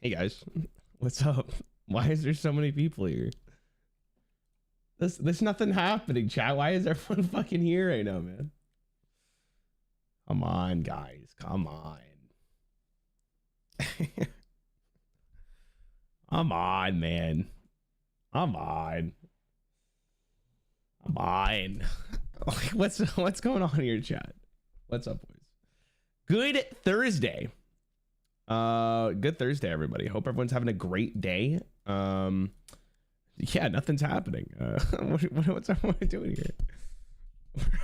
Hey guys, what's up? Why is there so many people here? There's nothing happening, chat. Why is everyone fucking here right now, man? Come on, guys. Come on. Come on, man. Come on. Come on. What's going on here, chat? What's up, boys? Good Thursday. Good Thursday, everybody. Hope everyone's having a great day. Yeah, nothing's happening. What's everyone doing here?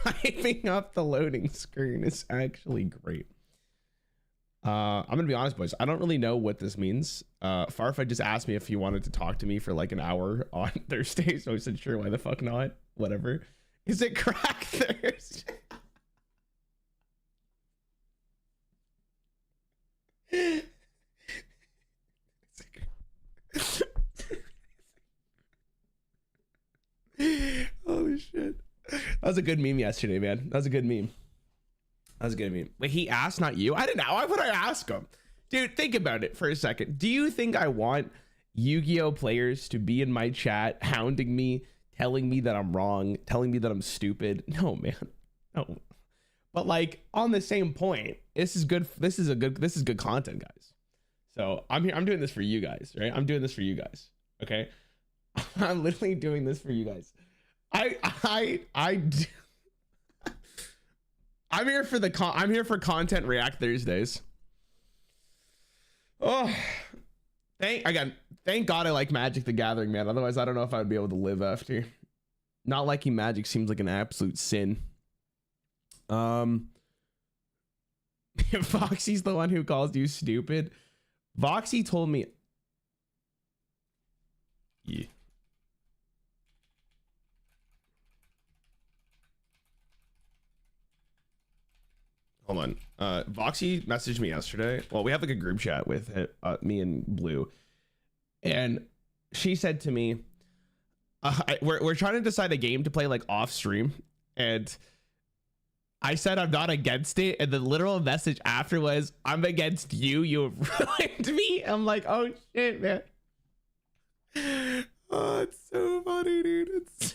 Hyping up the loading screen is actually great. I'm gonna be honest, boys. I don't really know what this means. Farfa just asked me if he wanted to talk to me for like an hour on Thursday, so I said sure, why the fuck not? Whatever. Is it Crack Thursday? Holy shit. That was a good meme yesterday, man. That was a good meme. That was a good meme. Wait, he asked, not you? I didn't know. Why would I ask him? Dude, think about it for a second. Do you think I want Yu-Gi-Oh players to be in my chat hounding me, telling me that I'm wrong, telling me that I'm stupid? No, man. No. But like on the same point, this is good. This is good content, guys. So I'm here. I'm doing this for you guys, right? I'm doing this for you guys. Okay. I'm literally doing this for you guys. I'm here for I'm here for content React Thursdays. Oh, thank God I like Magic the Gathering, man. Otherwise, I don't know if I'd be able to live after. Not liking Magic seems like an absolute sin. Foxy's the one who calls you stupid. Voxy told me. Yeah. Hold on. Voxy messaged me yesterday. Well, we have like a group chat with me and Blue, and she said to me, "We're trying to decide a game to play like off stream," and I said I'm not against it, and the literal message after was, "I'm against you. You have ruined me." I'm like, "Oh shit, man." Oh, it's so funny, dude. It's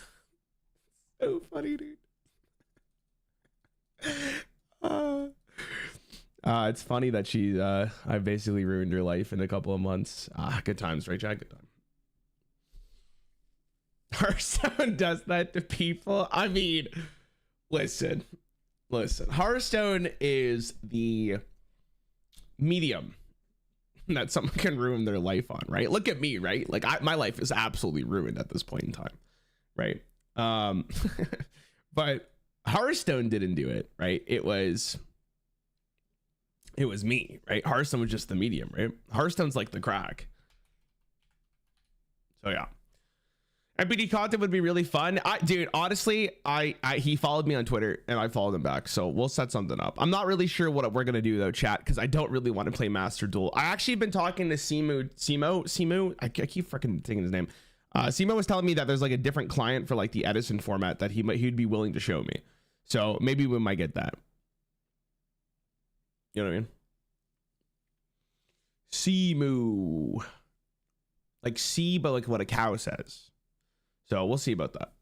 so funny, dude. It's funny that she I basically ruined her life in a couple of months. Good times, right, Jack? Good time. Hearthstone does that to people. I mean, listen. Hearthstone is the medium that someone can ruin their life on, right? Look at me, right? Like my life is absolutely ruined at this point in time, right? But Hearthstone didn't do it, right? It was me, right? Hearthstone was just the medium, right? Hearthstone's like the crack. So yeah, MPD content would be really fun. Dude, honestly, he followed me on Twitter and I followed him back, so we'll set something up. I'm not really sure what we're gonna do though, chat, because I don't really want to play Master Duel. I actually been talking to Simo. I keep freaking taking his name. Simo was telling me that there's like a different client for like the Edison format that he'd be willing to show me. So maybe we might get that. You know what I mean? Simu. Like C, but like what a cow says. So we'll see about that.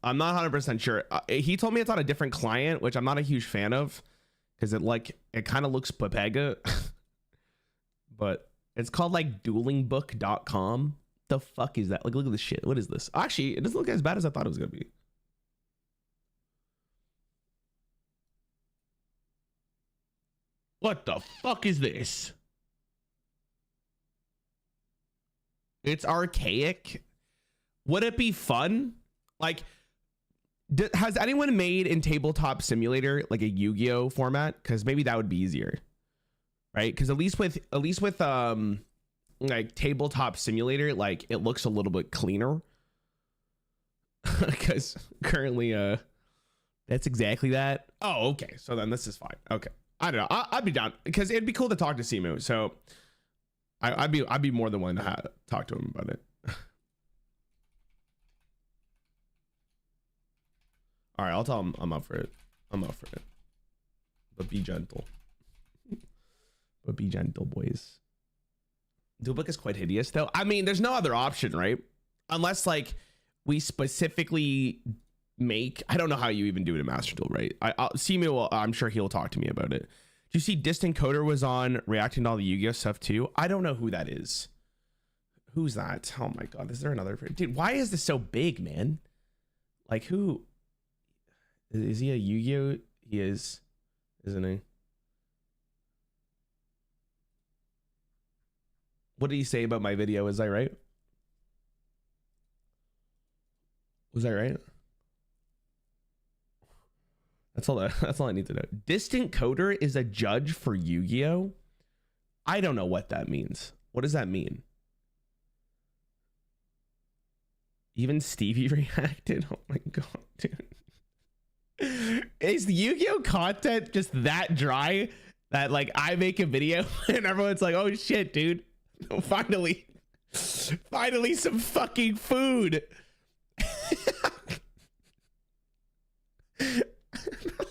I'm not 100% sure. He told me it's on a different client, which I'm not a huge fan of, because it kind of looks Pepega. But it's called like duelingbook.com. The fuck is that? Like, look at this shit. What is this? Actually, it doesn't look as bad as I thought it was gonna be. What the fuck is this? It's archaic. Would it be fun? Like, has anyone made in Tabletop Simulator like a Yu-Gi-Oh format? Because maybe that would be easier, right? Because at least with like Tabletop Simulator, like it looks a little bit cleaner. Because currently, that's exactly that. Oh, okay. So then this is fine. Okay. I don't know. I'd be down because it'd be cool to talk to Simu. So I'd be more than willing to talk to him about it. All right, I'll tell him I'm up for it. I'm up for it. But be gentle. But be gentle, boys. Duelbook is quite hideous though. I mean, there's no other option, right? Unless like we specifically make, I don't know how you even do it in Master Duel, right? I'm sure he'll talk to me about it. Do you see Distant Coder was on reacting to all the Yu-Gi-Oh stuff too? I don't know who that is. Who's that? Oh my God, is there another? Dude, why is this so big, man? Like who? Is he a Yu-Gi-Oh? He is, isn't he? What did he say about my video? Is that right? Was that right? That's all I need to know. Distant Coder is a judge for Yu-Gi-Oh? I don't know what that means. What does that mean? Even Stevie reacted. Oh my God, dude. Is the Yu-Gi-Oh content just that dry that like I make a video and everyone's like, oh shit, dude. Finally some fucking food.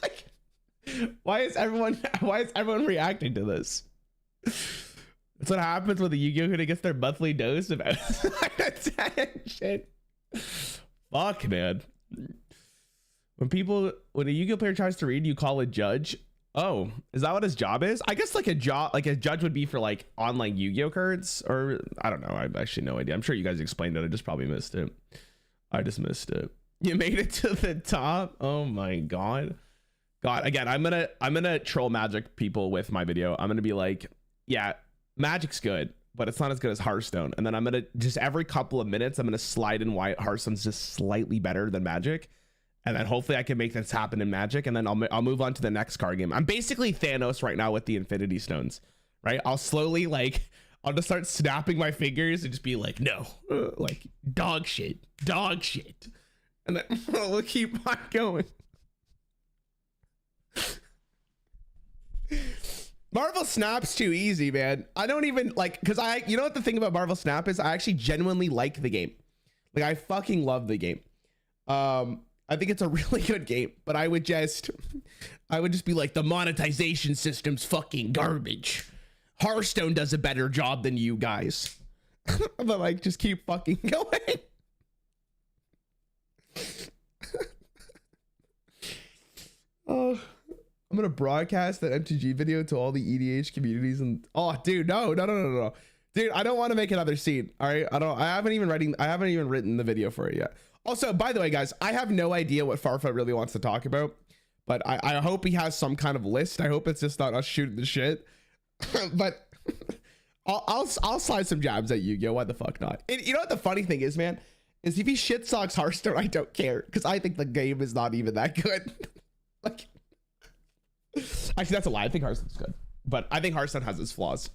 Like, why is everyone reacting to this? That's what happens when the Yu-Gi-Oh who gets their monthly dose of shit. Fuck, man. When a Yu-Gi-Oh player tries to read, you call a judge. Oh, is that what his job is? I guess like a judge would be for like online Yu-Gi-Oh cards, or I don't know. I have actually no idea. I'm sure you guys explained it. I just probably missed it. I just missed it. You made it to the top. Oh my God. Again, I'm gonna troll Magic people with my video. I'm gonna be like, yeah, Magic's good, but it's not as good as Hearthstone. And then I'm gonna just every couple of minutes, I'm gonna slide in why Hearthstone's just slightly better than Magic. And then hopefully I can make this happen in Magic, and then I'll move on to the next card game. I'm basically Thanos right now with the Infinity Stones, right? I'll slowly I'll just start snapping my fingers and just be like, no, like dog shit, and then we'll keep on going. Marvel Snap's too easy, man. I don't even because you know what the thing about Marvel Snap is? I actually genuinely like the game. Like I fucking love the game. I think it's a really good game, but I would just be like, the monetization system's fucking garbage. Hearthstone does a better job than you guys. But like, just keep fucking going. Oh, I'm gonna broadcast that MTG video to all the EDH communities and dude, no. Dude, I don't want to make another scene. All right. I haven't even written the video for it yet. Also, by the way, guys, I have no idea what Farfa really wants to talk about, but I hope he has some kind of list. I hope it's just not us shooting the shit. But I'll slide some jabs at Yu-Gi-Oh. Why the fuck not? And you know what the funny thing is, man, is if he shit socks Hearthstone, I don't care, because I think the game is not even that good. Like, actually, that's a lie. I think Hearthstone's good, but I think Hearthstone has its flaws.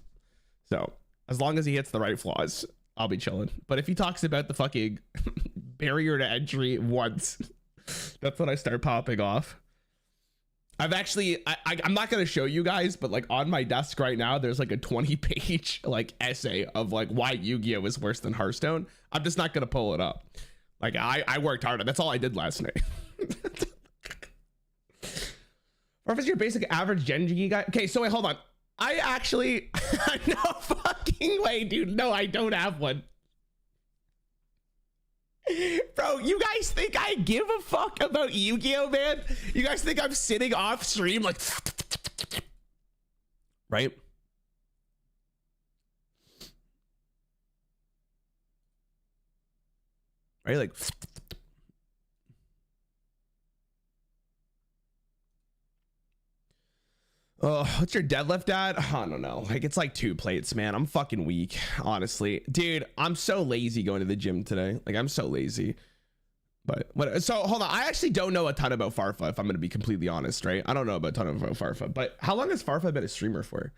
So as long as he hits the right flaws, I'll be chilling. But if he talks about the fucking barrier to entry once, that's when I start popping off. I've actually, I'm not going to show you guys, but like on my desk right now, there's like a 20-page like essay of like why Yu-Gi-Oh is worse than Hearthstone. I'm just not going to pull it up. Like I worked hard. That's all I did last night. Or if it's your basic average Genji guy. Okay, so wait, hold on. I actually, no fucking way, dude. No, I don't have one. Bro, you guys think I give a fuck about Yu-Gi-Oh, man? You guys think I'm sitting off stream like, right? Right, like, oh, what's your deadlift at? I don't know. Like, it's like 2 plates, man. I'm fucking weak, honestly. Dude, I'm so lazy going to the gym today. Like, I'm so lazy. But what? So, hold on. I actually don't know a ton about Farfa, if I'm going to be completely honest, right? I don't know a ton about Farfa. But how long has Farfa been a streamer for?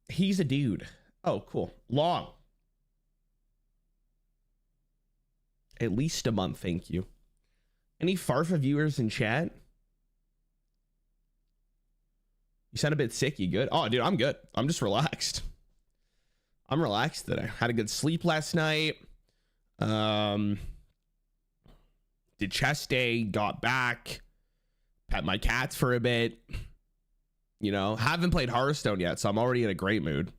He's a dude. Oh, cool. Long. At least a month, thank you. Any Farfa viewers in chat? You sound a bit sick. You good? Oh, dude, I'm good. I'm just relaxed. I'm relaxed today. Had a good sleep last night. did chest day, got back, pet my cats for a bit. You know, haven't played Hearthstone yet, so I'm already in a great mood.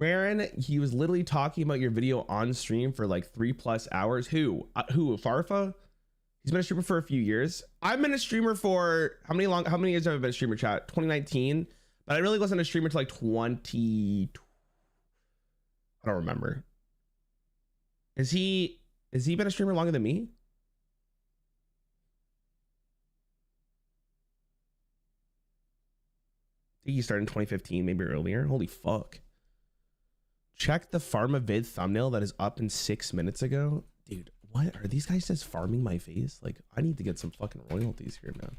Rarran, he was literally talking about your video on stream for like 3+ hours. Who? Farfa? He's been a streamer for a few years. I've been a streamer for how many years have I been a streamer, chat? 2019. But I really wasn't a streamer till like 20. I don't remember. Has he been a streamer longer than me? I think he started in 2015, maybe earlier. Holy fuck. Check the Pharma vid thumbnail that is up in 6 minutes ago. Dude, what are these guys just farming my face? Like, I need to get some fucking royalties here, man.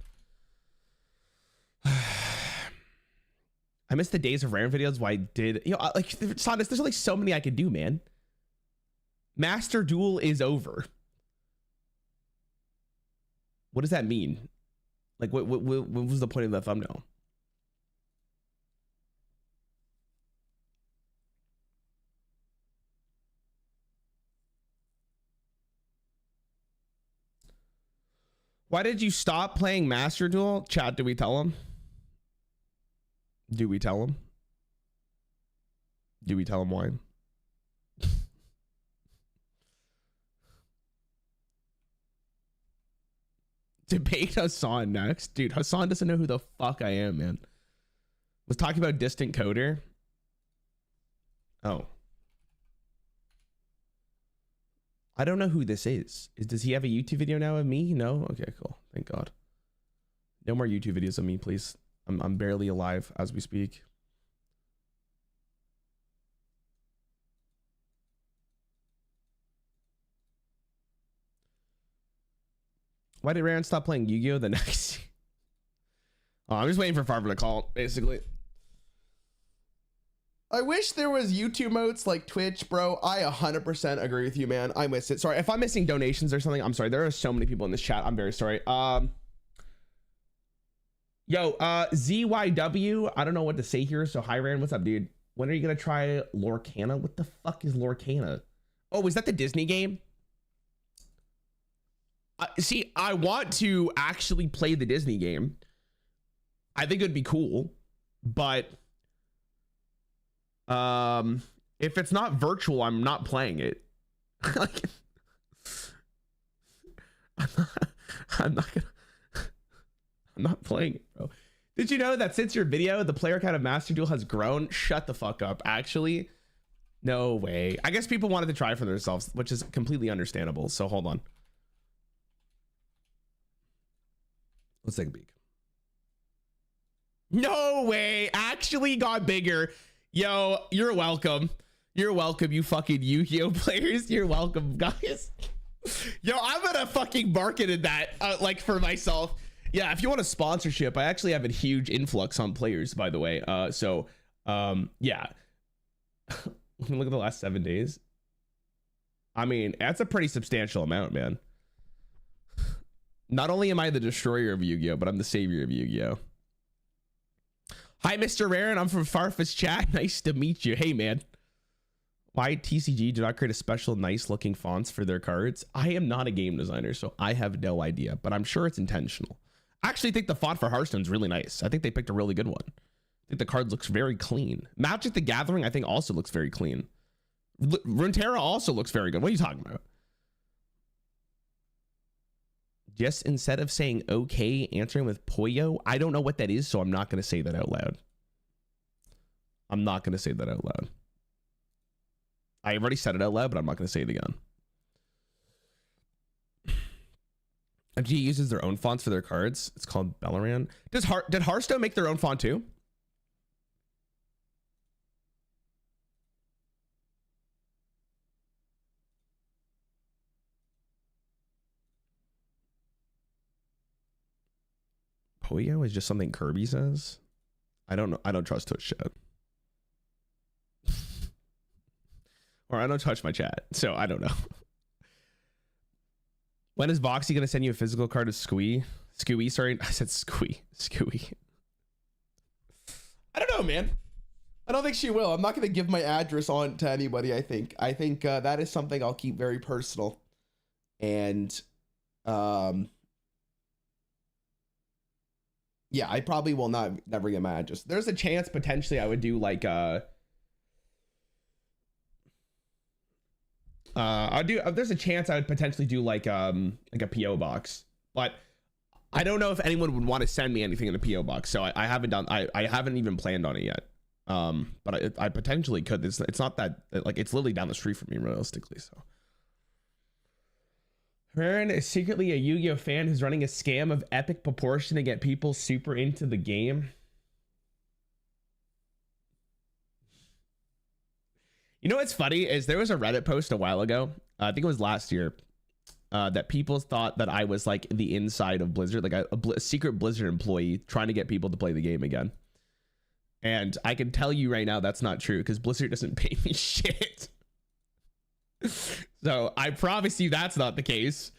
I missed the days of Rarran videos. Why did, you know, like, there's only so many I could do, man. Master Duel is over. What does that mean? Like, what was the point of that thumbnail? Why did you stop playing Master Duel? Chat, do we tell him? Do we tell him? Do we tell him why? Debate Hassan next. Dude, Hassan doesn't know who the fuck I am, man. Was talking about distant coder. Oh. I don't know who this is. Does he have a YouTube video now of me? No? Okay, cool. Thank God. No more YouTube videos of me, please. I'm barely alive as we speak. Why did Rarran stop playing Yu-Gi-Oh the next? Oh, I'm just waiting for Farfa to call, basically. I wish there was YouTube modes like Twitch, bro. I 100% agree with you, man. I miss it. Sorry, if I'm missing donations or something, I'm sorry. There are so many people in this chat. I'm very sorry. ZYW, I don't know what to say here. So hi, Rarran. What's up, dude? When are you going to try Lorcana? What the fuck is Lorcana? Oh, is that the Disney game? See, I want to actually play the Disney game. I think it'd be cool, but if it's not virtual, I'm not playing it. Like, I'm not playing it, bro. Did you know that since your video, the player count of Master Duel has grown? Shut the fuck up. Actually, no way. I guess people wanted to try for themselves, which is completely understandable. So hold on. Let's take a peek. No way. Actually got bigger. Yo, you're welcome. You're welcome, you fucking Yu-Gi-Oh players. You're welcome, guys. Yo, I'm gonna fucking market in that like for myself. Yeah, if you want a sponsorship, I actually have a huge influx on players, by the way. Yeah. Look at the last 7 days. I mean, that's a pretty substantial amount, man. Not only am I the destroyer of Yu-Gi-Oh, but I'm the savior of Yu-Gi-Oh. Hi, Mr. Rarran. I'm from Farfa's chat. Nice to meet you. Hey, man. Why TCG do not create a special nice looking fonts for their cards? I am not a game designer, so I have no idea, but I'm sure it's intentional. I actually think the font for Hearthstone is really nice. I think they picked a really good one. I think the card looks very clean. Magic the Gathering, I think, also looks very clean. Runeterra also looks very good. What are you talking about? Just instead of saying okay, answering with Poyo. I don't know what that is, so I'm not going to say that out loud. I'm not going to say that out loud. I already said it out loud, but I'm not going to say it again. MG uses their own fonts for their cards. It's called Rarran. Did Hearthstone make their own font too? Poyo is just something Kirby says. I don't know. I don't trust Twitch chat. Or I don't touch my chat, so I don't know. When is Voxy gonna send you a physical card of Squee? Squee, sorry. I said Squee. Squee. I don't know, man. I don't think she will. I'm not gonna give my address on to anybody, I think. I think that is something I'll keep very personal. And yeah, I probably will never get my address. There's a chance potentially I would do like there's a chance I would potentially do like a PO box, but I don't know if anyone would want to send me anything in a PO box, so I haven't done I haven't even planned on it yet. But I potentially could. It's not that, like, it's literally down the street from me realistically. So Rarran is secretly a Yu-Gi-Oh fan who's running a scam of epic proportion to get people super into the game. You know what's funny is there was a Reddit post a while ago, I think it was last year, that people thought that I was like the inside of Blizzard, like a secret Blizzard employee trying to get people to play the game again. And I can tell you right now that's not true, because Blizzard doesn't pay me shit. So I promise you that's not the case.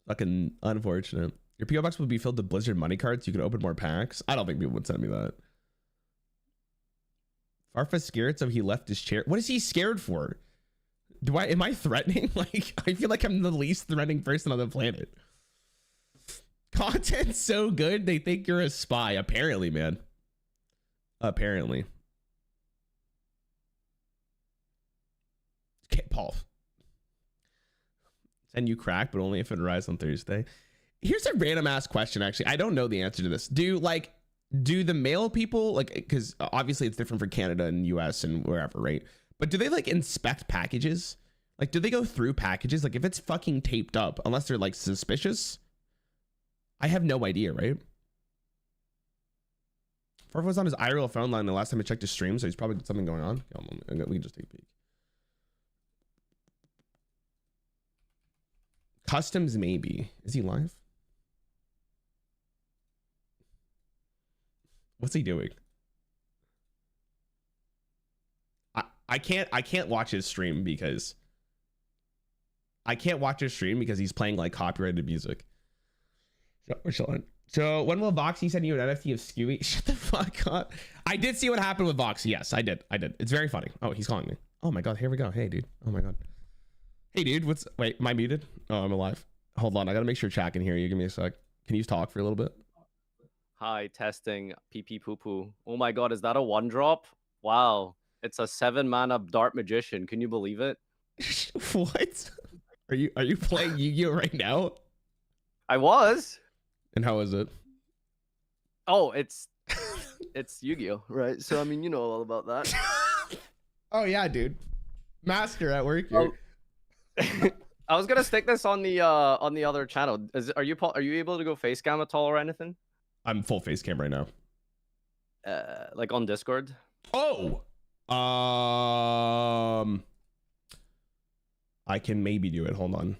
Fucking unfortunate. Your PO box would be filled with Blizzard money cards. You could open more packs. I don't think people would send me that. Farfa's scared, so he left his chair. What is he scared for? Am I threatening? Like, I feel like I'm the least threatening person on the planet. Content's so good, they think you're a spy. Apparently, man. Apparently. Okay, Paul. Send you crack, but only if it arrives on Thursday. Here's a random ass question, actually. I don't know the answer to this. Do the mail people, like, because obviously it's different for Canada and US and wherever, right? But do they like inspect packages? Like, do they go through packages? Like, if it's fucking taped up, unless they're like suspicious, I have no idea, right? Farfa was on his IRL phone line the last time I checked his stream, so he's probably got something going on. We can just take a peek. Customs, maybe. Is he live? What's he doing? I can't watch his stream because he's playing like copyrighted music. We're chilling. So when will Voxy send you an NFT of Skewy? Shut the fuck up. I did see what happened with Voxy. Yes, I did. It's very funny. Oh, he's calling me. Oh my god, here we go. Hey dude. Oh my god. Hey dude, wait, am I muted? Oh, I'm alive. Hold on, I gotta make sure chat can hear you. Give me a sec. Can you talk for a little bit? Hi, testing. PP poo poo. Oh my god, is that a 1-drop? Wow. It's a 7-mana Dart Magician. Can you believe it? What? Are you playing Yu-Gi-Oh right now? I was. And how is it? Oh, it's Yu-Gi-Oh, right? So I mean, you know all about that. Oh yeah, dude. Master at work here. Oh. I was gonna stick this on the other channel. Are you able to go face cam at all or anything? I'm full face cam right now. Like on Discord. Oh. I can maybe do it. Hold on.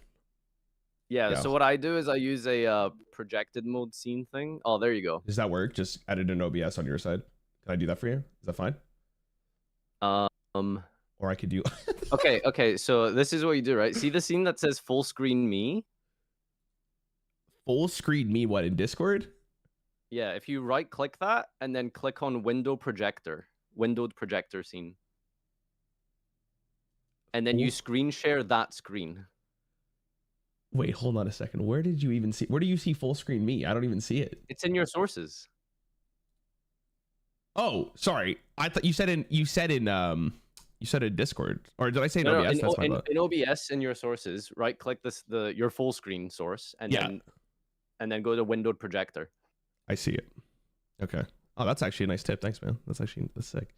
Yeah, so what I do is I use a projected mode scene thing. Oh, there you go. Does that work? Just edit an OBS on your side. Can I do that for you? Is that fine? Or I could do okay, so this is what you do, right? See the scene that says full screen me? Full screen me what, in Discord? Yeah, if you right click that and then click on windowed projector scene. And then you screen share that screen. Wait, hold on a second. Where did you even see? Where do you see full screen me? I don't even see it. It's in your sources. Oh, sorry. I thought you said in Discord, or did I say in OBS? That's my fault. In OBS in your sources, right click your full screen source and then go to windowed projector. I see it. Okay. Oh, that's actually a nice tip. Thanks, man. That's sick.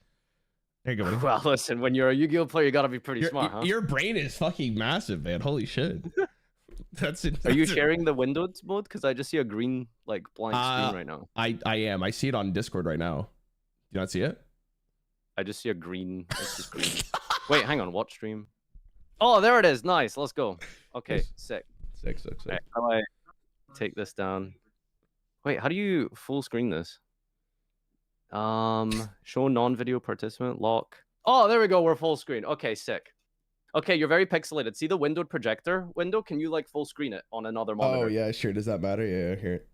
There you go, buddy. Well, listen, when you're a Yu-Gi-Oh player, you gotta be pretty smart, huh? Your brain is fucking massive, man. Holy shit. That's it. Are you sharing the windowed mode? Because I just see a green like blank screen right now. I am. I see it on Discord right now. Do you not see it? I just see a green. It's just green. Wait, hang on. Watch stream. Oh, there it is. Nice. Let's go. Okay, sick. Sick. Right, how do I take this down? Wait, how do you full screen this? Show non-video participant lock. Oh, there we go. We're full screen. Okay, sick. Okay, you're very pixelated. See the windowed projector window? Can you like full screen it on another monitor? Oh yeah, sure. Does that matter? Yeah, here.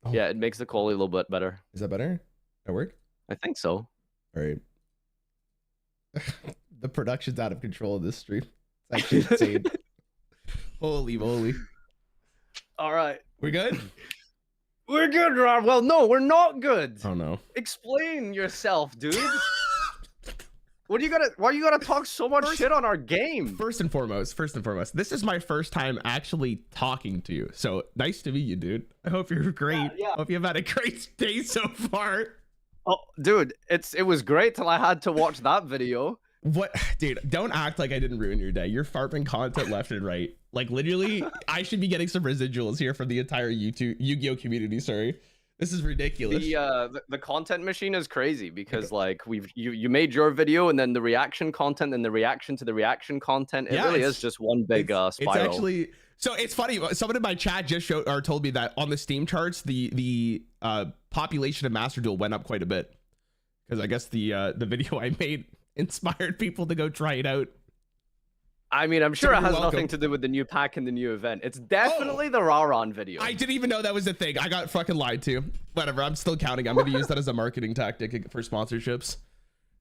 Oh. Yeah, it makes the quality a little bit better. Is that better? That work? I think so. All right. The production's out of control of this stream. It's actually insane. Holy moly. All right. We're good? We're good, Ron. Well, no, we're not good. Oh no. Explain yourself, dude. What do you gotta? Why you gotta talk so much shit on our game? First and foremost, this is my first time actually talking to you. So nice to meet you, dude. I hope you're great. Yeah. Hope you've had a great day so far. Oh, dude, it was great till I had to watch that video. What, dude? Don't act like I didn't ruin your day. You're farping content left and right. Like literally, I should be getting some residuals here from the entire Yu-Gi-Oh community. Sorry, this is ridiculous. The content machine is crazy because like you made your video and then the reaction content and the reaction to the reaction content. It really is just one big spiral. It's actually. So it's funny. Someone in my chat just told me that on the Steam charts, the population of Master Duel went up quite a bit because I guess the video I made inspired people to go try it out. I mean, I'm sure it has nothing to do with the new pack and the new event. It's definitely the Rarran video. I didn't even know that was a thing. I got fucking lied to. Whatever. I'm still counting. I'm going to use that as a marketing tactic for sponsorships.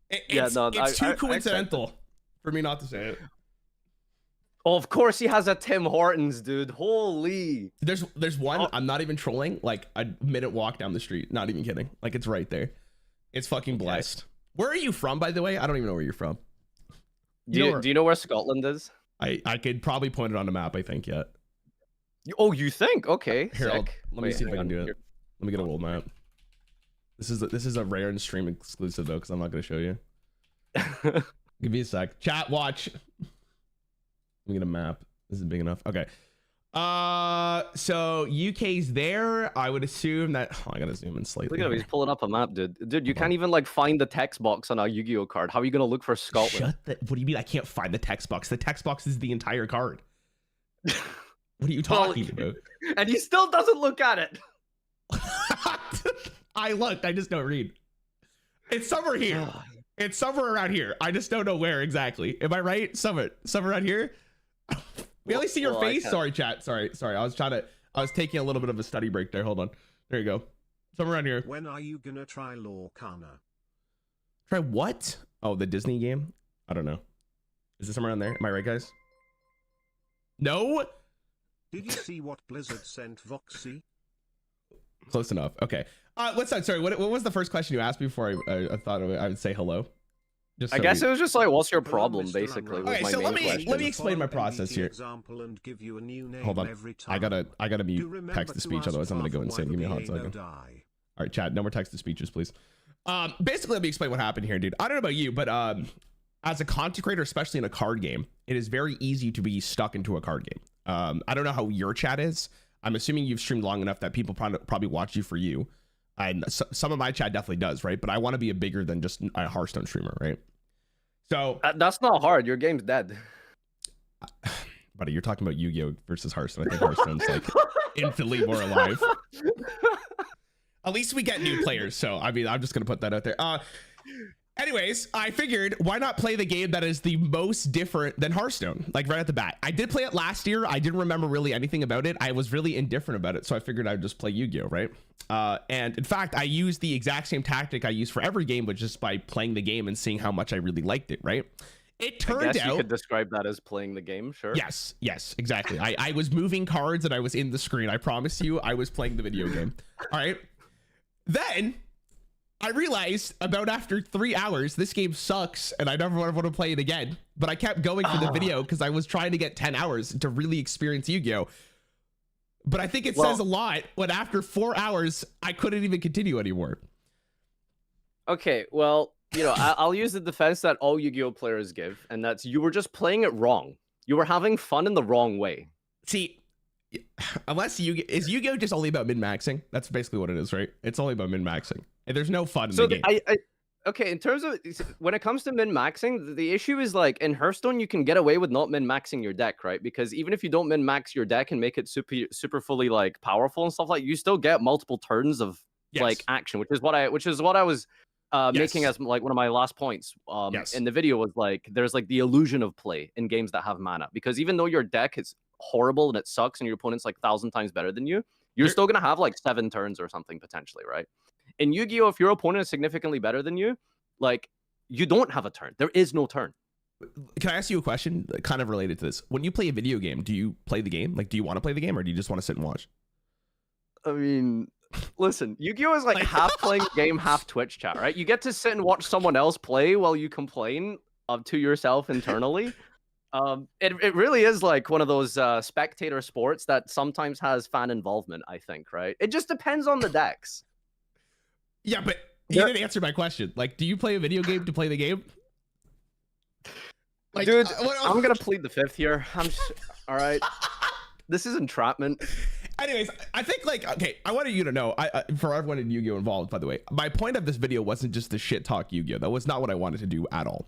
It's too coincidental for me not to say it. Oh, of course he has a Tim Hortons, dude. Holy. There's one. I'm not even trolling. Like a minute walk down the street. Not even kidding. Like it's right there. It's fucking blessed. Where are you from, by the way? I don't even know where you're from. Do you know where Scotland is? I could probably point it on a map, I think, yet. Oh, you think? Okay. Here, let me see if I can do it. Let me get a world map. This is a Rarran stream exclusive though, because I'm not gonna show you. Give me a sec. Chat, watch. Let me get a map. This is big enough. Okay. So UK's there. I would assume that. Oh, I gotta zoom in slightly. Look at him. He's pulling up a map, dude. Dude, you can't even like find the text box on a Yu-Gi-Oh card. How are you gonna look for Scotland? What do you mean? I can't find the text box. The text box is the entire card. What are you talking about? And he still doesn't look at it. I looked. I just don't read. It's somewhere here. It's somewhere around here. I just don't know where exactly. Am I right? Somewhere around here. We only see your face. Sorry, chat. Sorry. I was taking a little bit of a study break there. Hold on. There you go. Somewhere around here. When are you gonna try Lorcana? Try what? Oh, the Disney game? I don't know. Is this somewhere around there? Am I right, guys? No? Did you see what Blizzard sent Voxy? Close enough. Okay. What's that? Sorry, what was the first question you asked me before I thought I would say hello? Just I guess it was just like, what's your problem, basically? Okay, so let me explain my process here. Hold on. I gotta mute text to speech, otherwise I'm gonna go insane. Give me a hot second. All right, chat. No more text to speeches, please. Basically, let me explain what happened here, dude. I don't know about you, but as a content creator, especially in a card game, it is very easy to be stuck into a card game. I don't know how your chat is. I'm assuming you've streamed long enough that people probably watch you for you. And some of my chat definitely does, right? But I want to be a bigger than just a Hearthstone streamer, right? So that's not hard. Your game's dead. Buddy, you're talking about Yu-Gi-Oh versus Hearthstone. I think Hearthstone's like infinitely more alive. At least we get new players. So I mean, I'm just gonna put that out there. Anyways, I figured why not play the game that is the most different than Hearthstone, like right at the bat. I did play it last year. I didn't remember really anything about it. I was really indifferent about it. So I figured I'd just play Yu-Gi-Oh, right? And in fact, I used the exact same tactic I use for every game, but just by playing the game and seeing how much I really liked it, right? It turned out you could describe that as playing the game, sure. Yes, exactly. I was moving cards and I was in the screen. I promise you, I was playing the video game. All right. Then I realized about after 3 hours, this game sucks and I never want to play it again. But I kept going for the video because I was trying to get 10 hours to really experience Yu-Gi-Oh! But I think it says a lot when after 4 hours, I couldn't even continue anymore. Okay, well, you know, I'll use the defense that all Yu-Gi-Oh! Players give, and that's you were just playing it wrong. You were having fun in the wrong way. See, unless is Yu-Gi-Oh! Just only about min-maxing? That's basically what it is, right? It's only about min-maxing. And there's no fun in the game. Okay, in terms of when it comes to min-maxing, the issue is like in Hearthstone, you can get away with not min-maxing your deck, right? Because even if you don't min-max your deck and make it super fully like powerful and stuff like, you still get multiple turns of like action, which is what I was making as like one of my last points in the video, was like there's like the illusion of play in games that have mana, because even though your deck is horrible and it sucks and your opponent's like 1,000 times better than you, you're still gonna have like 7 turns or something potentially, right? In Yu-Gi-Oh, if your opponent is significantly better than you, like you don't have a turn. There is no turn. Can I ask you a question kind of related to this? When you play a video game, do you play the game? Like, do you want to play the game, or do you just want to sit and watch? I mean, listen, Yu-Gi-Oh is like half playing the game, half Twitch chat, right? You get to sit and watch someone else play while you complain to yourself internally. It really is like one of those spectator sports that sometimes has fan involvement, I think, right? It just depends on the decks. Yeah, but you didn't answer my question. Like, do you play a video game to play the game? Like, dude, I'm gonna plead the fifth here. All right. This is entrapment. Anyways, I think like, okay, I wanted you to know, for everyone in Yu-Gi-Oh involved, by the way, my point of this video wasn't just to shit talk Yu-Gi-Oh. That was not what I wanted to do at all.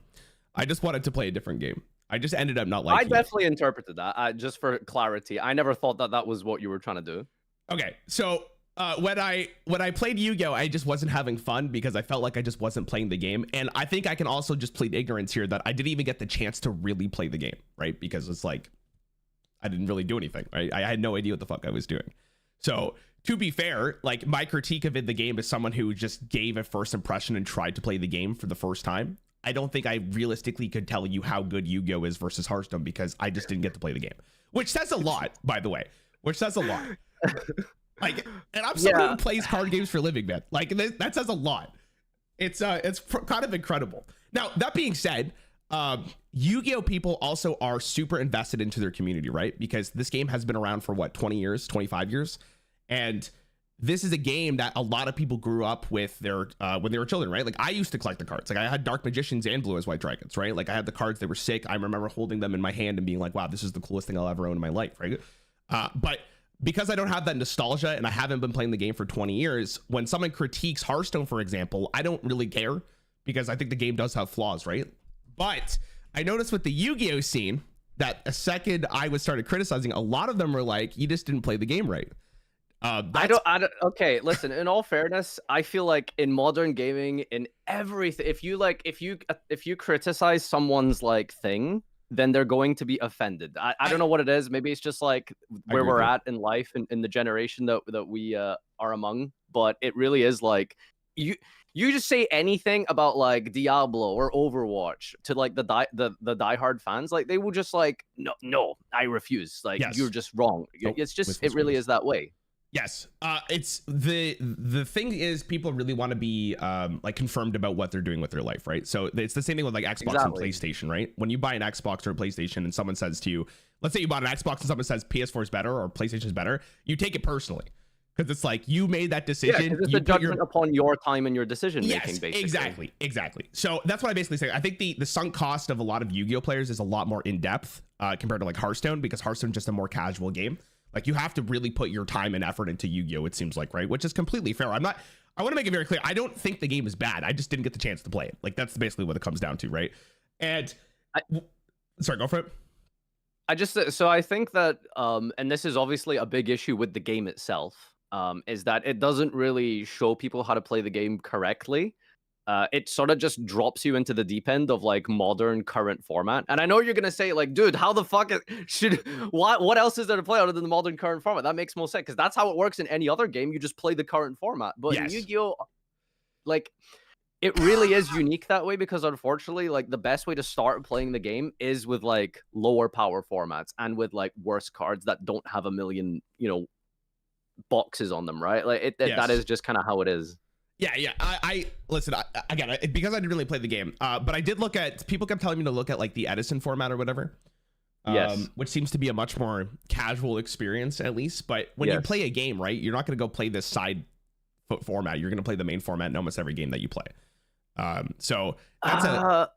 I just wanted to play a different game. I just ended up not liking it. I definitely interpreted that. Just for clarity, I never thought that was what you were trying to do. Okay, so when I played Yu-Gi-Oh, I just wasn't having fun because I felt like I just wasn't playing the game. And I think I can also just plead ignorance here that I didn't even get the chance to really play the game, right? Because it's like, I didn't really do anything, right? I had no idea what the fuck I was doing. So to be fair, like my critique of the game is someone who just gave a first impression and tried to play the game for the first time. I don't think I realistically could tell you how good Yu-Gi-Oh is versus Hearthstone because I just didn't get to play the game, which says a lot, by the way, which says a lot. Like, and I'm someone who plays card games for a living, man. Like that says a lot. It's kind of incredible. Now, that being said, Yu-Gi-Oh people also are super invested into their community, right? Because this game has been around for what, 20 years, 25 years. And this is a game that a lot of people grew up with their when they were children, right? Like I used to collect the cards. Like I had Dark Magicians and Blue Eyes White Dragons, right? Like I had the cards, they were sick. I remember holding them in my hand and being like, wow, this is the coolest thing I'll ever own in my life, right? But because I don't have that nostalgia and I haven't been playing the game for 20 years, when someone critiques Hearthstone, for example, I don't really care because I think the game does have flaws, right? But I noticed with the Yu-Gi-Oh scene that a second I was started criticizing, a lot of them were like, you just didn't play the game right. I don't. Okay, listen. In all fairness, I feel like in modern gaming, in everything, if you criticize someone's like thing, then they're going to be offended. I don't know what it is. Maybe it's just like where we're at in life and in the generation that we are among. But it really is like you just say anything about like Diablo or Overwatch to like the diehard fans, like they will just like no, I refuse. Like you're just wrong. It's just it really is that way. Yes, it's the thing is people really want to be like confirmed about what they're doing with their life, right? So it's the same thing with like Xbox and PlayStation, right? When you buy an Xbox or a PlayStation and someone says to you, let's say you bought an Xbox and someone says PS4 is better or PlayStation is better, you take it personally because it's like you made that decision. Yeah, it's a judgment upon your time and your decision making, basically. Exactly. So that's what I basically say. I think the sunk cost of a lot of Yu-Gi-Oh players is a lot more in depth compared to like Hearthstone, because Hearthstone is just a more casual game. Like you have to really put your time and effort into Yu-Gi-Oh, it seems like, right? Which is completely fair. I want to make it very clear. I don't think the game is bad. I just didn't get the chance to play it. Like that's basically what it comes down to, right? And sorry, go for it. I think that and this is obviously a big issue with the game itself, is that it doesn't really show people how to play the game correctly. It sort of just drops you into the deep end of like modern current format. And I know you're gonna say like, dude, how the fuck what else is there to play other than the modern current format? That makes more sense because that's how it works in any other game. You just play the current format. But in Yu-Gi-Oh, like it really is unique that way because unfortunately, like the best way to start playing the game is with like lower power formats and with like worse cards that don't have a million, boxes on them, right? Like that is just kind of how it is. Yeah. I listen, again, because I didn't really play the game, but I did look at, people kept telling me to look at like the Edison format or whatever. Which seems to be a much more casual experience at least. But when you play a game, right, you're not going to go play this side format. You're going to play the main format in almost every game that you play. So that's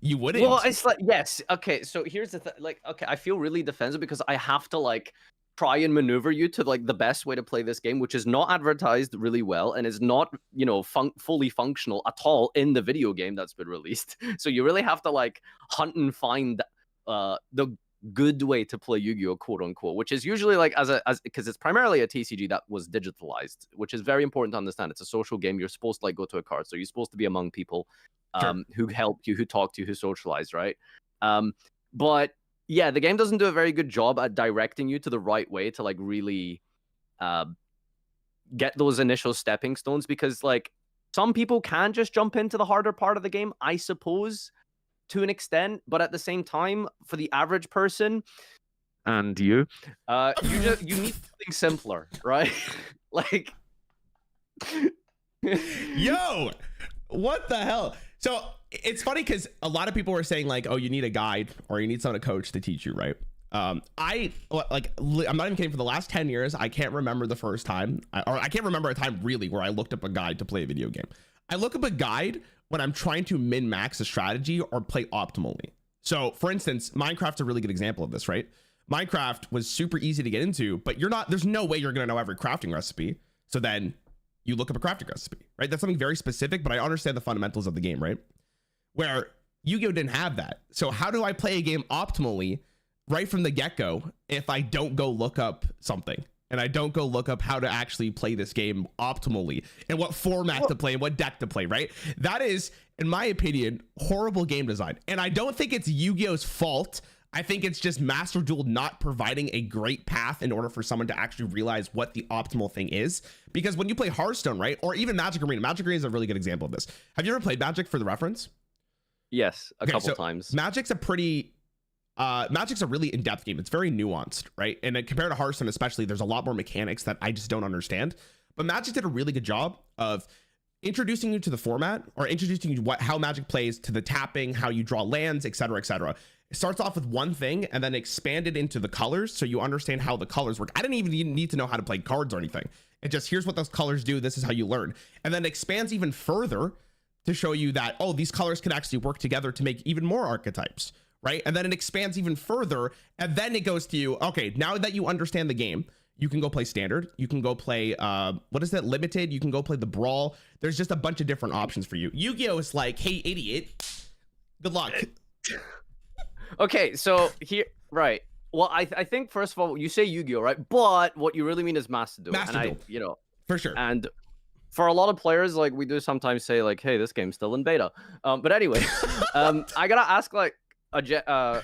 you wouldn't. Well, it's like, yes. Okay. So here's the thing. Like, okay, I feel really defensive because I have to like try and maneuver you to like the best way to play this game, which is not advertised really well and is not, fully functional at all in the video game that's been released. So you really have to like hunt and find the good way to play Yu-Gi-Oh, quote unquote, which is usually like as because it's primarily a TCG that was digitalized, which is very important to understand. It's a social game. You're supposed to like go to a card, so you're supposed to be among people who help you, who talk to you, who socialize, right? But yeah, the game doesn't do a very good job at directing you to the right way to like really get those initial stepping stones, because like some people can just jump into the harder part of the game, I suppose, to an extent, but at the same time, for the average person and you need something simpler, right? Like, yo, what the hell? So it's funny because a lot of people were saying like, oh, you need a guide or you need someone to coach to teach you, right? I'm not even kidding. For the last 10 years, I can't remember the first time, or I can't remember a time really where I looked up a guide to play a video game. I look up a guide when I'm trying to min-max a strategy or play optimally. So for instance, Minecraft's a really good example of this, right? Minecraft was super easy to get into, but there's no way you're going to know every crafting recipe. So then you look up a crafting recipe, right? That's something very specific, but I understand the fundamentals of the game, right? Where Yu-Gi-Oh didn't have that. So how do I play a game optimally right from the get-go if I don't go look up something? And I don't go look up how to actually play this game optimally and what format to play and what deck to play, right? That is, in my opinion, horrible game design. And I don't think it's Yu-Gi-Oh's fault. I think it's just Master Duel not providing a great path in order for someone to actually realize what the optimal thing is. Because when you play Hearthstone, right? Or even Magic Arena is a really good example of this. Have you ever played Magic for the reference? Yes, a couple times. Magic's a really in-depth game. It's very nuanced, right? And compared to Hearthstone especially, there's a lot more mechanics that I just don't understand. But Magic did a really good job of introducing you to the format, or introducing you to how Magic plays, to the tapping, how you draw lands, etc., etc. It starts off with one thing and then expanded into the colors, so you understand how the colors work. I didn't even need to know how to play cards or anything. It just, here's what those colors do. This is how you learn. And then expands even further to show you that, oh, these colors can actually work together to make even more archetypes, right? And then it expands even further, and then it goes to you, okay, now that you understand the game, you can go play standard, you can go play what is that, limited, you can go play the brawl. There's just a bunch of different options for you. Yu-Gi-Oh is like, hey idiot, good luck. Okay, so here, right, well, I think first of all, you say Yu-Gi-Oh, right? But what you really mean is Master Duel. Master Duel. For sure. And for a lot of players, like, we do sometimes say like, hey, this game's still in beta. But anyway, I gotta ask like a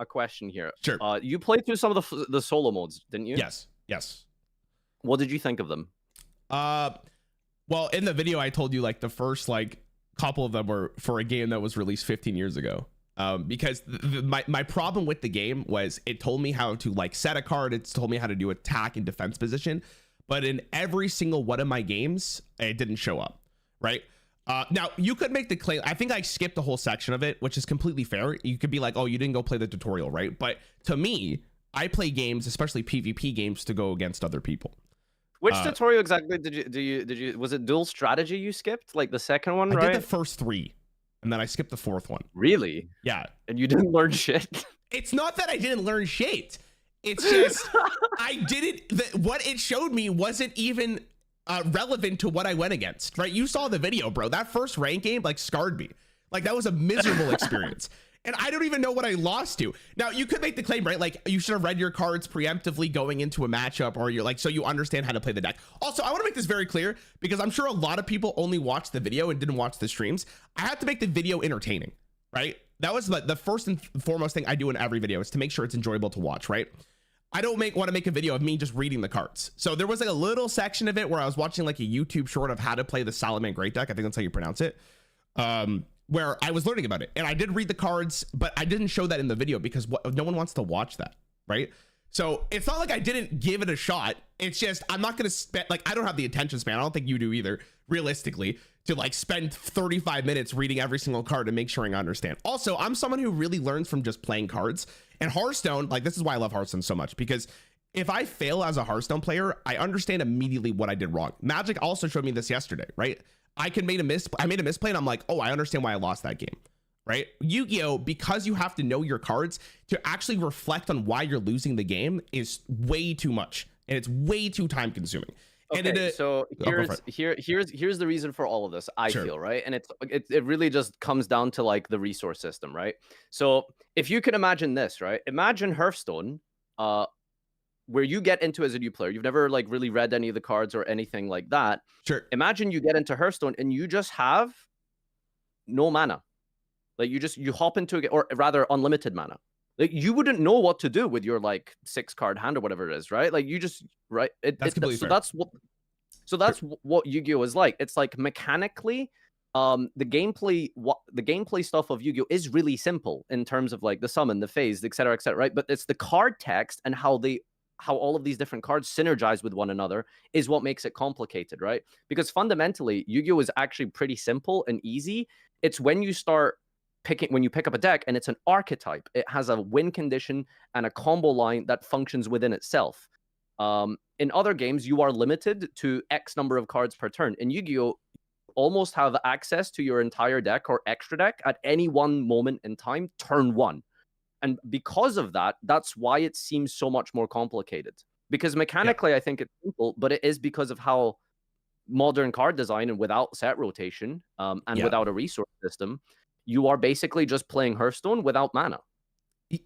question here. Sure. You played through some of the solo modes, didn't you? Yes. What did you think of them? Well, in the video I told you like the first like couple of them were for a game that was released 15 years ago. Because my problem with the game was it told me how to like set a card, it's told me how to do attack and defense position, but in every single one of my games it didn't show up, right? Now you could make the claim, I think I skipped the whole section of it, which is completely fair. You could be like, oh, you didn't go play the tutorial, right? But to me, I play games, especially PvP games, to go against other people. Which tutorial exactly did you was it dual strategy you skipped, like the second one, right? I did the first three, and then I skipped the fourth one. Really? Yeah. And you didn't learn shit? It's not that I didn't learn shit. It's just I didn't. What it showed me wasn't even relevant to what I went against. Right? You saw the video, bro. That first rank game like scarred me. Like that was a miserable experience. And I don't even know what I lost to. Now, you could make the claim, right? Like, you should have read your cards preemptively going into a matchup, or you're like, so you understand how to play the deck. Also, I want to make this very clear because I'm sure a lot of people only watched the video and didn't watch the streams. I had to make the video entertaining, right? That was the first and foremost thing I do in every video is to make sure it's enjoyable to watch, right? I don't want to make a video of me just reading the cards. So there was like a little section of it where I was watching like a YouTube short of how to play the Salaman Great Deck. I think that's how you pronounce it. Where I was learning about it, and I did read the cards, but I didn't show that in the video because no one wants to watch that, right? So it's not like I didn't give it a shot. It's just I'm not going to spend, like, I don't have the attention span. I don't think you do either, realistically, to like spend 35 minutes reading every single card to make sure I understand. Also, I'm someone who really learns from just playing cards. And Hearthstone, like, this is why I love Hearthstone so much, because if I fail as a Hearthstone player, I understand immediately what I did wrong. Magic also showed me this yesterday, right? I made a misplay and I'm like, oh, I understand why I lost that game, right? Yu-Gi-Oh, because you have to know your cards to actually reflect on why you're losing the game is way too much, and it's way too time consuming. And Okay, so go for here's the reason for all of this, I Sure. feel, right? And it really just comes down to like the resource system, right? So if you can imagine this, right? Imagine Hearthstone, where you get into as a new player. You've never like really read any of the cards or anything like that. Sure. Imagine you get into Hearthstone and you just have no mana. Like you hop into it, or rather unlimited mana. Like you wouldn't know what to do with your like 6-card hand or whatever it is, right? Like you just right. That's completely so fair. that's what Yu-Gi-Oh is like. It's like mechanically, the gameplay stuff of Yu-Gi-Oh is really simple in terms of like the summon, the phase, etc., etc. Right? But it's the card text and how all of these different cards synergize with one another is what makes it complicated, right? Because fundamentally, Yu-Gi-Oh is actually pretty simple and easy. It's when you pick up a deck and it's an archetype. It has a win condition and a combo line that functions within itself. In other games, you are limited to X number of cards per turn. In Yu-Gi-Oh, almost have access to your entire deck or extra deck at any one moment in time, turn one. And because of that, that's why it seems so much more complicated. Because mechanically, I think it's simple, but it is because of how modern card design and without set rotation and without a resource system, you are basically just playing Hearthstone without mana.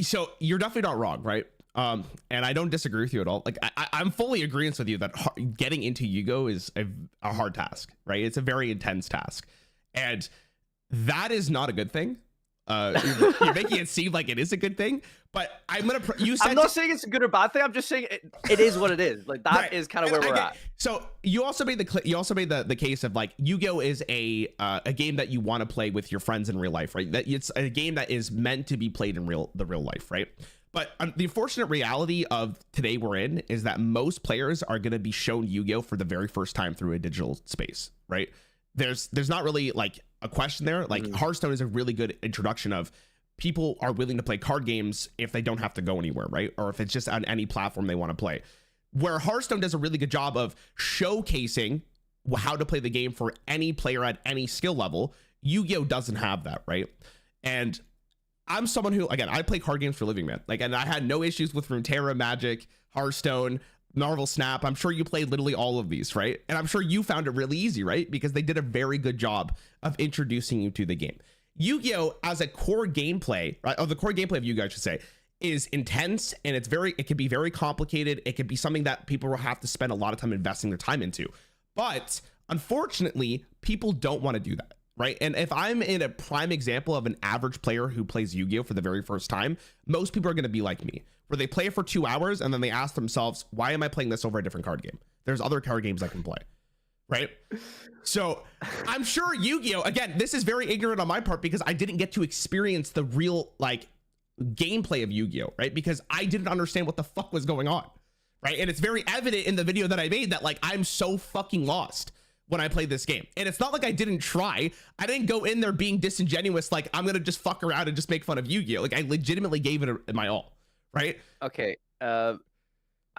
So you're definitely not wrong, right? And I don't disagree with you at all. Like I'm fully agreeing with you that getting into Yugioh is a hard task, right? It's a very intense task, and that is not a good thing. You're making it seem like it is a good thing, but I'm gonna. I'm not saying it's a good or bad thing. I'm just saying it is what it is. Like that is kind of where we're at. So you also made the case of like Yu-Gi-Oh is a game that you want to play with your friends in real life, right? That it's a game that is meant to be played in real life, right? But the unfortunate reality of today we're in is that most players are going to be shown Yu-Gi-Oh for the very first time through a digital space, right? There's not really like a question there. Like Hearthstone is a really good introduction of people are willing to play card games if they don't have to go anywhere, right? Or if it's just on any platform they want to play. Where Hearthstone does a really good job of showcasing how to play the game for any player at any skill level, Yu-Gi-Oh doesn't have that, right? And I'm someone who, again, I play card games for a living, man. Like, and I had no issues with Runeterra, Magic, Hearthstone, Marvel Snap. I'm sure you played literally all of these, right? And I'm sure you found it really easy, right? Because they did a very good job of introducing you to the game. Yu-Gi-Oh as a core gameplay, right? Oh, the core gameplay of Yu-Gi-Oh, I should say, is intense, and it can be very complicated. It can be something that people will have to spend a lot of time investing their time into. But unfortunately, people don't want to do that, right? And if I'm in a prime example of an average player who plays Yu-Gi-Oh for the very first time, most people are going to be like me, where they play it for 2 hours and then they ask themselves, why am I playing this over a different card game? There's other card games I can play, right? So I'm sure Yu-Gi-Oh, again, this is very ignorant on my part because I didn't get to experience the real like gameplay of Yu-Gi-Oh, right? Because I didn't understand what the fuck was going on, right? And it's very evident in the video that I made that like I'm so fucking lost when I played this game. And it's not like I didn't try. I didn't go in there being disingenuous, like I'm gonna just fuck around and just make fun of Yu-Gi-Oh. Like I legitimately gave it my all, right? Okay.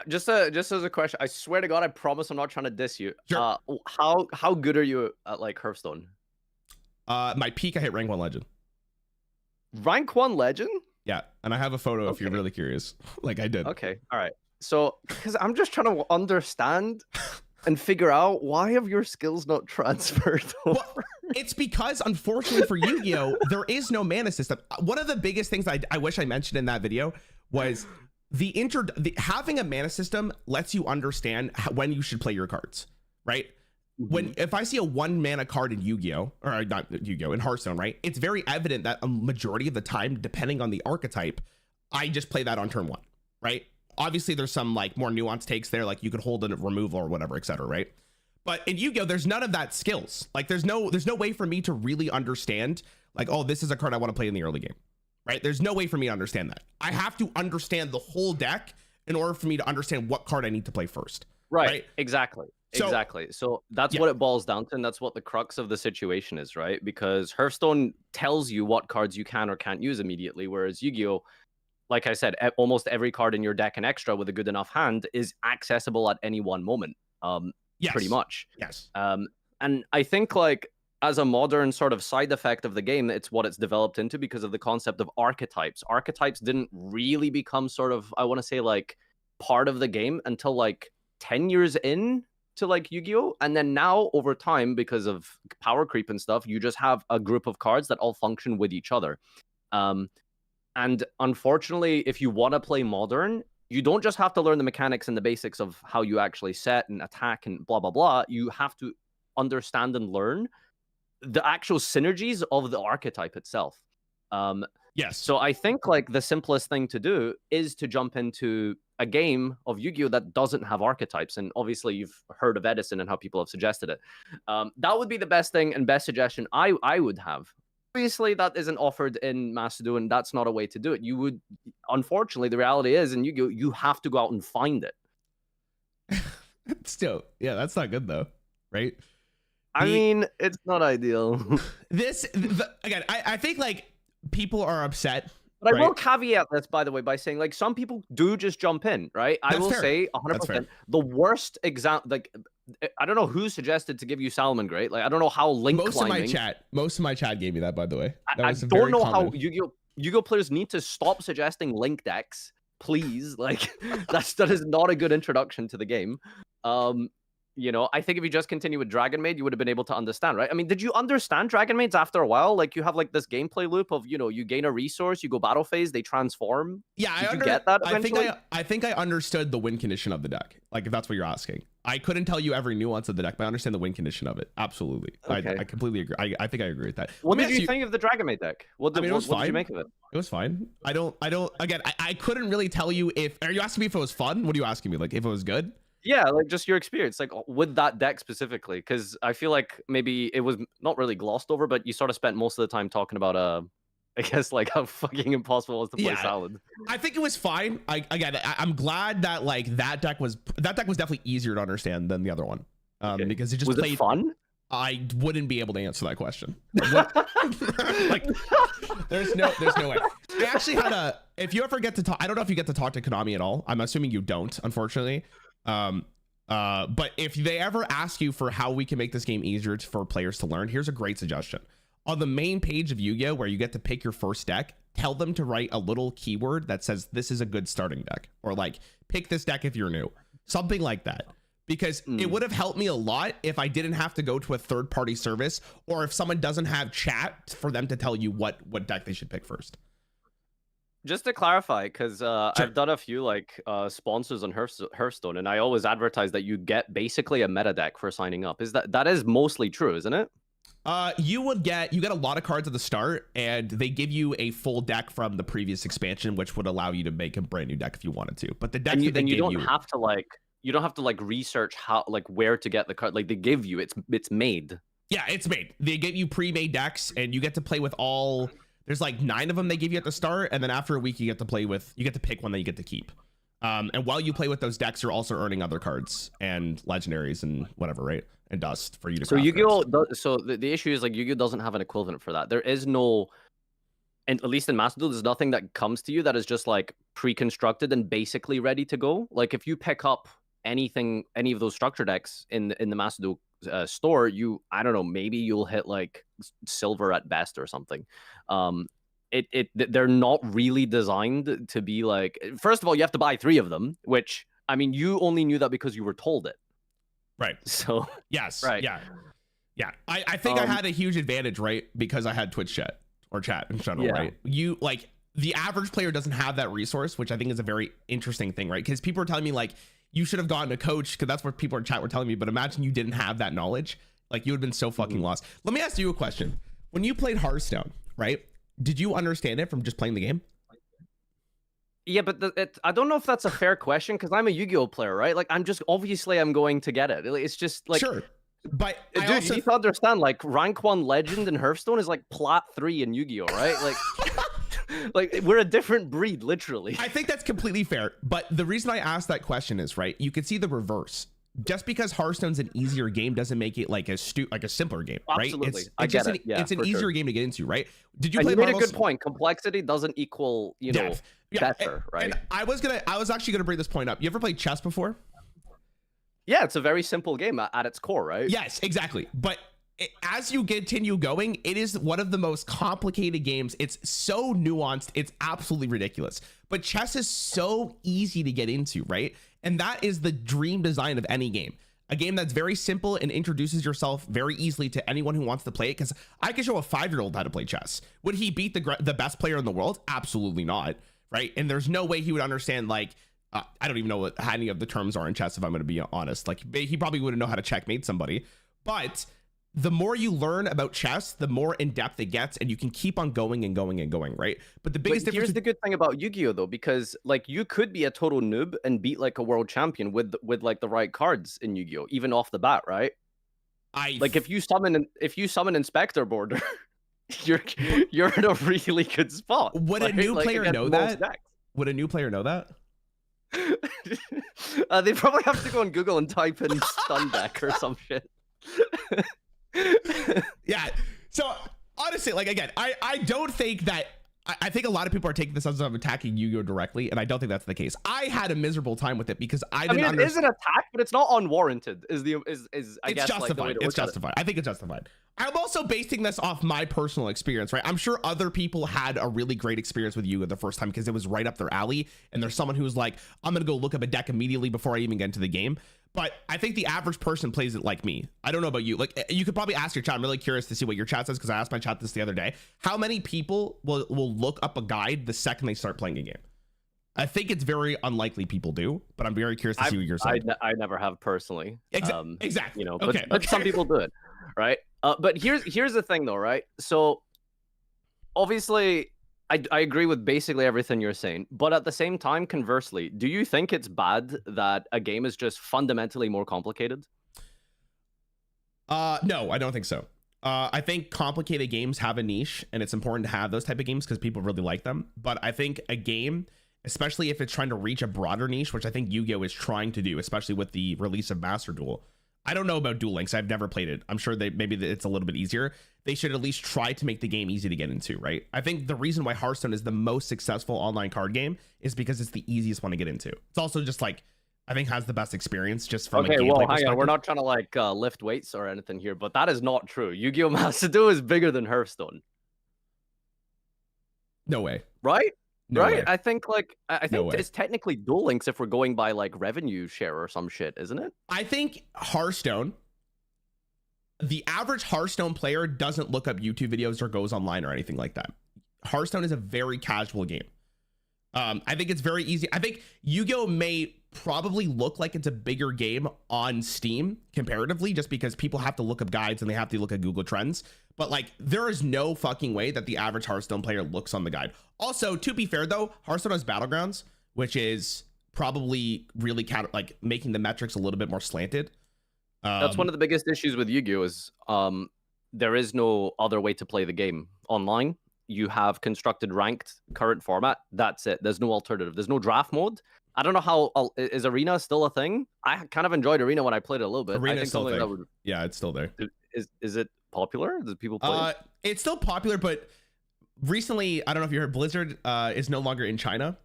Just as a question, I swear to God, I promise I'm not trying to diss you. Sure. How good are you at like Hearthstone? My peak, I hit rank 1 legend. Rank 1 legend? Yeah, and I have a photo if you're really curious. Like I did. Okay, all right. So, because I'm just trying to understand and figure out why have your skills not transferred over? Well, it's because, unfortunately for Yu-Gi-Oh, there is no mana system. One of the biggest things I wish I mentioned in that video was having a mana system lets you understand when you should play your cards, right? If I see a 1 mana card in Yu-Gi-Oh, or not Yu-Gi-Oh, in Hearthstone, right? It's very evident that a majority of the time, depending on the archetype, I just play that on turn 1, right? Obviously, there's some like more nuanced takes there, like you could hold a removal or whatever, etc., right? But in Yu-Gi-Oh, there's none of that skills. Like there's no way for me to really understand, like, oh, this is a card I want to play in the early game, right? There's no way for me to understand that. I have to understand the whole deck in order for me to understand what card I need to play first. Right? Exactly. Exactly. So that's what it boils down to, and that's what the crux of the situation is, right? Because Hearthstone tells you what cards you can or can't use immediately, whereas Yu-Gi-Oh, like I said, almost every card in your deck and extra with a good enough hand is accessible at any one moment. Yes. Pretty much. Yes. And I think like as a modern sort of side effect of the game, it's what it's developed into because of the concept of archetypes. Archetypes didn't really become sort of, I want to say, like part of the game until like 10 years in to like Yu-Gi-Oh, and then now over time, because of power creep and stuff, you just have a group of cards that all function with each other. And unfortunately, if you want to play Modern, you don't just have to learn the mechanics and the basics of how you actually set and attack and blah, blah, blah. You have to understand and learn the actual synergies of the archetype itself. Yes. So I think like the simplest thing to do is to jump into a game of Yu-Gi-Oh that doesn't have archetypes. And obviously you've heard of Edison and how people have suggested it. That would be the best thing and best suggestion I would have. Obviously that isn't offered in Macedo, and that's not a way to do it. You would, unfortunately, the reality is in Yu-Gi-Oh, you have to go out and find it. Still, yeah, that's not good though, right? I mean, it's not ideal. Again, I think like people are upset. But right? I will caveat this, by the way, by saying like some people do just jump in, right? I will say 100%. The worst example, like I don't know who suggested to give you Salmon Great. Like I don't know how link climbing. Most of my chat gave me that, by the way. I don't know how Yu-Gi-Oh players need to stop suggesting link decks, please. Like that is not a good introduction to the game. You know, I think if you just continue with Dragon Maid, you would have been able to understand, right? I mean, did you understand Dragon Maids after a while? Like, you have like this gameplay loop of, you know, you gain a resource, you go battle phase, they transform. Yeah, did you get that eventually? I think I understood the win condition of the deck. Like, if that's what you're asking, I couldn't tell you every nuance of the deck, but I understand the win condition of it. Absolutely, okay. I completely agree. I think I agree with that. What did you think of the Dragon Maid deck? What did you make of it? It was fine. I don't. Again, I couldn't really tell you if. Are you asking me if it was fun? What are you asking me? Like, if it was good? Yeah, like just your experience, like with that deck specifically, because I feel like maybe it was not really glossed over, but you sort of spent most of the time talking about I guess like how fucking impossible it was to play Salad. I think it was fine. I'm glad that like that deck was definitely easier to understand than the other one, because it just was it fun. I wouldn't be able to answer that question. Like, there's no way. I actually had if you ever get to talk, I don't know if you get to talk to Konami at all. I'm assuming you don't, unfortunately. But if they ever ask you for how we can make this game easier for players to learn, here's a great suggestion. On the main page of Yu-Gi-Oh, where you get to pick your first deck, tell them to write a little keyword that says this is a good starting deck, or like pick this deck if you're new, something like that. Because it would have helped me a lot if I didn't have to go to a third-party service, or if someone doesn't have chat for them to tell you what deck they should pick first. Just to clarify, because I've done a few like sponsors on Hearthstone, and I always advertise that you get basically a meta deck for signing up. That is mostly true, isn't it? You get a lot of cards at the start, and they give you a full deck from the previous expansion, which would allow you to make a brand new deck if you wanted to. But the deck you don't have to like research how like where to get the card. Like they give you it's made. Yeah, it's made. They give you pre-made decks, and you get to play with all. There's like 9 of them they give you at the start, and then after a week you get to pick one that you get to keep. And while you play with those decks, you're also earning other cards and legendaries and whatever, right? And dust for you to. So Yu-Gi-Oh! So the issue is like Yu-Gi-Oh! Doesn't have an equivalent for that. There is no, and at least in Macedo, there's nothing that comes to you that is just like pre-constructed and basically ready to go. Like if you pick up any of those structure decks in the Macedo store, I don't know, maybe you'll hit like silver at best or something. They're not really designed to be like, first of all, you have to buy 3 of them, which I mean, you only knew that because you were told it. Right. So yes. Right. Yeah. I think I had a huge advantage, right? Because I had Twitch chat or chat in general, right? You like the average player doesn't have that resource, which I think is a very interesting thing, right? Because people are telling me like, you should have gotten a coach, because that's what people in chat were telling me. But imagine you didn't have that knowledge. Like you would have been so fucking lost. Let me ask you a question. When you played Hearthstone, right? Did you understand it from just playing the game? Yeah, but I don't know if that's a fair question, because I'm a Yu-Gi-Oh player, right? Like I'm going to get it. It's just like, sure. But dude, you need to understand, like rank 1 legend in Hearthstone is like plat 3 in Yu-Gi-Oh, right? Like like we're a different breed, literally. I think that's completely fair. But the reason I asked that question is, right, you can see the reverse. Just because Hearthstone's an easier game doesn't make it like a simpler game, right? Absolutely. It's an easier game to get into, right? Did you play? You made a good point. Complexity doesn't equal, better, right? And I was actually gonna bring this point up. You ever played chess before? Yeah, it's a very simple game at its core, right? Yes, exactly. But as you continue going, it is one of the most complicated games. It's so nuanced. It's absolutely ridiculous. But chess is so easy to get into, right? And that is the dream design of any game. A game that's very simple and introduces yourself very easily to anyone who wants to play it. Because I can show a 5-year-old how to play chess. Would he beat the best player in the world? Absolutely not, right? And there's no way he would understand, like, I don't even know what any of the terms are in chess, if I'm going to be honest. Like, he probably wouldn't know how to checkmate somebody. But the more you learn about chess, the more in depth it gets, and you can keep on going and going and going, right? But the biggest difference. Here's the good thing about Yu-Gi-Oh though, because like you could be a total noob and beat like a world champion with like the right cards in Yu-Gi-Oh, even off the bat, right? Like if you summon Inspector Border, you're in a really good spot. Would a new player know that? Would a new player know that? They probably have to go on Google and type in stun deck or some shit. Yeah. So honestly, like, again, I don't think that. I think a lot of people are taking this as I'm attacking Yu-Gi-Oh directly, and I don't think that's the case. I had a miserable time with it because I mean, it is an attack, but it's not unwarranted. I guess justified. Like, it's justified. I think it's justified. I'm also basing this off my personal experience, right? I'm sure other people had a really great experience with Yu-Gi-Oh the first time because it was right up their alley, and there's someone who was like, I'm gonna go look up a deck immediately before I even get into the game. But I think the average person plays it like me. I don't know about you. Like, you could probably ask your chat. I'm really curious to see what your chat says because I asked my chat this the other day. How many people will look up a guide the second they start playing a game? I think it's very unlikely people do, but I'm very curious to see what you're saying. I never have personally. Exactly. You know, but some people do it, right? But here's the thing though, right? So obviously, I agree with basically everything you're saying, but at the same time, conversely, do you think it's bad that a game is just fundamentally more complicated? No, I don't think so. I think complicated games have a niche, and it's important to have those type of games because people really like them. But I think a game, especially if it's trying to reach a broader niche, which I think Yu-Gi-Oh is trying to do, especially with the release of Master Duel. I don't know about Duel Links. I've never played it. I'm sure maybe it's a little bit easier. They should at least try to make the game easy to get into, right? I think the reason why Hearthstone is the most successful online card game is because it's the easiest one to get into. It's also just like, I think has the best experience just from a gameplay perspective. We're not trying to like lift weights or anything here, but that is not true. Yu-Gi-Oh! Master Duel is bigger than Hearthstone. No way. Right? No right? way. I think it's technically Duel Links if we're going by like revenue share or some shit, isn't it? I think Hearthstone, the average Hearthstone player doesn't look up YouTube videos or goes online or anything like that. Hearthstone is a very casual game. I think it's very easy. I think Yu-Gi-Oh may probably look like it's a bigger game on Steam comparatively, just because people have to look up guides and they have to look at Google Trends. But like, there is no fucking way that the average Hearthstone player looks on the guide. Also, to be fair though, Hearthstone has Battlegrounds, which is probably really like making the metrics a little bit more slanted. That's one of the biggest issues with Yu-Gi-Oh is there is no other way to play the game online. You have constructed ranked current format. That's it. There's no alternative. There's no draft mode. I don't know how is Arena still a thing? I kind of enjoyed Arena when I played it a little bit. Arena I think is still something there. that would... Yeah, it's still there. Is it popular? Do people play it? It's still popular, but recently, I don't know if you heard, Blizzard is no longer in China.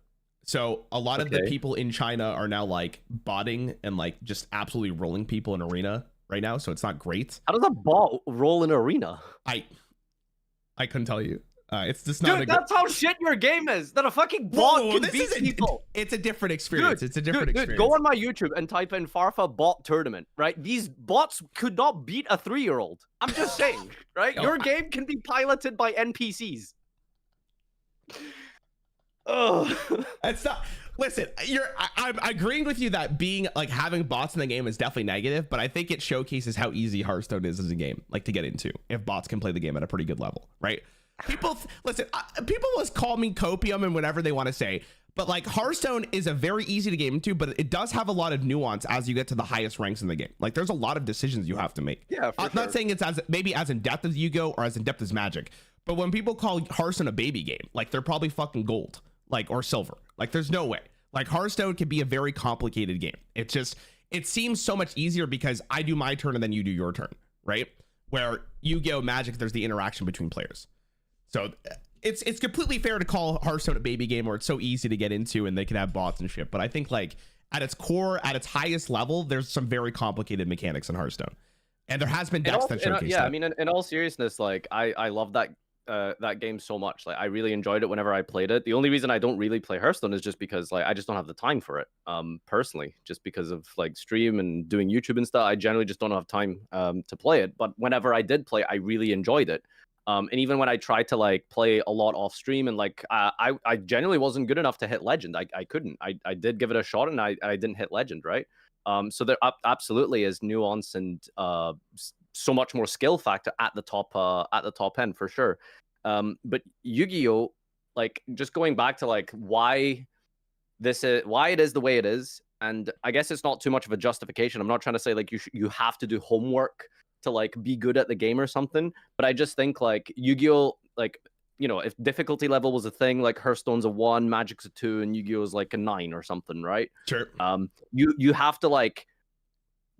So a lot of the people in China are now like botting and like just absolutely rolling people in Arena right now. So it's not great. How does a bot roll in Arena? I couldn't tell you. It's just not. Dude, that's how shit your game is. That a fucking bot can beat people. It's a different experience. It's a different experience. Dude, go on my YouTube and type in Farfa bot tournament. Right? These bots could not beat a 3-year-old. I'm just saying. Right? Your game can be piloted by NPCs. Oh, it's not. Listen, I'm agreeing with you that being like having bots in the game is definitely negative, but I think it showcases how easy Hearthstone is as a game, like to get into if bots can play the game at a pretty good level, right? People listen. People will call me copium and whatever they want to say, but like Hearthstone is a very easy to game into, but it does have a lot of nuance as you get to the highest ranks in the game. Like there's a lot of decisions you have to make. Yeah, I'm not saying it's maybe as in depth as Yu-Gi-Oh or as in depth as Magic, but when people call Hearthstone a baby game, like they're probably fucking gold, like or silver. Like there's no way. Like Hearthstone can be a very complicated game. It seems so much easier because I do my turn and then you do your turn, right? Where Yu-Gi-Oh, Magic, there's the interaction between players. So it's completely fair to call Hearthstone a baby game where it's so easy to get into and they can have bots and shit. But I think like at its core, at its highest level, there's some very complicated mechanics in Hearthstone. And there has been decks that showcase yeah, that. I mean, in all seriousness, like I love that that game so much. Like I really enjoyed it whenever I played it. The only reason I don't really play Hearthstone is just because like I just don't have the time for it. Personally, just because of like stream and doing YouTube and stuff, I generally just don't have time to play it. But whenever I did play, I really enjoyed it. And even when I tried to like play a lot off stream and like I genuinely wasn't good enough to hit legend. I couldn't. I did give it a shot and I didn't hit legend, right? So there absolutely is nuance and so much more skill factor at the top end for sure. But Yu-Gi-Oh, like just going back to like why it is the way it is, and I guess it's not too much of a justification. I'm not trying to say like you have to do homework to like be good at the game or something, but I just think like Yu-Gi-Oh, like, you know, if difficulty level was a thing, like Hearthstone's a 1, Magic's a 2, and Yu-Gi-Oh is like a 9 or something, right? Sure. You have to like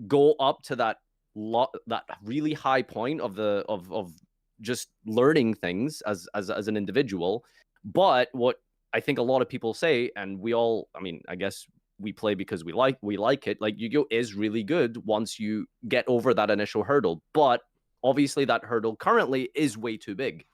go up to that really high point of just learning things as an individual. But what I think a lot of people say, and we all, I mean, I guess we play because we like it. Like Yu-Gi-Oh is really good once you get over that initial hurdle, but obviously that hurdle currently is way too big.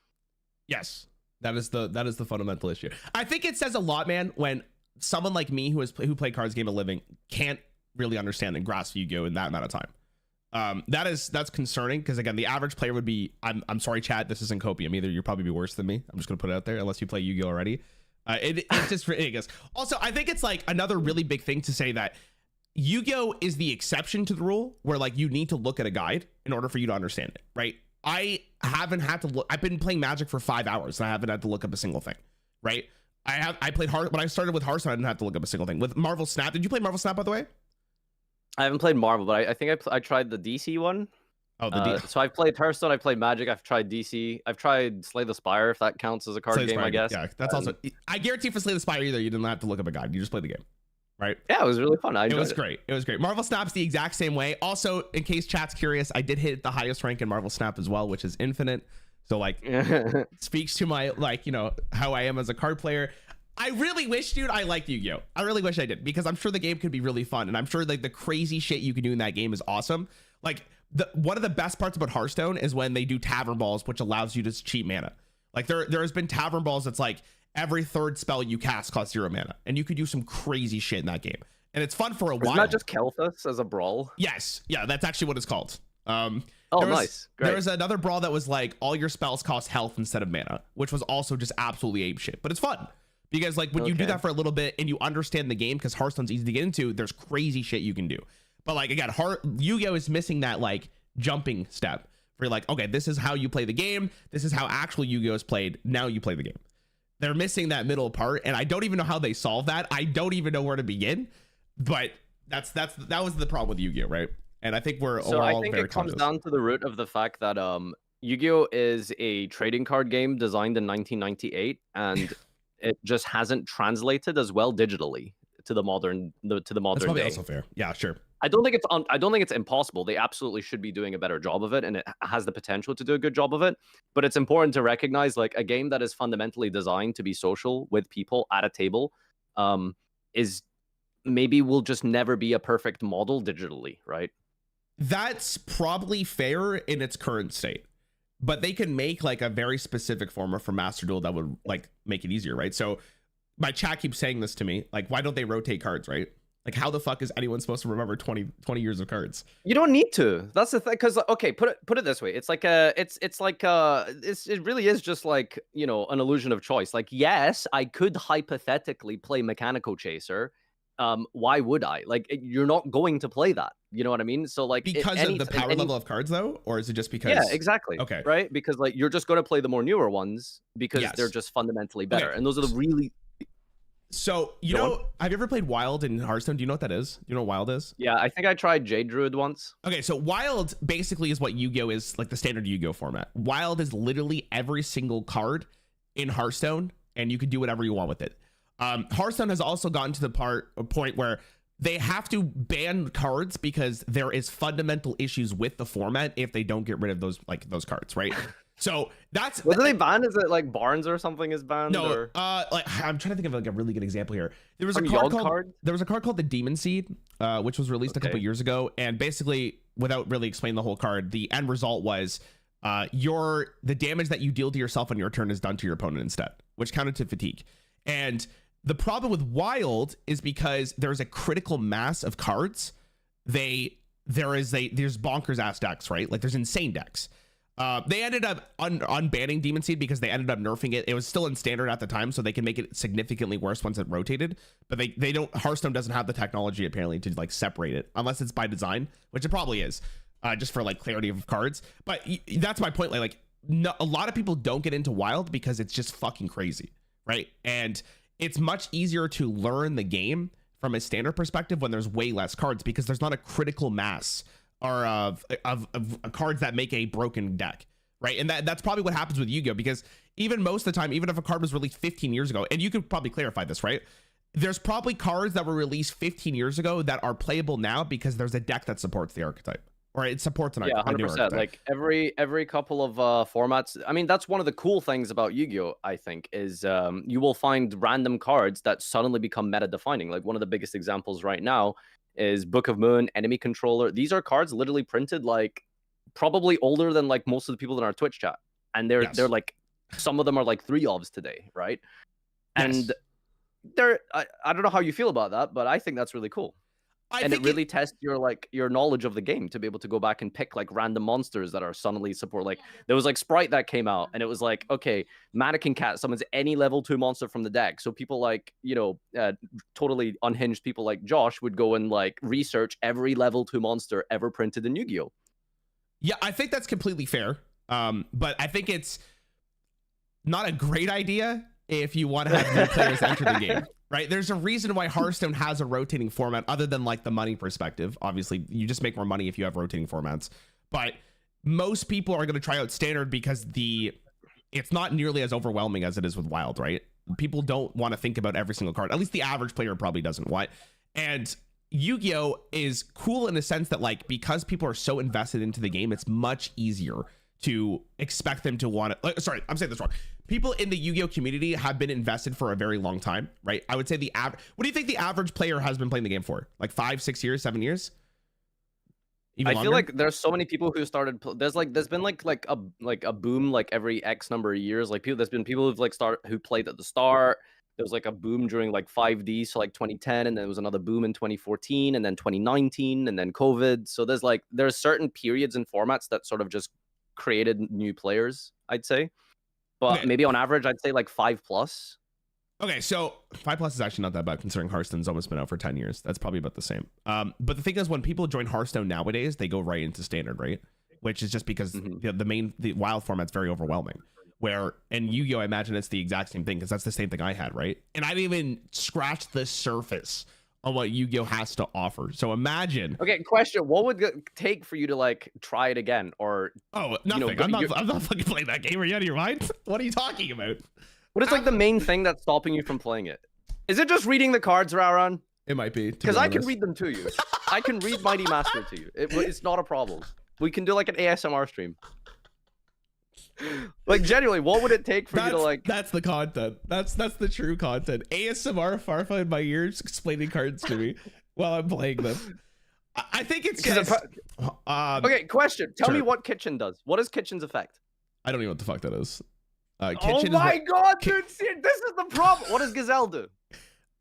Yes, that is the fundamental issue. I think it says a lot, man, when someone like me who play cards game a living can't really understand and grasp Yu-Gi-Oh in that amount of time. That's concerning, because again, the average player would be, I'm sorry, chat, this isn't copium either. You'll probably be worse than me. I'm just gonna put it out there, unless you play Yu-Gi-Oh already. It's just ridiculous. Also, I think it's like another really big thing to say that Yu-Gi-Oh is the exception to the rule, where like you need to look at a guide in order for you to understand it, right? I haven't had to look. I've been playing Magic for 5 hours and I haven't had to look up a single thing, right? I played when I started with Hearthstone, I didn't have to look up a single thing. With Marvel Snap, did you play Marvel Snap, by the way? I haven't played Marvel, but I think I tried the DC one. Oh, so I've played Hearthstone, I've played Magic, I've tried DC, I've tried Slay the Spire, if that counts as a card game, I guess. Yeah, that's also. I guarantee for Slay the Spire either, you didn't have to look up a guide. You just played the game, right? Yeah, it was really fun. It was great. It was great. Marvel Snap's the exact same way. Also, in case chat's curious, I did hit the highest rank in Marvel Snap as well, which is infinite. So like, speaks to my like, you know, how I am as a card player. I really wish, dude, I liked Yu-Gi-Oh. I really wish I did, because I'm sure the game could be really fun, and I'm sure like the crazy shit you can do in that game is awesome. Like one of the best parts about Hearthstone is when they do Tavern Balls, which allows you to cheat mana. Like there has been Tavern Balls that's like every third spell you cast costs 0 mana, and you could do some crazy shit in that game, and it's fun for a while. Isn't that just Kelthus as a brawl? Yes, yeah, that's actually what it's called. Nice. Great. There was another brawl that was like all your spells cost health instead of mana, which was also just absolutely ape shit, but it's fun. Because like when you do that for a little bit and you understand the game, because Hearthstone's easy to get into, there's crazy shit you can do. But like again, Yu-Gi-Oh is missing that like jumping step where you're like, okay, this is how you play the game. This is how actual Yu-Gi-Oh is played. Now you play the game. They're missing that middle part, and I don't even know how they solve that. I don't even know where to begin. But that was the problem with Yu-Gi-Oh, right? And I think we're so all I think very it comes conscious. down to the root of the fact that Yu-Gi-Oh is a trading card game designed in 1998, and it just hasn't translated as well digitally to the modern That's probably day. also fair. Yeah, sure. I don't think it's impossible. They absolutely should be doing a better job of it, and it has the potential to do a good job of it. But it's important to recognize like a game that is fundamentally designed to be social with people at a table is maybe will just never be a perfect model digitally, right? That's probably fair in its current state, but they can make like a very specific format for Master Duel that would like make it easier, right? So my chat keeps saying this to me, like, why don't they rotate cards, right? Like, how the fuck is anyone supposed to remember 20 years of cards? You don't need to. That's the thing. Because okay, put it this way. It's like it really is just like, you know, an illusion of choice. Like, yes, I could hypothetically play Mechanical Chaser. Why would I? Like, you're not going to play that. You know what I mean? So like, Because of the power level of cards, though, or is it just because? Yeah, exactly. Okay, right. Because like you're just going to play the more newer ones because they're just fundamentally better, and those are the really. So, you know, have you ever played Wild in Hearthstone? Do you know what that is? Do you know what Wild is? Yeah, I think I tried Jade Druid once. Okay, so Wild basically is what Yu-Gi-Oh is, like the standard Yu-Gi-Oh format. Wild is literally every single card in Hearthstone, and you can do whatever you want with it. Hearthstone has also gotten to the point where they have to ban cards because there is fundamental issues with the format if they don't get rid of those cards, right? So that's what do they ban? Is it like Barnes or something is banned? No, or? Like I'm trying to think of like a really good example here. There was a card called the Demon Seed, which was released a couple years ago, and basically, without really explaining the whole card, the end result was the damage that you deal to yourself on your turn is done to your opponent instead, which counted to fatigue. And the problem with Wild is because there's a critical mass of cards. There's bonkers ass decks, right? Like there's insane decks. They ended up unbanning Demon Seed because they ended up nerfing it. It was still in standard at the time, so they can make it significantly worse once it rotated. But they don't. Hearthstone doesn't have the technology apparently to like separate it unless it's by design, which it probably is, just for like clarity of cards. But that's my point. Like no, a lot of people don't get into Wild because it's just fucking crazy, right? And it's much easier to learn the game from a standard perspective when there's way less cards because there's not a critical mass or of cards that make a broken deck, right? And that's probably what happens with Yu-Gi-Oh, because even most of the time, even if a card was released 15 years ago, and you could probably clarify this, right? There's probably cards that were released 15 years ago that are playable now because there's a deck that supports the archetype, or it supports an yeah, 100%. Like every couple of formats. I mean, that's one of the cool things about Yu-Gi-Oh, I think, is you will find random cards that suddenly become meta defining. Like one of the biggest examples right now is Book of Moon, Enemy Controller. These are cards literally printed like probably older than like most of the people in our Twitch chat, and they're like, some of them are like 3-ofs today, right? And they're I don't know how you feel about that, but I think that's really cool. And it really tests your knowledge of the game to be able to go back and pick like random monsters that are suddenly support. Like there was like Sprite that came out, and it was like, okay, Mannequin Cat summons any level 2 monster from the deck. So people like, totally unhinged people like Josh would go and like research every level 2 monster ever printed in Yu-Gi-Oh. Yeah, I think that's completely fair. But I think it's not a great idea if you want to have new players enter the game. Right, there's a reason why Hearthstone has a rotating format, other than like the money perspective. Obviously, you just make more money if you have rotating formats. But most people are going to try out standard because it's not nearly as overwhelming as it is with Wild. Right, people don't want to think about every single card. At least the average player probably doesn't. What? And Yu-Gi-Oh is cool in the sense that like because people are so invested into the game, it's much easier to expect them to want to. Sorry, I'm saying this wrong. People in the Yu-Gi-Oh community have been invested for a very long time, right? I would say what do you think the average player has been playing the game for? Like 5, 6 years, 7 years? Even I feel like there's so many people who started. There's been like a boom like every X number of years. Like there's been people who played at the start. There was like a boom during like 5D, so like 2010, and then there was another boom in 2014, and then 2019, and then COVID. So there's certain periods and formats that sort of just created new players, I'd say. But maybe on average, I'd say like 5+. Okay, so 5+ is actually not that bad considering Hearthstone's almost been out for 10 years. That's probably about the same. But the thing is, when people join Hearthstone nowadays, they go right into standard, right? Which is just because the Wild format's very overwhelming. Where in Yu-Gi-Oh, I imagine it's the exact same thing because that's the same thing I had, right? And I didn't even scratch the surface on what Yu-Gi-Oh has to offer. So imagine. Okay, question: what would it take for you to like try it again, or nothing? I'm not fucking playing that game. Are you out of your mind? What are you talking about? What is like the main thing that's stopping you from playing it? Is it just reading the cards, Rarran? It might be, because I can read them to you. I can read Mighty Master to you. It's not a problem. We can do like an ASMR stream. Like genuinely, what would it take for you to like? That's the content. That's the true content. ASMR Farfa in my ears explaining cards to me while I'm playing them. I think it's just. Okay, question. Tell me what Kitchen does. What is Kitchen's effect? I don't even know what the fuck that is. Kitchen God, dude! See, this is the problem. What does Gazelle do?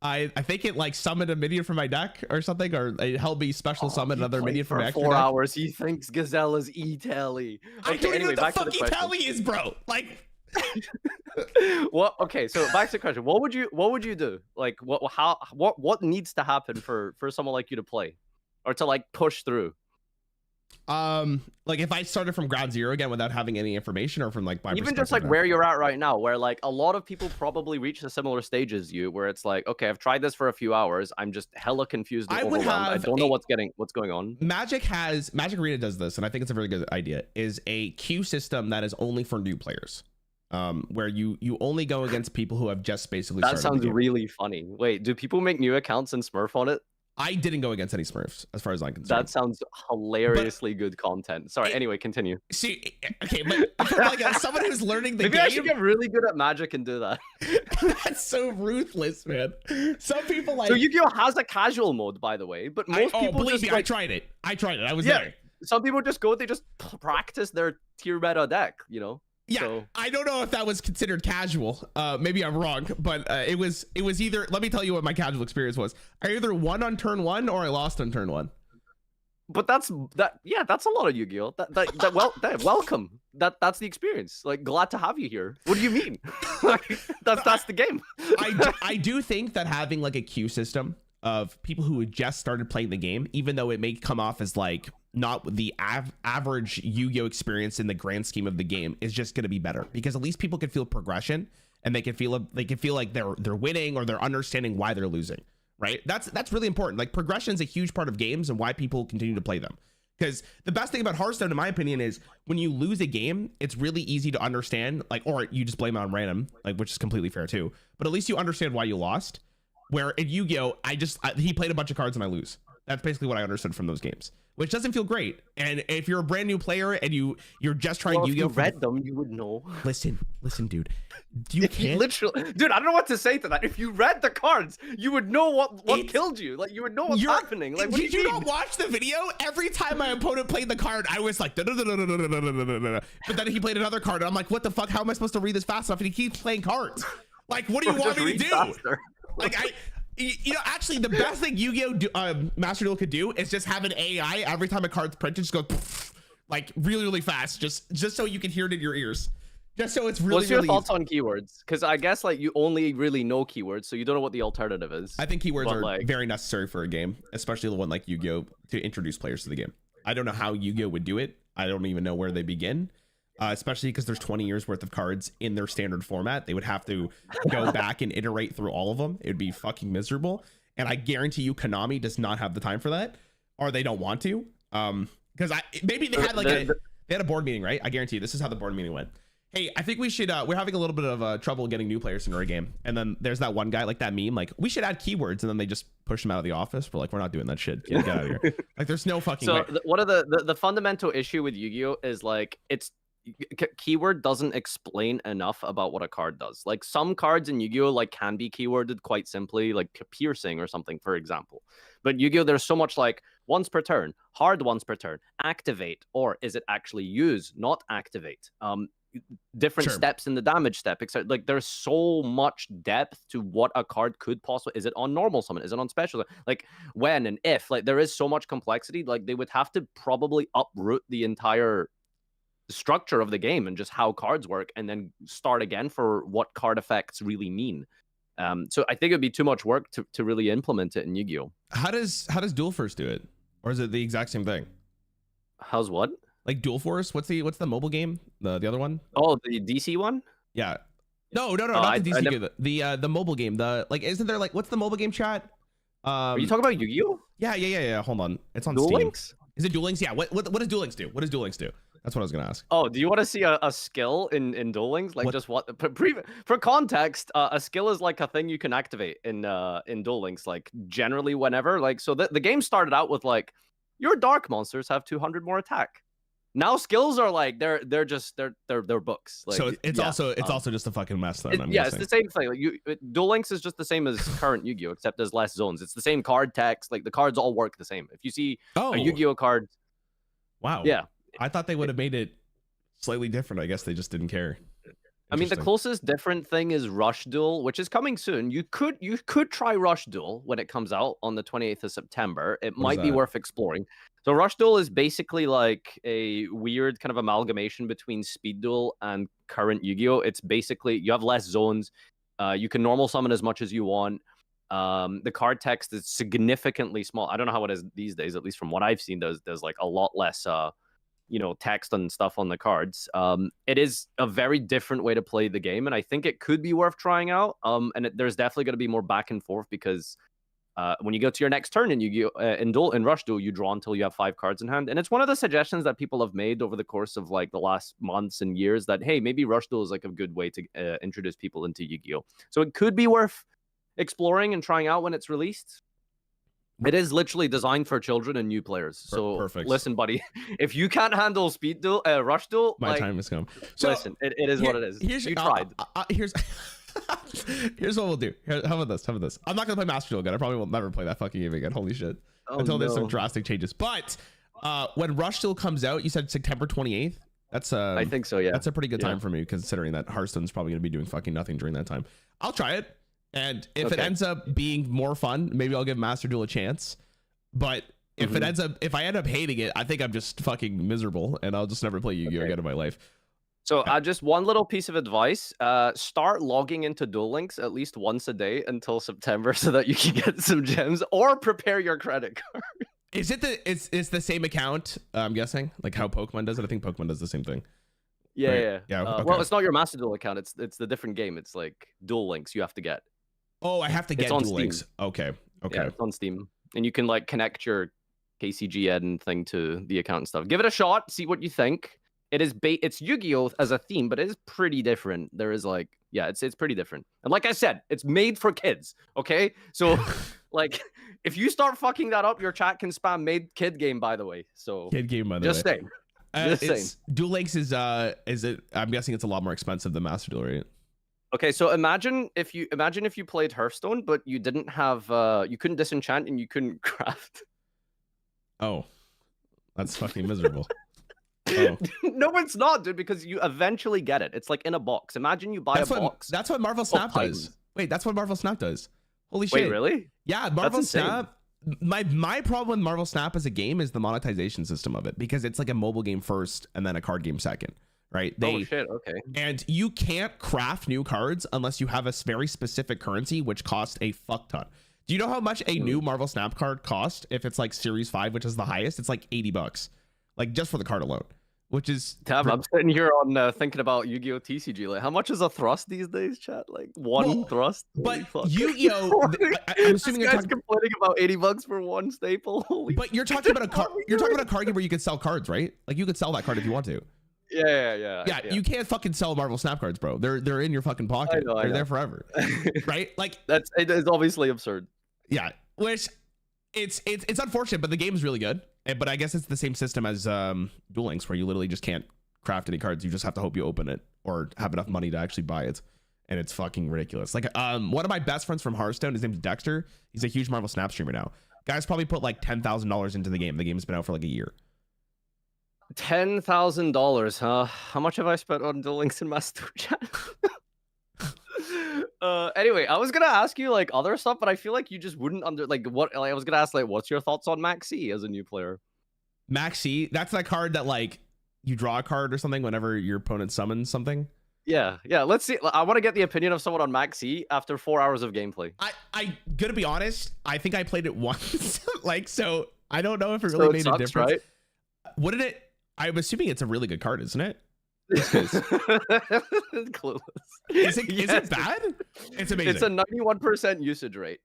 I think it like summoned a minion from my deck or something, or it helped me special summon another minion from my extra 4 deck. hours. He thinks Gazelle is E-Telly. I don't even know what the fuck E-Telly is, bro. Like, what? Okay, so back to the question. What would you do? Like, what needs to happen for someone like you to play, or to like push through? Like if I started from ground zero again without having any information, or from like my even just like where you're at right now, where like a lot of people probably reach a similar stage as you, where it's like, okay, I've tried this for a few hours, I'm just hella confused and overwhelmed. I don't know what's going on. Magic Arena does this, and I think it's a very good idea, is a queue system that is only for new players. Where you only go against people who have just basically started. That sounds really funny. Wait, do people make new accounts and Smurf on it? I didn't go against any Smurfs, as far as I'm concerned. That sounds hilariously good content. Sorry, anyway, continue. See, okay, but for like someone who's learning the game... Maybe I should get really good at Magic and do that. That's so ruthless, man. Some people like... So Yu-Gi-Oh has a casual mode, by the way, but most people believe me, like... I tried it. I was there. some people just go, they just practice their tier meta deck, Yeah, So I don't know if that was considered casual. Maybe I'm wrong, but it was either. Let me tell you what my casual experience was. I either won on turn 1 or I lost on turn 1. But that's a lot of Yu-Gi-Oh. Welcome. That's the experience. Like, glad to have you here. What do you mean? Like, that's the game. I do think that having like a queue system of people who had just started playing the game, even though it may come off as like not the average Yu-Gi-Oh experience in the grand scheme of the game, is just going to be better, because at least people can feel progression and they can feel like they're winning, or they're understanding why they're losing. Right? That's really important. Like, progression is a huge part of games and why people continue to play them. Because the best thing about Hearthstone, in my opinion, is when you lose a game, it's really easy to understand, like, or you just blame it on random, like, which is completely fair too. But at least you understand why you lost. Where in Yu-Gi-Oh, he played a bunch of cards and I lose. That's basically what I understood from those games, which doesn't feel great. And if you're a brand new player and you're just trying Yu-Gi-Oh, if you read them, you would know. Listen, dude. You can't literally, dude. I don't know what to say to that. If you read the cards, you would know what killed you. Like, you would know what's happening. Like, what did you not watch the video? Every time my opponent played the card, I was like, but then he played another card, and I'm like, what the fuck? How am I supposed to read this fast enough? And he keeps playing cards. Like, what do you want me to do? Faster. Like, actually, the best thing Yu-Gi-Oh! Master Duel could do is just have an AI every time a card's printed, just go like really, really fast, just so you can hear it in your ears. Just so it's really. What's your really thoughts easy. on keywords? Because I guess like you only really know keywords, so you don't know what the alternative is. I think keywords are like very necessary for a game, especially the one like Yu-Gi-Oh! To introduce players to the game. I don't know how Yu-Gi-Oh! Would do it. I don't even know where they begin. Especially because there's 20 years worth of cards in their standard format. They would have to go back and iterate through all of them. It would be fucking miserable. And I guarantee you Konami does not have the time for that, or they don't want to. Because maybe they had like they had a board meeting, right? I guarantee you this is how the board meeting went. Hey, I think we should, we're having a little bit of trouble getting new players into our game. And then there's that one guy, like that meme, like, we should add keywords. And then they just push him out of the office. We're like, we're not doing that shit. Get out of here. Like, there's no fucking way. So one of the fundamental issue with Yu-Gi-Oh! Is like, keyword doesn't explain enough about what a card does. Like, some cards in Yu-Gi-Oh! Like can be keyworded quite simply, like piercing or something, for example. But Yu-Gi-Oh! There's so much like once per turn, hard once per turn, activate, or is it actually use, not activate? Different steps in the damage step, etc. Like, there's so much depth to what a card could possibly. Is it on normal summon? Is it on special? Like, when and if. Like, there is so much complexity. Like, they would have to probably uproot the entire structure of the game and just how cards work, and then start again for what card effects really mean. So I think it'd be too much work to really implement it in Yu-Gi-Oh. How does Duel Force do it, or is it the exact same thing? How's what? Like Duel Force? What's the mobile game? The other one? Oh, the DC one? Yeah. No, not the DC game. The mobile game. The like, isn't there like, what's the mobile game, chat? Are you talking about Yu-Gi-Oh? Yeah. Hold on, it's on Duel Steam. Links? Is it Duel Links? Yeah. What does Duel Links do? What does Duel Links do? That's what I was gonna ask. Oh, do you want to see a skill in Duel Links? Like, just what? For context, a skill is like a thing you can activate in Duel Links, like generally whenever. Like, so the game started out with like, your dark monsters have 200 more attack. Now skills are like they're books. Like, so it's also just a fucking mess then. It's the same thing. Like, Duel Links is just the same as current Yu-Gi-Oh, except there's less zones. It's the same card text. Like, the cards all work the same. If you see a Yu-Gi-Oh card, wow, yeah, I thought they would have made it slightly different. I guess they just didn't care. I mean, the closest different thing is Rush Duel, which is coming soon. You could try Rush Duel when it comes out on the 28th of September. It might be worth exploring. So Rush Duel is basically like a weird kind of amalgamation between Speed Duel and current Yu-Gi-Oh! It's basically, you have less zones. You can normal summon as much as you want. The card text is significantly small. I don't know how it is these days, at least from what I've seen. There's like a lot less text and stuff on the cards. It is a very different way to play the game, and I think it could be worth trying out. There's definitely going to be more back and forth, because when you go to your next turn in Yu-Gi-Oh! In Rush Duel, you draw until you have 5 cards in hand. And it's one of the suggestions that people have made over the course of like the last months and years, that, hey, maybe Rush Duel is like a good way to introduce people into Yu-Gi-Oh! So it could be worth exploring and trying out when it's released. It is literally designed for children and new players. So perfect. Listen, buddy, if you can't handle Speed Duel, Rush Duel, my time has come. So listen, it is what it is. You tried. Here's what we'll do. How about this? I'm not gonna play Master Duel again. I probably will never play that fucking game again. Holy shit! Until there's some drastic changes. But When Rush still comes out, you said September 28th. That's I think so. Yeah. that's a pretty good Yeah. time for me, considering that Hearthstone's probably gonna be doing fucking nothing during that time. I'll try it, and if it Okay. ends up being more fun, maybe I'll give Master Duel a chance. But if I end up hating it, I think I'm just fucking miserable, and I'll just never play Yu-Gi-Oh again in my life. So just one little piece of advice: start logging into Duel Links at least once a day until September, so that you can get some gems, or prepare your credit card. Is it it's the same account? I'm guessing, like how Pokemon does it. I think Pokemon does the same thing. Yeah, Right. yeah. Yeah, Well, okay. it's not your Master Duel account. It's the different game. It's like Duel Links you have to get. Oh, I have to get on Duel Steam. Links. Okay. Okay. Yeah, it's on Steam, and you can like connect your KCG Ed thing to the account and stuff. Give it a shot. See what you think. It's Yu-Gi-Oh as a theme, but it is pretty different. There is like, yeah, it's pretty different. And like I said, it's made for kids. Okay, so like if you start fucking that up, your chat can spam made kid game. By the way, so Kid game, by the just way. saying. Just saying. Duel Links is it? I'm guessing it's a lot more expensive than Master Duel, right? Okay, so imagine if you played Hearthstone, but you didn't have you couldn't disenchant and you couldn't craft. Oh, that's fucking miserable. Oh. No, it's not, dude, because you eventually get it. It's like in a box. Imagine you buy That's a what box. that's what Marvel Snap does. Titans. Wait, that's what Marvel Snap does. Holy shit! Wait, really? Yeah, Marvel insane. Snap. My problem with Marvel Snap as a game is the monetization system of it, because it's like a mobile game first and then a card game second, right? Oh shit! Okay. And you can't craft new cards unless you have a very specific currency, which costs a fuck ton. Do you know how much a new Marvel Snap card cost if it's like Series 5, which is the highest? It's like $80, like just for the card alone, which is... Damn, I'm sitting here on thinking about Yu-Gi-Oh TCG. Like, how much is a thrust these days, chat? Like one thrust. But Holy fuck. Yu-Gi-Oh, I'm assuming this you're guy's talking... complaining about $80 for one staple. Holy But you're talking about a card. You're talking about a card game where you could sell cards, right? Like you could sell that card if you want to. Yeah. You can't fucking sell Marvel Snap cards, bro. They're in your fucking pocket. I They're know. there forever, right? Like it is obviously absurd. yeah, which it's unfortunate, but the game is really good. But I guess it's the same system as Duel Links, where you literally just can't craft any cards. You just have to hope you open it or have enough money to actually buy it, and it's fucking ridiculous. Like one of my best friends from Hearthstone, his name's Dexter. He's a huge Marvel Snap streamer now. Guy's probably put like $10,000 into the game. The game's been out for like a year. $10,000, huh? How much have I spent on Duel Links in Master Chat? Anyway, I was gonna ask you like other stuff, but I feel like you just wouldn't I was gonna ask like, what's your thoughts on Maxi as a new player? Maxi, that's that card that like you draw a card or something whenever your opponent summons something. Yeah. Let's see. I want to get the opinion of someone on Maxi after 4 hours of gameplay. I gonna be honest. I think I played it once, like so. I don't know if it So really it made sucks, a difference. right? Wouldn't it? I'm assuming it's a really good card, isn't it? Clueless. Is it Yes. bad? It's amazing. It's a 91% usage rate.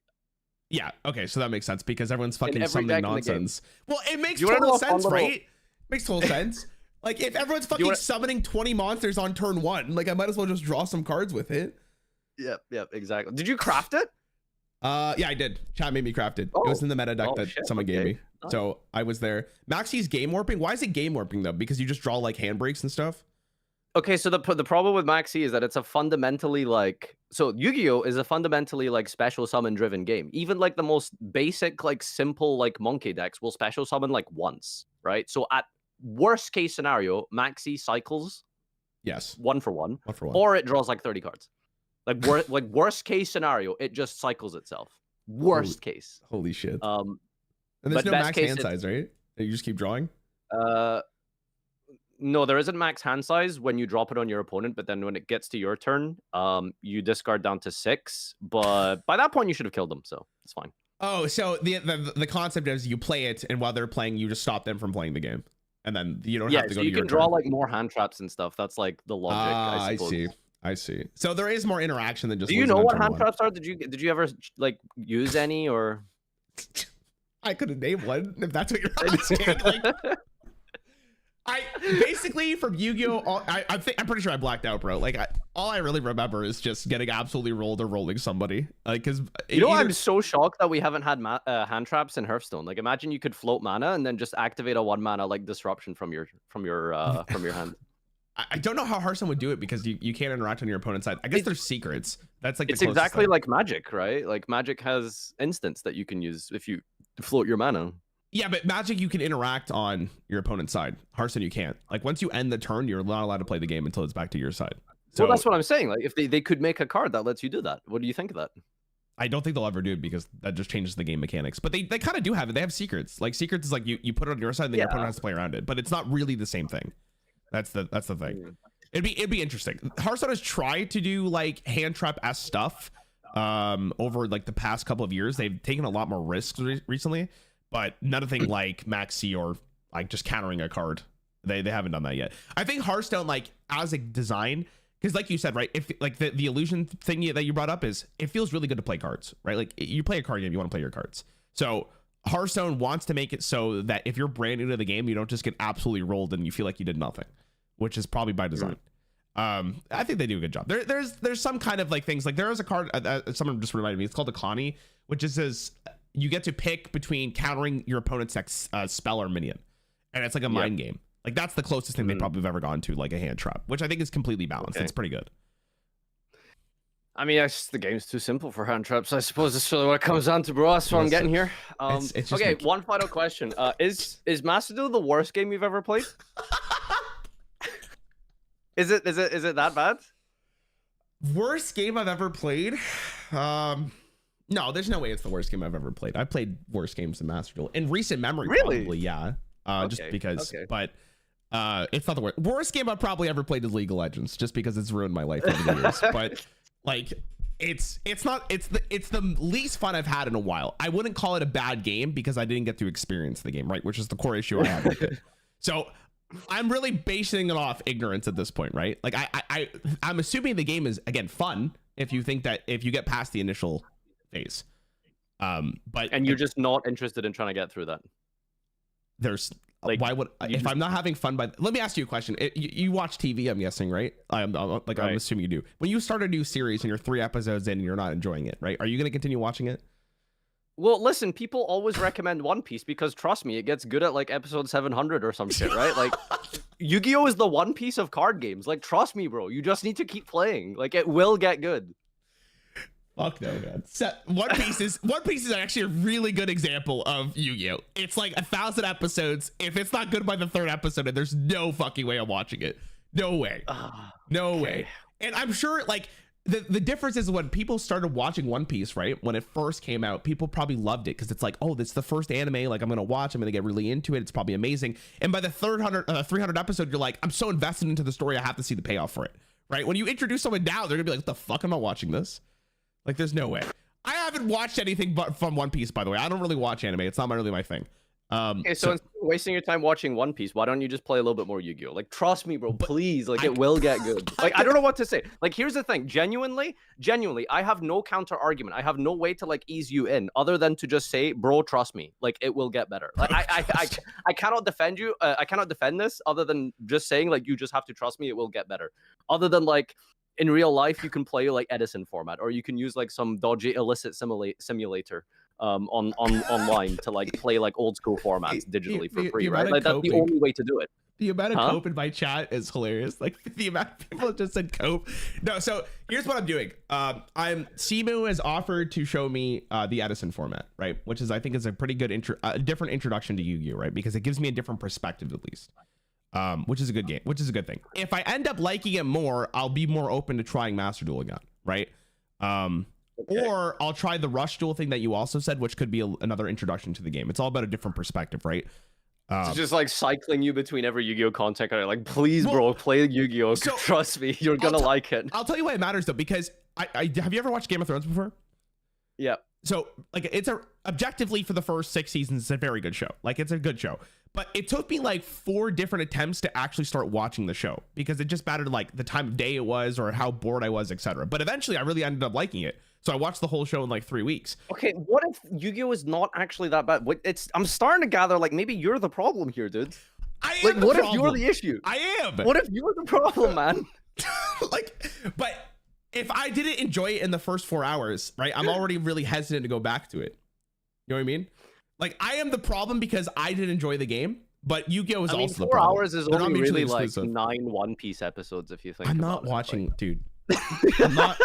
Yeah. Okay, so that makes sense because everyone's fucking every summoning deck in the game. nonsense. Well, it makes You wanna know total a fun sense, little- right? Makes total sense. Like if everyone's fucking summoning 20 monsters on turn 1, like I might as well just draw some cards with it. Yep, exactly. Did you craft it? Yeah, I did. Chat made me craft it. It was in the meta deck that shit, someone gave okay. me. So I was there. Maxi's game warping. Why is it game warping though? Because you just draw like handbrakes and stuff. Okay, so the problem with Maxi is that it's a fundamentally like Yu-Gi-Oh is a fundamentally like special summon driven game. Even like the most basic like simple like monkey decks will special summon like once, right? So at worst case scenario, Maxi cycles Yes. one for one, One. or it draws like 30 cards. Like worst case scenario, it just cycles itself. Worst case. Holy shit. And And there's but no best max case hand it's- size, right? You just keep drawing. No, there isn't max hand size when you drop it on your opponent, but then when it gets to your turn, you discard down to 6. But by that point, you should have killed them, so it's fine. Oh, so the concept is you play it, and while they're playing, you just stop them from playing the game, and then you don't have to so go to you your can draw turn. like more hand traps and stuff. That's like the logic. I suppose. I see. So there is more interaction than just. Do you losing know on what turn hand one. traps are? Did you ever like use any or? I couldn't name one if that's what you're asking. Like, I basically from Yu-Gi-Oh, I'm pretty sure I blacked out, bro. Like all I really remember is just getting absolutely rolled or rolling somebody. Like because I'm so shocked that we haven't had hand traps in Hearthstone. Like imagine you could float mana and then just activate a 1 mana like disruption from your hand. I don't know how Hearthstone would do it because you can't interact on your opponent's side. I guess there's secrets. That's like It's exactly like Magic, right? Like Magic has instants that you can use if you float your mana. Yeah, but Magic you can interact on your opponent's side. Hearthstone you can't. Like once you end the turn, you're not allowed to play the game until it's back to your side. So well, that's what I'm saying. Like if they could make a card that lets you do that, what do you think of that? I don't think they'll ever do it because that just changes the game mechanics. But they kind of do have it. They have secrets. Like secrets is like you put it on your side and then your opponent has to play around it. But it's not really the same thing. That's the thing. It'd be interesting. Hearthstone has tried to do like hand trap-esque stuff over like the past couple of years. They've taken a lot more risks recently, but nothing like Maxi or like just countering a card. They haven't done that yet. I think Hearthstone, like as a design, because like you said, right, if like the illusion thing that you brought up is it feels really good to play cards, right? Like you play a card game, you want to play your cards. So Hearthstone wants to make it so that if you're brand new to the game, you don't just get absolutely rolled and you feel like you did nothing, which is probably by design. I think they do a good job. There's some kind of like things like there is a card someone just reminded me. It's called the Connie, which is says you get to pick between countering your opponent's next spell or minion, and it's like a mind game. Like that's the closest thing they probably have ever gone to like a hand trap, which I think is completely balanced. It's pretty good. I mean, the game's too simple for hand traps. I suppose that's really what it comes down to, bro. That's what I'm getting here. It's okay, one final question. Is Macedon the worst game you've ever played? Is it that bad? Worst game I've ever played? No, there's no way it's the worst game I've ever played. I've played worse games than Master Duel in recent memory. Really? Probably, yeah. Just because, but it's not the worst. Worst game I've probably ever played is League of Legends, just because it's ruined my life over the years. But like, it's the least fun I've had in a while. I wouldn't call it a bad game because I didn't get to experience the game, right? Which is the core issue I have with it. So I'm really basing it off ignorance at this point, right? Like I'm assuming the game is again fun if you think that if you get past the initial phase. But you're just not interested in trying to get through that. There's like, why would if I'm not having fun by let me ask you a question. You watch TV, I'm guessing, right? I'm assuming you do. When you start a new series and you're 3 episodes in and you're not enjoying it, right? Are you going to continue watching it? Well, listen, people always recommend One Piece because trust me, it gets good at like episode 700 or some shit, right? Like Yu-Gi-Oh is the One Piece of card games. Like trust me, bro. You just need to keep playing. Like it will get good. Fuck no, man. One Piece is actually a really good example of Yu-Gi-Oh. It's like 1,000 episodes. If it's not good by the 3rd episode, there's no fucking way I'm watching it. No way. No way. And I'm sure like the difference is when people started watching One Piece, right? When it first came out, people probably loved it because it's like, oh, this is the first anime. Like I'm gonna watch. I'm gonna get really into it. It's probably amazing. And by the 300 episode, you're like, I'm so invested into the story. I have to see the payoff for it, right? When you introduce someone now, they're gonna be like, what the fuck? I'm not watching this. Like, there's no way. I haven't watched anything but from One Piece, by the way. I don't really watch anime. It's not really my thing. Okay, so instead of wasting your time watching One Piece, why don't you just play a little bit more Yu-Gi-Oh? Like, trust me, bro, please. Like, it will get good. Like, I don't know what to say. Like, here's the thing. Genuinely, I have no counter argument. I have no way to like ease you in other than to just say, bro, trust me. Like, it will get better. Like, I cannot defend you. I cannot defend this other than just saying like you just have to trust me. It will get better. Other than like. In real life, you can play like Edison format, or you can use like some dodgy illicit simulator online to like play like old school formats digitally for free, right? Like that's the only way to do it. The amount of cope in my chat is hilarious. Like the amount of people that just said cope. No, so here's what I'm doing. Simu has offered to show me the Edison format, right? Which is I think is a pretty good different introduction to Yu-Gi-Oh, right? Because it gives me a different perspective at least. Which is a good game, which is a good thing. If I end up liking it more, I'll be more open to trying Master Duel again, right? Or I'll try the Rush Duel thing that you also said, which could be another introduction to the game. It's all about a different perspective, right? It's just like cycling you between every Yu-Gi-Oh content. Like, please, bro, play Yu-Gi-Oh. So, trust me, you're gonna like it. I'll tell you why it matters though, because I have you ever watched Game of Thrones before? Yeah. So like it's objectively for the first 6 seasons, it's a very good show. Like it's a good show. But it took me like 4 different attempts to actually start watching the show because it just mattered like the time of day it was or how bored I was, etc. But eventually I really ended up liking it. So I watched the whole show in like 3 weeks. Okay, what if Yu-Gi-Oh is not actually that bad? I'm starting to gather like maybe you're the problem here, dude. I am the what problem. If you're the issue? I am. What if you're the problem, man? But if I didn't enjoy it in the first 4 hours, right, I'm already really hesitant to go back to it. You know what I mean? Like I am the problem because I didn't enjoy the game. But Yu-Gi-Oh is also the problem. 4 hours is only really like 9 One Piece episodes if you think. I'm not watching, dude. I'm not.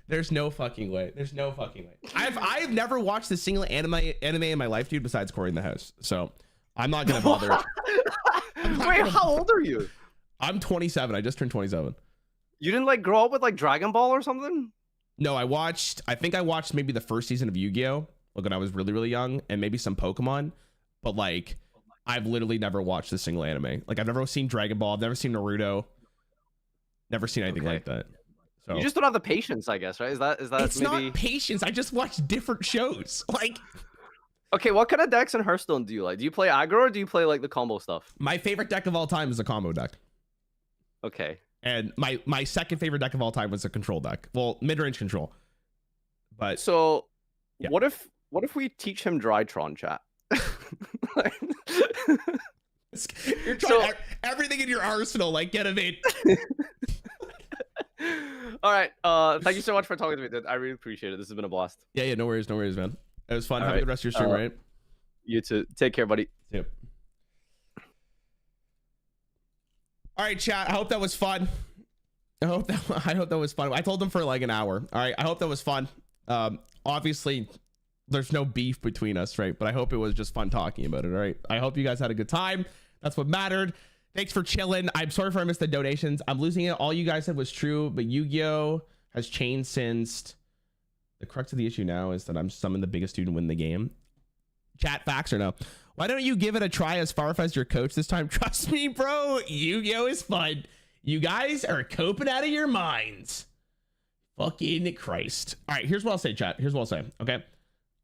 There's no fucking way. There's no fucking way. I've never watched a single anime in my life, dude, besides Corey in the House. So I'm not gonna bother. Wait, how old are you? I'm 27. I just turned 27. You didn't like grow up with like Dragon Ball or something? No, I think I watched maybe the first season of Yu-Gi-Oh! Like when I was really, really young, and maybe some Pokemon. But like, I've literally never watched a single anime. Like I've never seen Dragon Ball. I've never seen Naruto. Never seen anything like that. So you just don't have the patience, I guess, right? Is that it's maybe not patience. I just watch different shows. Like, okay, what kind of decks in Hearthstone do you like? Do you play aggro or do you play like the combo stuff? my favorite deck of all time is a combo deck. Okay. And my second favorite deck of all time was a control deck. Well, mid-range control. But So yeah. what if we teach him Drytron, chat? You're trying everything in your arsenal, like get him in. All right. Thank you so much for talking to me, dude. I really appreciate it. This has been a blast. Yeah, no worries, man. It was fun. All Have a right. good rest of your stream, right? You too. Take care, buddy. Yep. All right, chat. I hope that was fun. I hope that was fun. I told them for like an hour. All right. I hope that was fun. Obviously, there's no beef between us, right? But I hope it was just fun talking about it. All right. I hope you guys had a good time. That's what mattered. Thanks for chilling. I'm sorry for I missed the donations. I'm losing it. All you guys said was true, but Yu-Gi-Oh has changed since. The crux of the issue now is that I'm summoned the biggest student win the game. Chat, facts or no? Why don't you give it a try as Farfa as your coach this time? Trust me, bro. Yu-Gi-Oh is fun. You guys are coping out of your minds. Fucking Christ. All right, here's what I'll say, chat. Here's what I'll say, okay?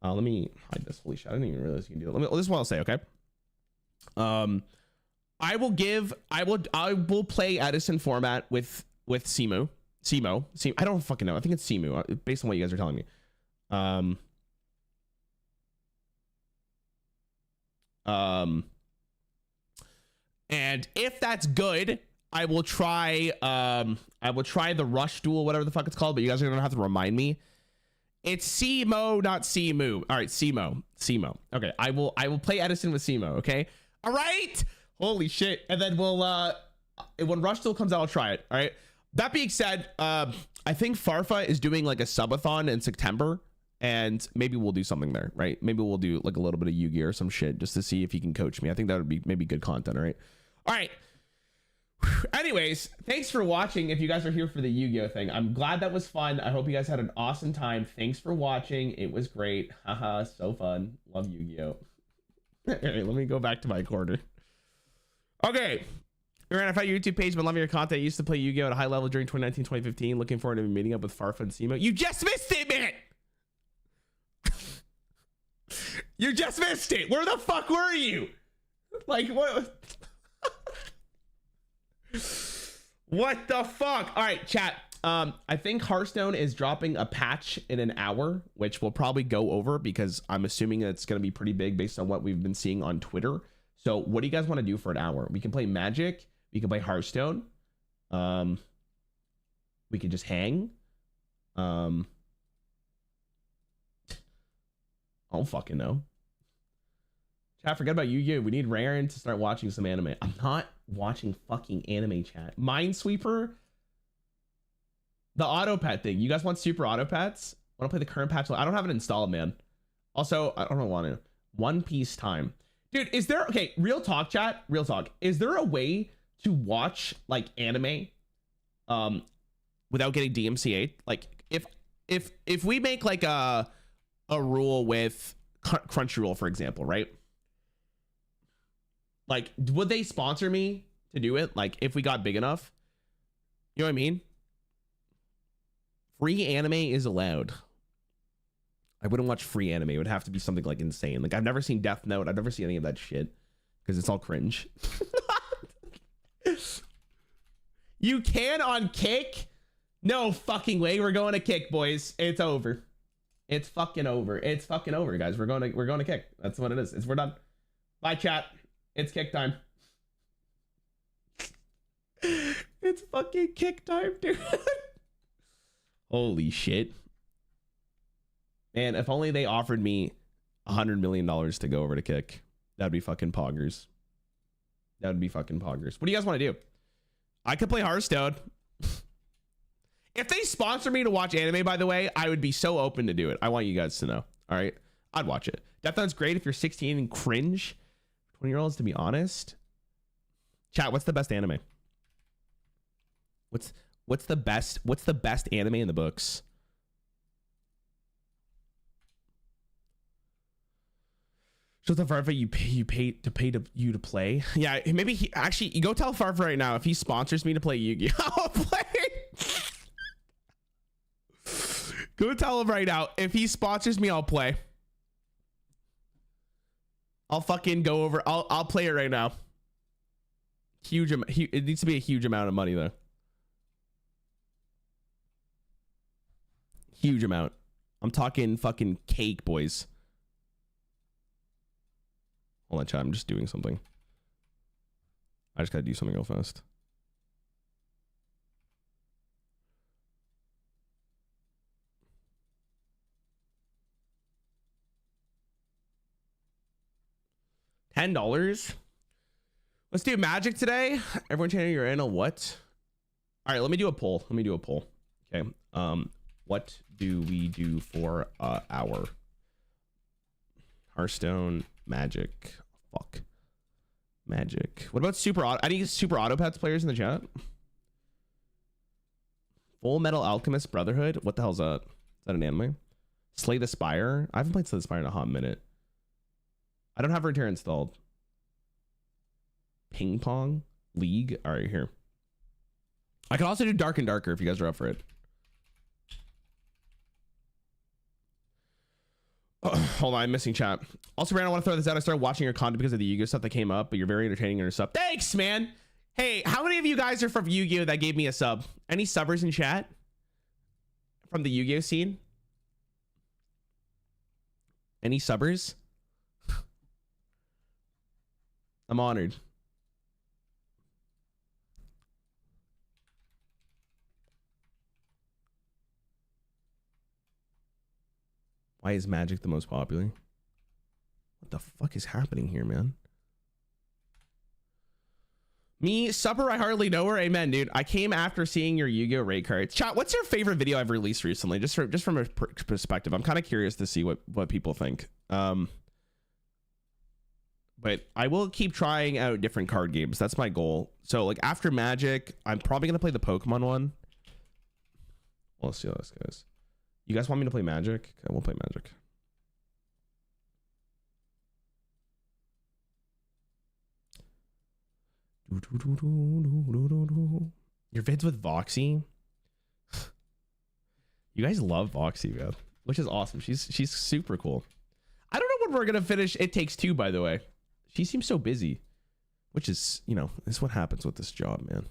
Let me hide this. Holy shit, I didn't even realize you can do that. This is what I'll say, okay? I will play Edison format with Simo. I don't fucking know. I think it's Simu, based on what you guys are telling me. And if that's good, I will try the rush duel, whatever the fuck it's called, but you guys are gonna have to remind me. It's Simo, not Simu. All right, Simo. Okay, I will play Edison with Simo, okay? All right. Holy shit. And then we'll when rush duel comes out, I'll try it. All right. That being said, I think Farfa is doing like a subathon in September, and maybe we'll do something there, right? Maybe we'll do like a little bit of Yu-Gi-Oh or some shit just to see if he can coach me. I think that would be maybe good content, all right? All right. Anyways, thanks for watching. If you guys are here for the Yu-Gi-Oh thing, I'm glad that was fun. I hope you guys had an awesome time. Thanks for watching. It was great. Haha, so fun. Love Yu-Gi-Oh. All right, let me go back to my corner. Okay. Rarran, I found your YouTube page, but loving your content. I used to play Yu-Gi-Oh at a high level during 2019, 2015. Looking forward to meeting up with Farfa and Simo. You just missed it, man! You just missed it! Where the fuck were you? Like, what? What the fuck? All right, chat. I think Hearthstone is dropping a patch in an hour, which we'll probably go over because I'm assuming it's going to be pretty big based on what we've been seeing on Twitter. So what do you guys want to do for an hour? We can play Magic. We can play Hearthstone. We could just hang. I don't fucking know. Chat, forget about Yu-Gi-Oh! We need Rarran to start watching some anime. I'm not watching fucking anime, chat. Minesweeper. The auto pet thing. You guys want super auto pets? Want to play the current patch? I don't have it installed, man. Also, I don't want to. One Piece time. Dude, is there... Okay, real talk, chat. Real talk. Is there a way to watch, like, anime without getting DMCA? Like, if we make, like, a rule with Crunchyroll, for example, right? Like, would they sponsor me to do it? Like, if we got big enough? You know what I mean? Free anime is allowed. I wouldn't watch free anime. It would have to be something, like, insane. Like, I've never seen Death Note. I've never seen any of that shit. Because it's all cringe. You can on Kick? No fucking way. We're going to Kick, boys. It's over. It's fucking over. It's fucking over, guys. We're going to Kick. That's what it is. We're done. Bye, chat. It's Kick time. It's fucking Kick time, dude. Holy shit. Man, if only they offered me $100 million to go over to Kick. That'd be fucking poggers. That would be fucking poggers. What do you guys want to do? I could play Hearthstone. If they sponsor me to watch anime, by the way, I would be so open to do it. I want you guys to know. All right, I'd watch it. Death Note's great if you're 16 and cringe. 20-year-olds, to be honest. Chat, what's the best anime? What's the best anime in the books? So the Farfa you pay to play. Yeah, maybe he actually, you go tell Farfa right now if he sponsors me to play Yu-Gi-Oh, I'll play. Go tell him right now if he sponsors me, I'll play. I'll fucking go over. I'll play it right now. Huge amount. It needs to be a huge amount of money though. Huge amount. I'm talking fucking cake, boys. Hold on, chat. I'm just doing something. I just gotta do something real fast. $10. Let's do magic today. Everyone channel you're in a what? All right, let me do a poll. Okay. What do we do for our Hearthstone magic? Fuck. Magic. What about super auto? I need super auto pets players in the chat. Full Metal Alchemist Brotherhood. What the hell's that? Is that an anime? Slay the Spire. I haven't played Slay the Spire in a hot minute. I don't have Return installed. Ping Pong League. All right, here. I can also do Dark and Darker if you guys are up for it. Oh, hold on, I'm missing chat. Also, Rarran, I want to throw this out. I started watching your content because of the Yu-Gi-Oh stuff that came up, but you're very entertaining in your sub. Thanks, man. Hey, how many of you guys are from Yu-Gi-Oh that gave me a sub? Any subbers in chat from the Yu-Gi-Oh scene? Any subbers? I'm honored. Why is Magic the most popular? What the fuck is happening here, man? Me, supper, I hardly know her. Amen, dude. I came after seeing your Yu-Gi-Oh raid cards. Chat, what's your favorite video I've released recently? Just from a perspective. I'm kind of curious to see what people think. But I will keep trying out different card games. That's my goal. So like after Magic, I'm probably gonna play the Pokemon one. Well, let's see how this goes. You guys want me to play Magic? Okay, we'll play Magic. Your vids with Voxy. You guys love Voxy, man, which is awesome. She's super cool. I don't know when we're gonna finish It Takes Two, by the way. She seems so busy, which is, you know, is what happens with this job, man.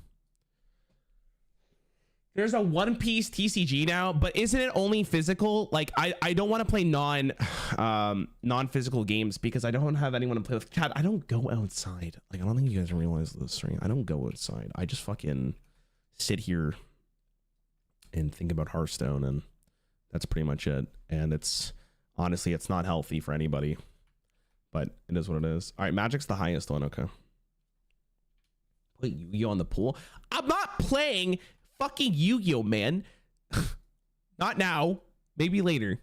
There's a One Piece TCG now, but isn't it only physical? Like, I don't want to play non-physical games because I don't have anyone to play with. Cat, I don't go outside. Like, I don't think you guys realize this, right? I don't go outside. I just fucking sit here and think about Hearthstone, and that's pretty much it. And it's honestly, it's not healthy for anybody, but it is what it is. All right, Magic's the highest one. Okay. Wait, Yu-Gi-Oh on the pool? I'm not playing fucking Yu-Gi-Oh, man. Not now. Maybe later.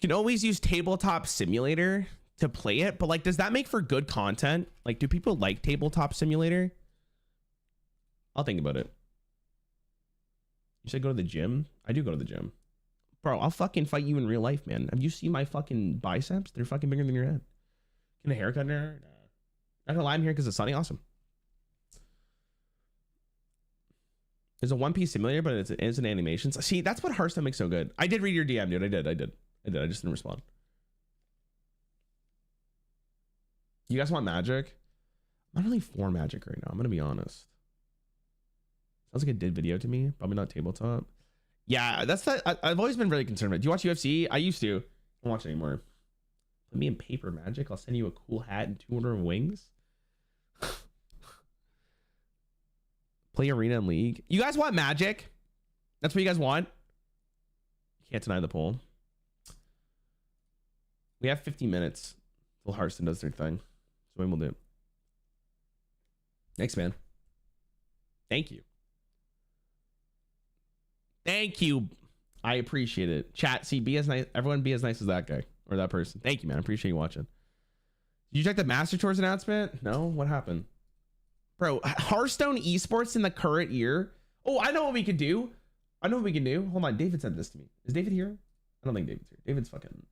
You can always use Tabletop Simulator to play it, but like, does that make for good content? Like, do people like Tabletop Simulator? I'll think about it. You said go to the gym? I do go to the gym. Bro, I'll fucking fight you in real life, man. Have you seen my fucking biceps? They're fucking bigger than your head. Get a haircut in there? Nah. Not gonna lie, I'm here because it's sunny. Awesome. There's a One Piece simulator, but it's an animation. See, that's what Hearthstone makes so good. I did read your DM, dude. I did. I just didn't respond. You guys want Magic? I'm not really for Magic right now. I'm gonna be honest. Sounds like a did video to me. Probably not tabletop. Yeah, that's that. I've always been really concerned about it. Do you watch UFC? I used to. I don't watch it anymore. Put me in paper Magic. I'll send you a cool hat and 200 wings. Play Arena and League. You guys want Magic? That's what you guys want? You can't deny the poll. We have 50 minutes till Hearthstone does their thing. So when we'll do. Thanks, man. Thank you. Thank you. I appreciate it. Chat, see, be as nice. Everyone be as nice as that guy or that person. Thank you, man. I appreciate you watching. Did you check the Master Tours announcement? No? What happened? Bro, Hearthstone esports in the current year. Oh, I know what we could do. I know what we can do. Hold on. David said this to me. Is David here? I don't think David's here. David's fucking,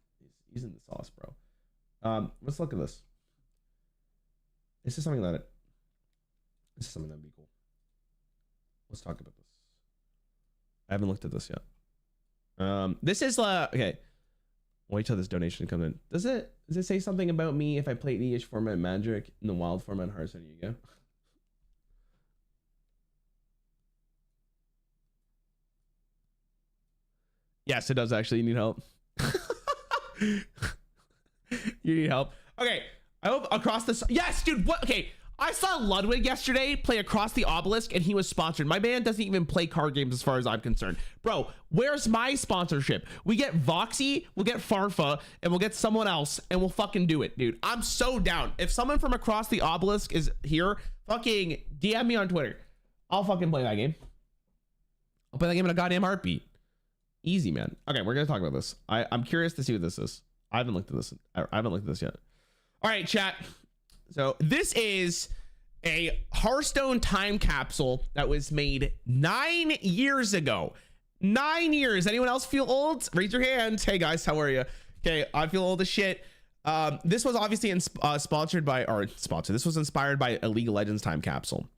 he's in the sauce, bro. Let's look at this. This is something that'd be cool. Let's talk about this. I haven't looked at this yet. This is okay. Wait till this donation comes in. Does it say something about me if I play EDH format Magic in the wild format Hearthstone Yugioh? Yes, it does actually. You need help. You need help. Okay. I hope across this. Yes, dude. What? Okay. I saw Ludwig yesterday play Across the Obelisk and he was sponsored. My man doesn't even play card games as far as I'm concerned. Bro, where's my sponsorship? We get Voxy, we'll get Farfa, and we'll get someone else and we'll fucking do it, dude. I'm so down. If someone from Across the Obelisk is here, fucking DM me on Twitter. I'll fucking play that game. I'll play that game in a goddamn heartbeat. Easy, man. Okay, we're gonna talk about this. I'm curious to see what this is. I haven't looked at this. I haven't looked at this yet. All right, chat. So this is a Hearthstone time capsule that was made 9 years ago. 9 years. Anyone else feel old? Raise your hands. Hey guys, how are you? Okay, I feel old as shit. This was obviously sponsored by, or sponsored. This was inspired by a League of Legends time capsule.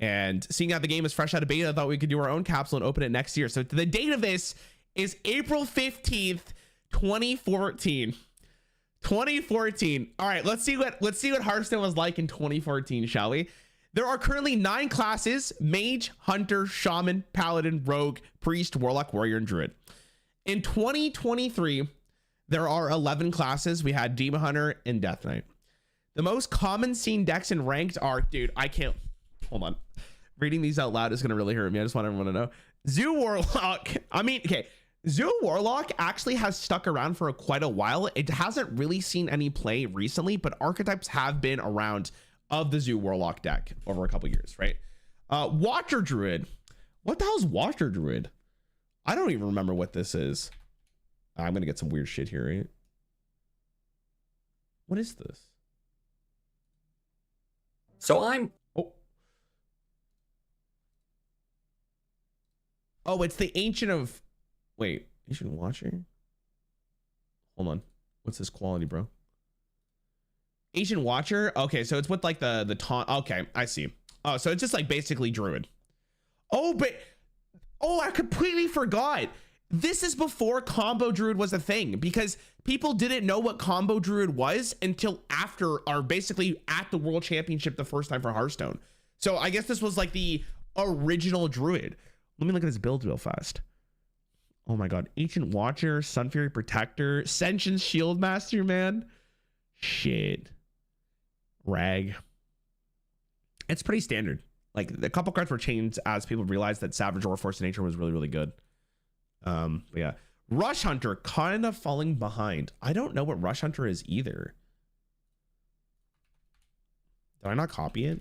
And seeing that the game is fresh out of beta, I thought we could do our own capsule and open it next year. So the date of this is April 15th, 2014. 2014. All right, let's see what Hearthstone was like in 2014, shall we? There are currently 9 classes: Mage, Hunter, Shaman, Paladin, Rogue, Priest, Warlock, Warrior, and Druid. In 2023, there are 11 classes. We had Demon Hunter and Death Knight. The most common seen decks in ranked are, dude, I can't, hold on. Reading these out loud is gonna really hurt me. I just want everyone to know. Zoo Warlock, I mean, okay. Zoo Warlock actually has stuck around for quite a while. It hasn't really seen any play recently, but archetypes have been around of the Zoo Warlock deck over a couple years, right? Watcher Druid. What the hell is Watcher Druid? I don't even remember what this is. I'm gonna get some weird shit here, right? What is this? So I'm... Oh, it's the Ancient of... Wait, Ancient Watcher? Hold on. What's this quality, bro? Ancient Watcher? Okay, so it's with like the taunt. Okay, I see. Oh, so it's just like basically Druid. Oh, but... Oh, I completely forgot. This is before Combo Druid was a thing, because people didn't know what Combo Druid was until after, or basically at the World Championship the first time for Hearthstone. So I guess this was like the original Druid. Let me look at his build real fast. Oh my god. Ancient Watcher, Sun Fury Protector, Sentience Shield Master, man. Shit. Rag. It's pretty standard. Like, a couple cards were changed as people realized that Savage or Force of Nature was really, really good. But yeah. Rush Hunter, kind of falling behind. I don't know what Rush Hunter is either. Did I not copy it?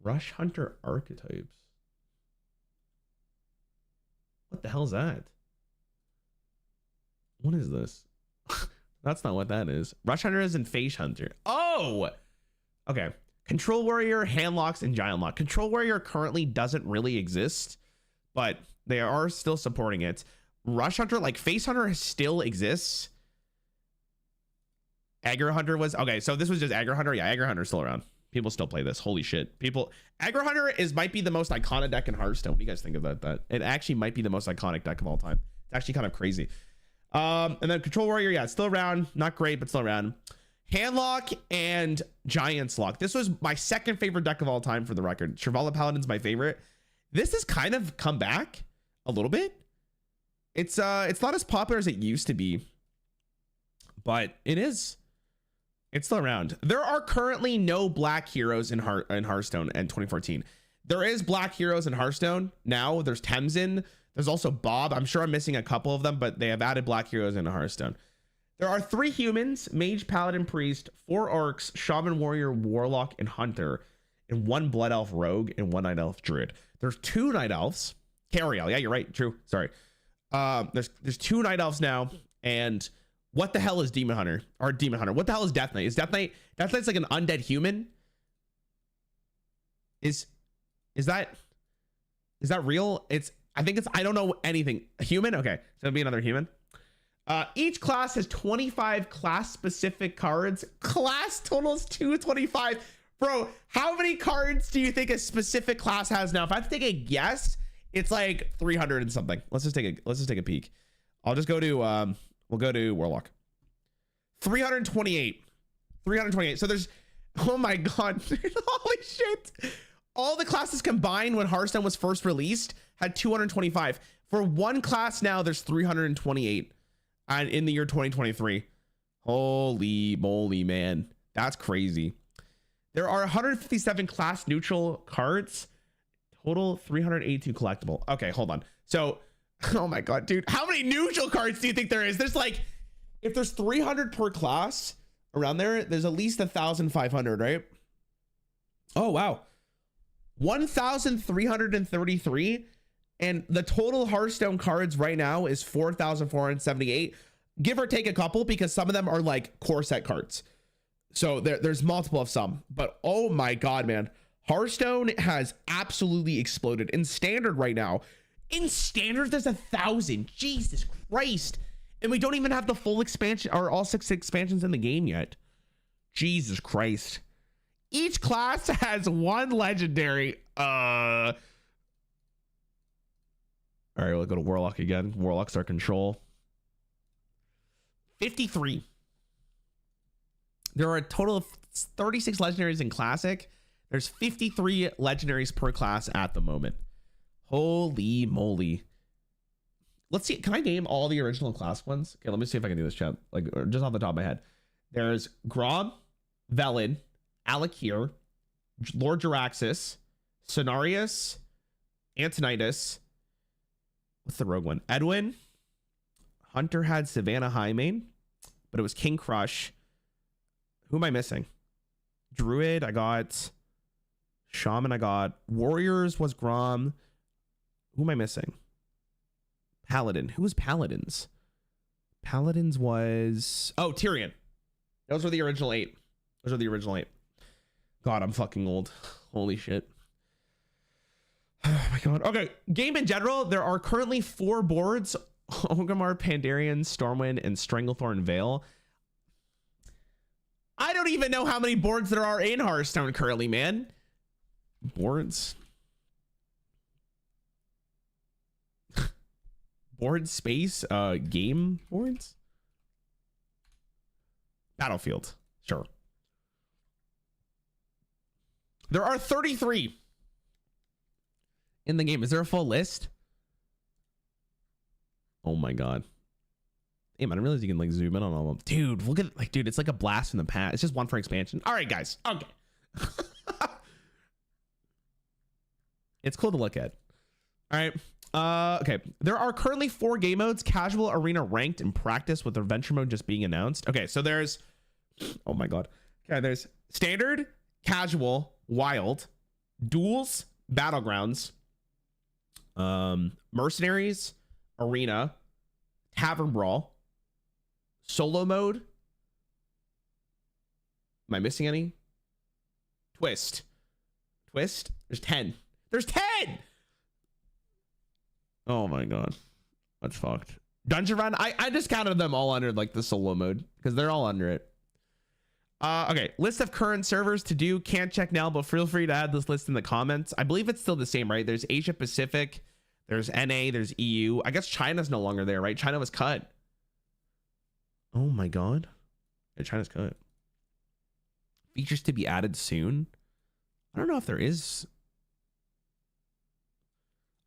Rush Hunter archetypes. What the hell is that? What is this? That's not what that is. Rush Hunter is in Phase Hunter. Oh! Okay. Control Warrior, Handlocks, and Giant Lock. Control Warrior currently doesn't really exist, but they are still supporting it. Rush Hunter, like Phase Hunter still exists. Aggro Hunter was... Okay, so this was just Aggro Hunter. Yeah, Aggro Hunter's still around. People still play this. Holy shit. People... Aggro Hunter might be the most iconic deck in Hearthstone. What do you guys think about that? It actually might be the most iconic deck of all time. It's actually kind of crazy. And then Control Warrior, yeah, it's still around. Not great, but still around. Handlock and Giant's Lock. This was my second favorite deck of all time, for the record. Shrivala Paladin's my favorite. This has kind of come back a little bit. It's not as popular as it used to be, but it is. It's still around. There are currently no black heroes in Hearthstone in 2014. There is black heroes in Hearthstone now. There's Temzin. There's also Bob. I'm sure I'm missing a couple of them, but they have added black heroes into Hearthstone. There are 3 humans: Mage, Paladin, Priest, 4 Orcs, Shaman, Warrior, Warlock, and Hunter. and 1 blood elf rogue and 1 night elf druid. There's 2 night elves. Cariel, yeah, you're right. True. Sorry. There's 2 night elves now, and what the hell is demon hunter or demon hunter? What the hell is death knight? Is death knight's like an undead human? Is that real? I think I don't know anything. A human? Okay, so it'll be another human. Each class has 25 class specific cards. Class totals 225. Bro, how many cards do you think a specific class has now? If I have to take a guess, it's like 300 and something. Let's just take a peek. I'll just go to we'll go to Warlock. 328. 328. So there's, oh my god, holy shit. All the classes combined when Hearthstone was first released had 225. For one class now, there's 328. And in the year 2023. Holy moly, man. That's crazy. There are 157 class neutral cards. Total 382 collectible. Okay, hold on. So, oh my god, dude. How many neutral cards do you think there is? There's like, if there's 300 per class around there, there's at least 1,500, right? Oh, wow. 1,333. And the total Hearthstone cards right now is 4,478. Give or take a couple, because some of them are like core set cards. So there's multiple of some. But oh my god, man. Hearthstone has absolutely exploded. In standard right now, in standard, there's 1,000. Jesus Christ. And we don't even have the full expansion or all 6 expansions in the game yet. Jesus Christ. Each class has 1 legendary. All right, we'll go to Warlock again. Warlock's our control. 53. There are a total of 36 legendaries in Classic. There's 53 legendaries per class at the moment. Holy moly. Let's see. Can I name all the original class ones? Okay, let me see if I can do this, chat. Like, just off the top of my head. There's Grom, Velen, Alakir, Lord Jaraxxus, Cenarius, Antonidas. What's the rogue one? Edwin. Hunter had Savannah Highmane, but it was King Crush. Who am I missing? Druid, I got. Shaman, I got. Warriors was Grom. Who am I missing? Paladin. Who was Paladins? Paladins was... Oh, Tyrion. Those were the original 8. Those are the original 8. God, I'm fucking old. Holy shit. Oh my god. Okay, game in general, there are currently 4 boards. Orgrimmar, Pandarian, Stormwind, and Stranglethorn Vale. I don't even know how many boards there are in Hearthstone currently, man. Boards. Board space, game boards. Battlefield, sure. There are 33 in the game. Is there a full list? Oh my god. Hey man, I realize you can like zoom in on all of them. Dude, look at like, dude, it's like a blast from the past. It's just 1 for expansion. All right, guys. Okay. It's cool to look at. All right. Okay. There are currently 4 game modes: casual, arena, ranked, and practice, with adventure mode just being announced. Okay, so there's, oh my god. Okay, there's standard, casual, wild, duels, battlegrounds, mercenaries, arena, tavern brawl, solo mode. Am I missing any? Twist. There's 10. There's 10. Oh my god, that's fucked. Dungeon Run, I just counted them all under like the solo mode because they're all under it. Okay, list of current servers to do. Can't check now, but feel free to add this list in the comments. I believe it's still the same, right? There's Asia Pacific, there's NA, there's EU. I guess China's no longer there, right? China was cut. Oh my god, yeah, China's cut. Features to be added soon. I don't know if there is.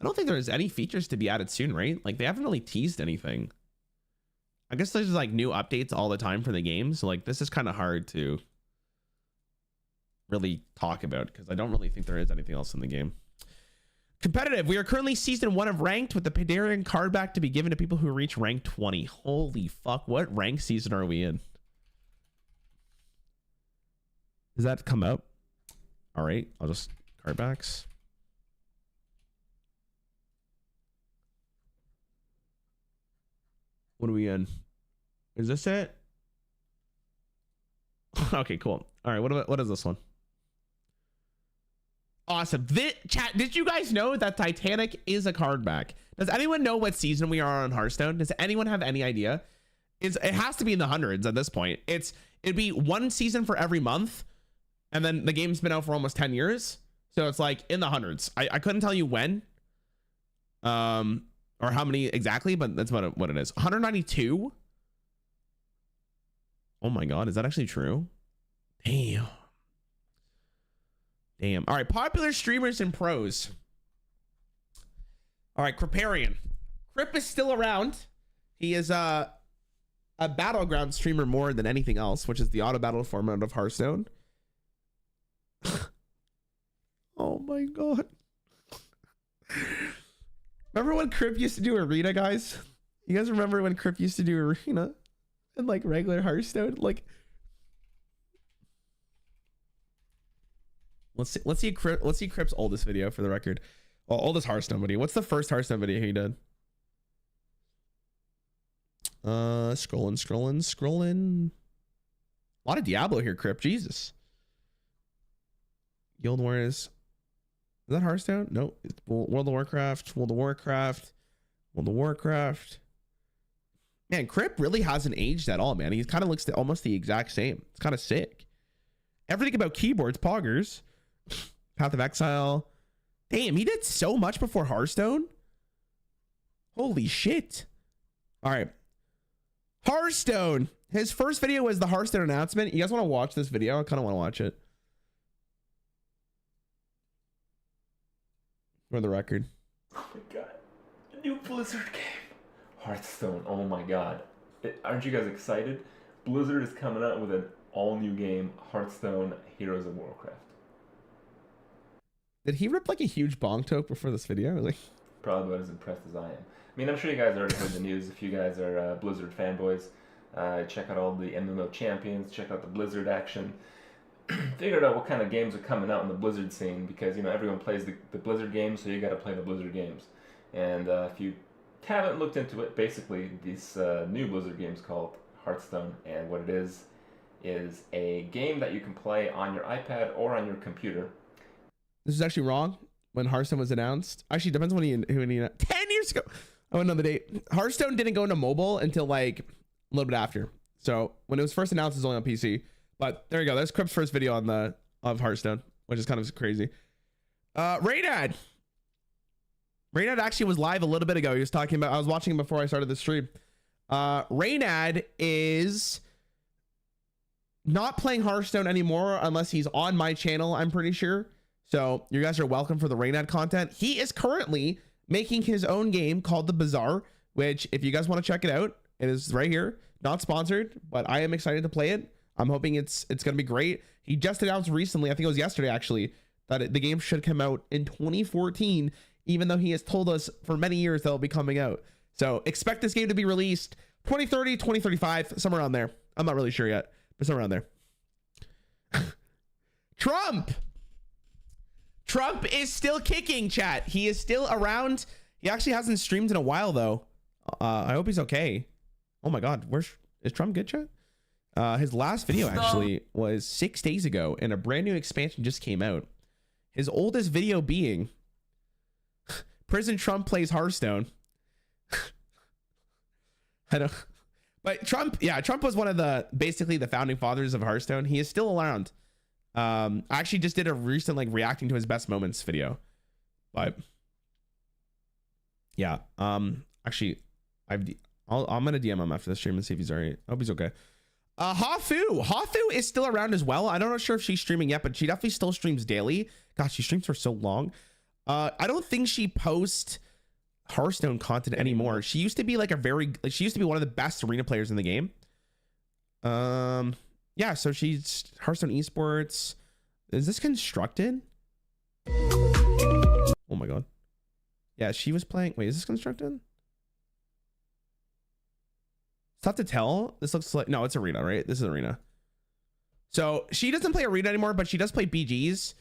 I don't think there's any features to be added soon, right? Like they haven't really teased anything. I guess there's like new updates all the time for the game. So like this is kind of hard to really talk about because I don't really think there is anything else in the game. Competitive. We are currently season 1 of ranked, with the Pandarian card back to be given to people who reach rank 20. Holy fuck. What rank season are we in? Does that come out? All right, I'll just card backs. What are we in? Is this it? Okay, cool. All right, what is this one? Awesome. Chat, did you guys know that Titanic is a card back? Does anyone know what season we are on Hearthstone? Does anyone have any idea? It has to be in the hundreds at this point. It'd be one season for every month, and then the game's been out for almost 10 years. So it's like in the hundreds. I couldn't tell you when, or how many exactly, but that's what it is. 192. Oh my God, is that actually true? Damn. Damn. All right, popular streamers and pros. All right, Kriparian. Krip is still around. He is a battleground streamer more than anything else, which is the auto battle format of Hearthstone. Oh my God. Remember when Krip used to do arena, guys? You guys remember when Krip used to do arena and like regular Hearthstone? Like, let's see Krip's oldest video for the record. Well, oldest Hearthstone video. What's the first Hearthstone video he did? Scrolling. A lot of Diablo here, Krip. Jesus. Guild Wars. Is that Hearthstone? No, it's World of Warcraft. Man, Krip really hasn't aged at all, man. He kind of looks almost the exact same. It's kind of sick. Everything about keyboards, poggers. Path of Exile. Damn, he did so much before Hearthstone. Holy shit. All right. Hearthstone. His first video was the Hearthstone announcement. You guys want to watch this video? I kind of want to watch it. For the record. Oh my God. A new Blizzard game. Hearthstone. Oh my God. Aren't you guys excited? Blizzard is coming out with an all-new game, Hearthstone Heroes of Warcraft. Did he rip like a huge bong toke before this video? Like, probably about as impressed as I am. I mean, I'm sure you guys already heard the news. If you guys are Blizzard fanboys, check out all the MMO champions, check out the Blizzard action. Figured out what kind of games are coming out in the Blizzard scene, because, you know, everyone plays the Blizzard games, so you got to play the Blizzard games. And if you haven't looked into it, basically this new Blizzard game is called Hearthstone, and what it is a game that you can play on your iPad or on your computer. this is actually wrong. When Hearthstone was announced, actually depends when he 10 years ago. I went on the date. Hearthstone didn't go into mobile until like a little bit after. So when it was first announced, it was only on PC. But there you go. That's Krip's first video on of Hearthstone, which is kind of crazy. Raynad actually was live a little bit ago. He was talking about, I was watching him before I started the stream. Raynad is not playing Hearthstone anymore unless he's on my channel, I'm pretty sure. So you guys are welcome for the Raynad content. He is currently making his own game called The Bazaar, which if you guys want to check it out, it is right here. Not sponsored, but I am excited to play it. I'm hoping it's going to be great. He just announced recently, I think it was yesterday actually, that the game should come out in 2014, even though he has told us for many years that it'll be coming out. So expect this game to be released 2030, 2035, somewhere around there. I'm not really sure yet, but somewhere around there. Trump is still kicking, chat. He is still around. He actually hasn't streamed in a while though. I hope he's okay. Oh my God, is Trump good, chat? His last video actually was 6 days ago, and a brand new expansion just came out. His oldest video being Prison Trump plays Hearthstone. I don't, but Trump was one of basically the founding fathers of Hearthstone. He is still around. I actually just did a recent like reacting to his best moments video, but yeah, actually I'm gonna DM him after the stream and see if he's alright. I hope he's okay. Hafu is still around as well. I'm not sure if she's streaming yet, but she definitely still streams daily. Gosh, she streams for so long. I don't think she posts Hearthstone content anymore. She used to be like she used to be one of the best arena players in the game. Yeah, so she's Hearthstone esports. Is this constructed? Oh my God. Yeah, she was playing. Wait, is this constructed? It's tough to tell. This looks like, no, it's arena, right? This is arena. So she doesn't play arena anymore, but she does play BGs.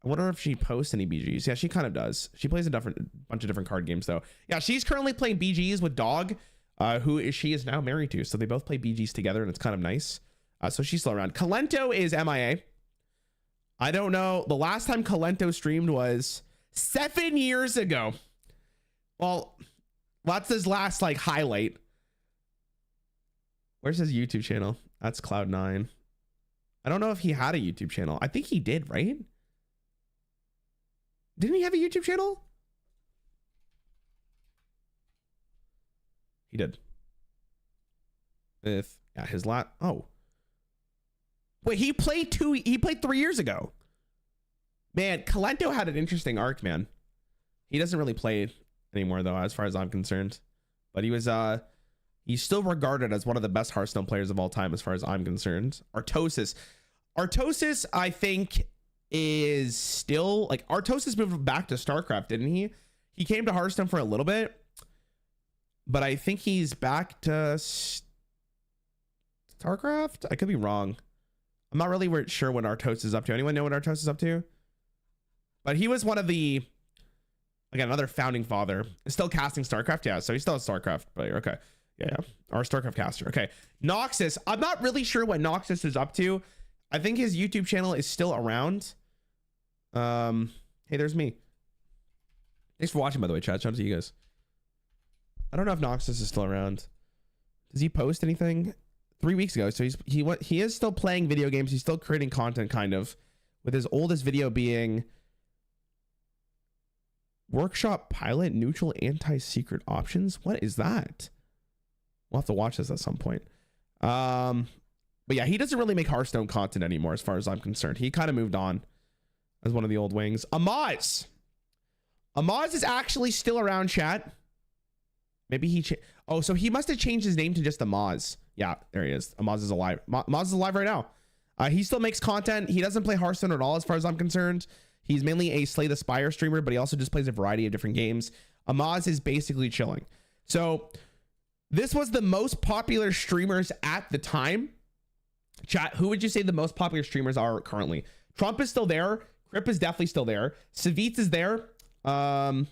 I wonder if she posts any BGs. Yeah, she kind of does. She plays a bunch of different card games though. Yeah, she's currently playing BGs with Dog, who she is now married to. So they both play BGs together, and it's kind of nice. So she's still around. Kalento is MIA. I don't know. The last time Kalento streamed was 7 years ago. Well, that's his last like highlight. Where's his YouTube channel? That's Cloud9. I don't know if he had a YouTube channel. I think he did, right? Didn't he have a YouTube channel? He did. With his oh. Wait, he played 3 years ago. Man, Kalento had an interesting arc, man. He doesn't really play anymore though, as far as I'm concerned. But he was he's still regarded as one of the best Hearthstone players of all time, as far as I'm concerned. Artosis, I think, is still like Artosis moved back to StarCraft, didn't he? He came to Hearthstone for a little bit, but I think he's back to StarCraft. I could be wrong. I'm not really sure what Artosis is up to. Anyone know what Artosis is up to? But he was one of the, again, another founding father. Is still casting StarCraft, yeah. So he's still a StarCraft player. Okay, yeah. Our StarCraft caster. Okay, Noxus. I'm not really sure what Noxus is up to. I think his YouTube channel is still around. Hey, there's me. Thanks for watching, by the way, chat. Shout out to you guys. I don't know if Noxus is still around. Does he post anything? 3 weeks ago. So he is still playing video games. He's still creating content, kind of, with his oldest video being Workshop Pilot Neutral Anti-Secret Options. What is that? We'll have to watch this at some point. But yeah, he doesn't really make Hearthstone content anymore, as far as I'm concerned. He kind of moved on as one of the old wings. Amaz is actually still around, chat. Maybe he oh, so he must have changed his name to just Amaz. Yeah, there he is. Amaz is alive. Amaz is alive right now. He still makes content. He doesn't play Hearthstone at all, as far as I'm concerned. He's mainly a Slay the Spire streamer, but he also just plays a variety of different games. Amaz is basically chilling. So this was the most popular streamers at the time. Chat, who would you say the most popular streamers are currently? Trump is still there. Crip is definitely still there. Savitz is there. I'm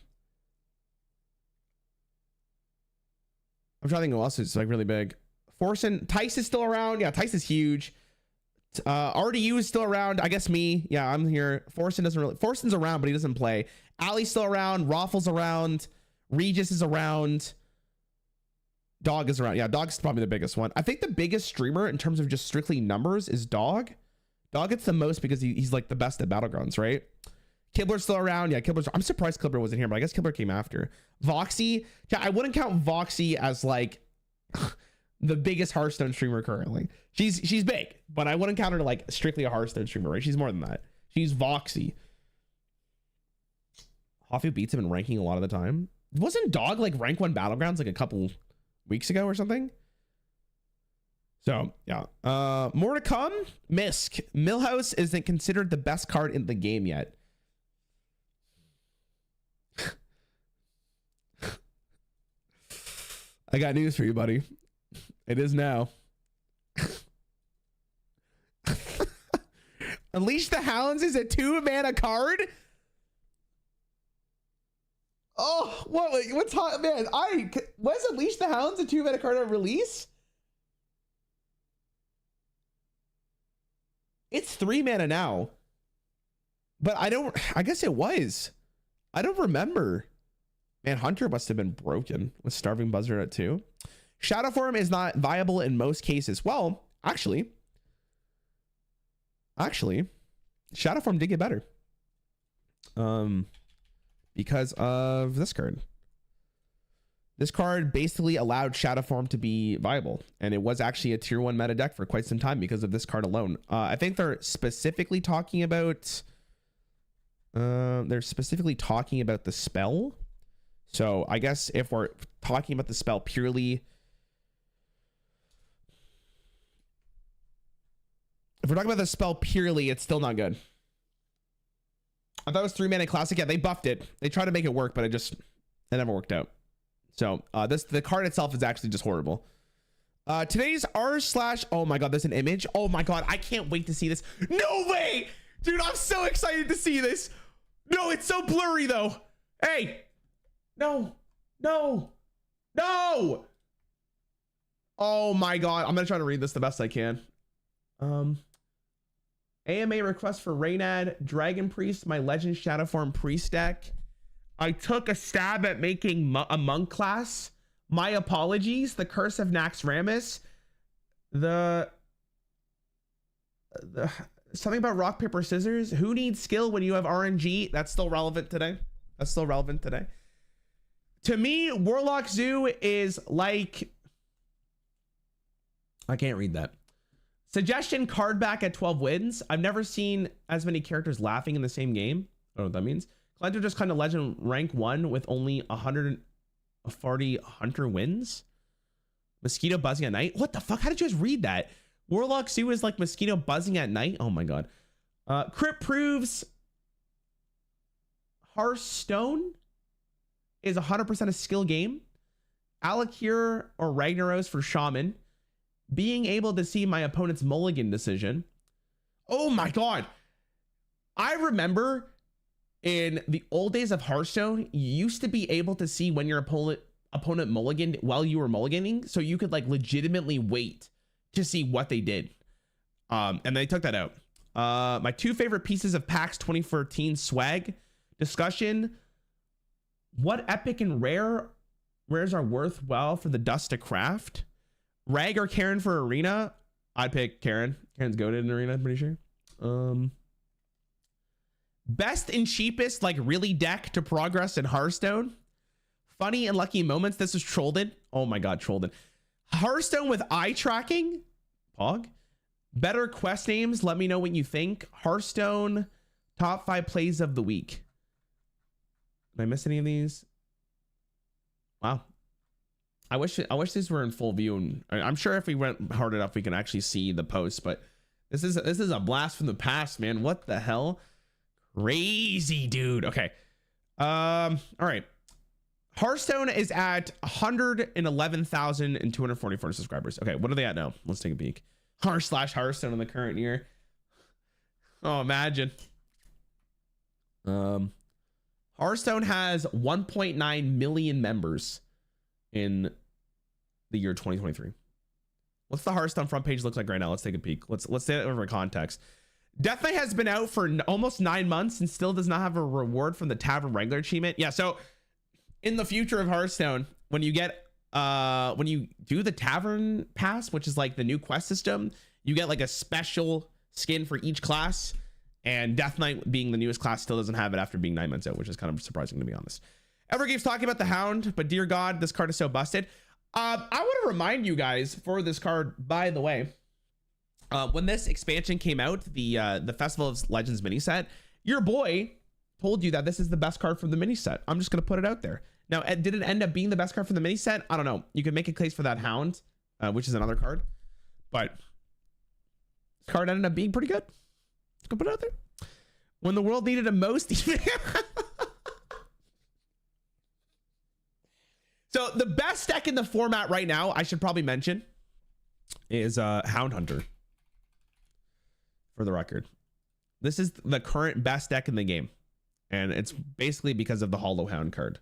trying to think who else is like really big. Forsen, Tice is still around. Yeah, Tice is huge. RDU is still around. I guess me. Yeah, I'm here. Forsen's around, but he doesn't play. Ali's still around. Raffle's around. Regis is around. Dog is around. Yeah, Dog's probably the biggest one. I think the biggest streamer in terms of just strictly numbers is Dog. Dog gets the most because he's like the best at Battlegrounds, right? Kibler's still around. Yeah, I'm surprised Kibler wasn't here, but I guess Kibler came after. Voxy. Yeah, I wouldn't count Voxy as like the biggest Hearthstone streamer currently. She's big, but I wouldn't count her like strictly a Hearthstone streamer, right? She's more than that. She's Voxy. Hofu beats him in ranking a lot of the time. Wasn't Dog like rank 1 Battlegrounds like a couple weeks ago or something? So yeah, more to come. Misk Millhouse isn't considered the best card in the game yet. I got news for you, buddy. It is now. Unleash the Hounds is a 2-mana card. Oh, what's hot, man? Was Unleash the Hounds a 2-mana card on release? It's 3 mana now. But I guess it was. I don't remember. Man, Hunter must have been broken with Starving Buzzard at 2. Shadow Form is not viable in most cases. Well, actually, Shadow Form did get better. Because of this card. This card basically allowed Shadow Form to be viable, and it was actually a tier 1 meta deck for quite some time because of this card alone. I think they're specifically talking about the spell. So I guess if we're talking about the spell purely, it's still not good. I thought it was 3-mana classic. Yeah, they buffed it. They tried to make it work, but it never worked out. So the card itself is actually just horrible. Today's r/, oh my god, there's an image. Oh my god, I can't wait to see this. No way! Dude, I'm so excited to see this. No, it's so blurry though. Hey, no. Oh my God. I'm gonna try to read this the best I can. AMA request for Reynad, Dragon Priest, my Legend Shadowform Priest deck. I took a stab at making a monk class. My apologies. The Curse of Naxxramas. The something about rock, paper, scissors. Who needs skill when you have RNG? That's still relevant today. To me, Warlock Zoo is like... I can't read that. Suggestion, card back at 12 wins. I've never seen as many characters laughing in the same game. I don't know what that means. Kalento just kind of legend rank 1 with only 140 hunter wins. Mosquito buzzing at night. What the fuck? How did you just read that? Warlock Zoo is like mosquito buzzing at night. Oh my God. Crypt proves Hearthstone is 100% a skill game. Alakir or Ragnaros for Shaman. Being able to see my opponent's mulligan decision. Oh my God. I remember in the old days of Hearthstone, you used to be able to see when your opponent mulliganed while you were mulliganing. So you could like legitimately wait to see what they did. And they took that out. My 2 favorite pieces of PAX 2014 swag discussion. What epic and rares are worthwhile for the dust to craft? Rag or Karen for arena? I'd pick Karen. Karen's goated in arena, I'm pretty sure. Best and cheapest, like really deck to progress in Hearthstone. Funny and lucky moments. This is Trolled. Oh my God, Trolled. Hearthstone with eye tracking. Pog. Better quest names. Let me know what you think. Hearthstone top 5 plays of the week. Did I miss any of these? Wow. I wish these were in full view, and I'm sure if we went hard enough, we can actually see the post. But this is a blast from the past, man. What the hell? Crazy, dude. Okay. All right. Hearthstone is at 111,244 subscribers. Okay, what are they at now? Let's take a peek. Hearthstone in the current year. Oh, imagine. Hearthstone has 1.9 million members in the year 2023. What's the Hearthstone front page look like right now? Let's take a peek. Let's say it over context. Death Knight has been out for almost 9 months and still does not have a reward from the Tavern Wrangler achievement. Yeah, so in the future of Hearthstone, when you get when you do the Tavern Pass, which is like the new quest system, you get like a special skin for each class. And Death Knight, being the newest class, still doesn't have it after being 9 months out, which is kind of surprising to be honest. Evergame's talking about the Hound, but dear God, this card is so busted. I want to remind you guys for this card, by the way, when this expansion came out, the Festival of Legends mini set, your boy told you that this is the best card from the mini set. I'm just going to put it out there. Now, did it end up being the best card from the mini set? I don't know. You can make a case for that Hound, which is another card, but this card ended up being pretty good. Let's go put it out there. When the world needed it most. So the best deck in the format right now, I should probably mention, is Hound Hunter. For the record, this is the current best deck in the game, and it's basically because of the Hollow Hound card.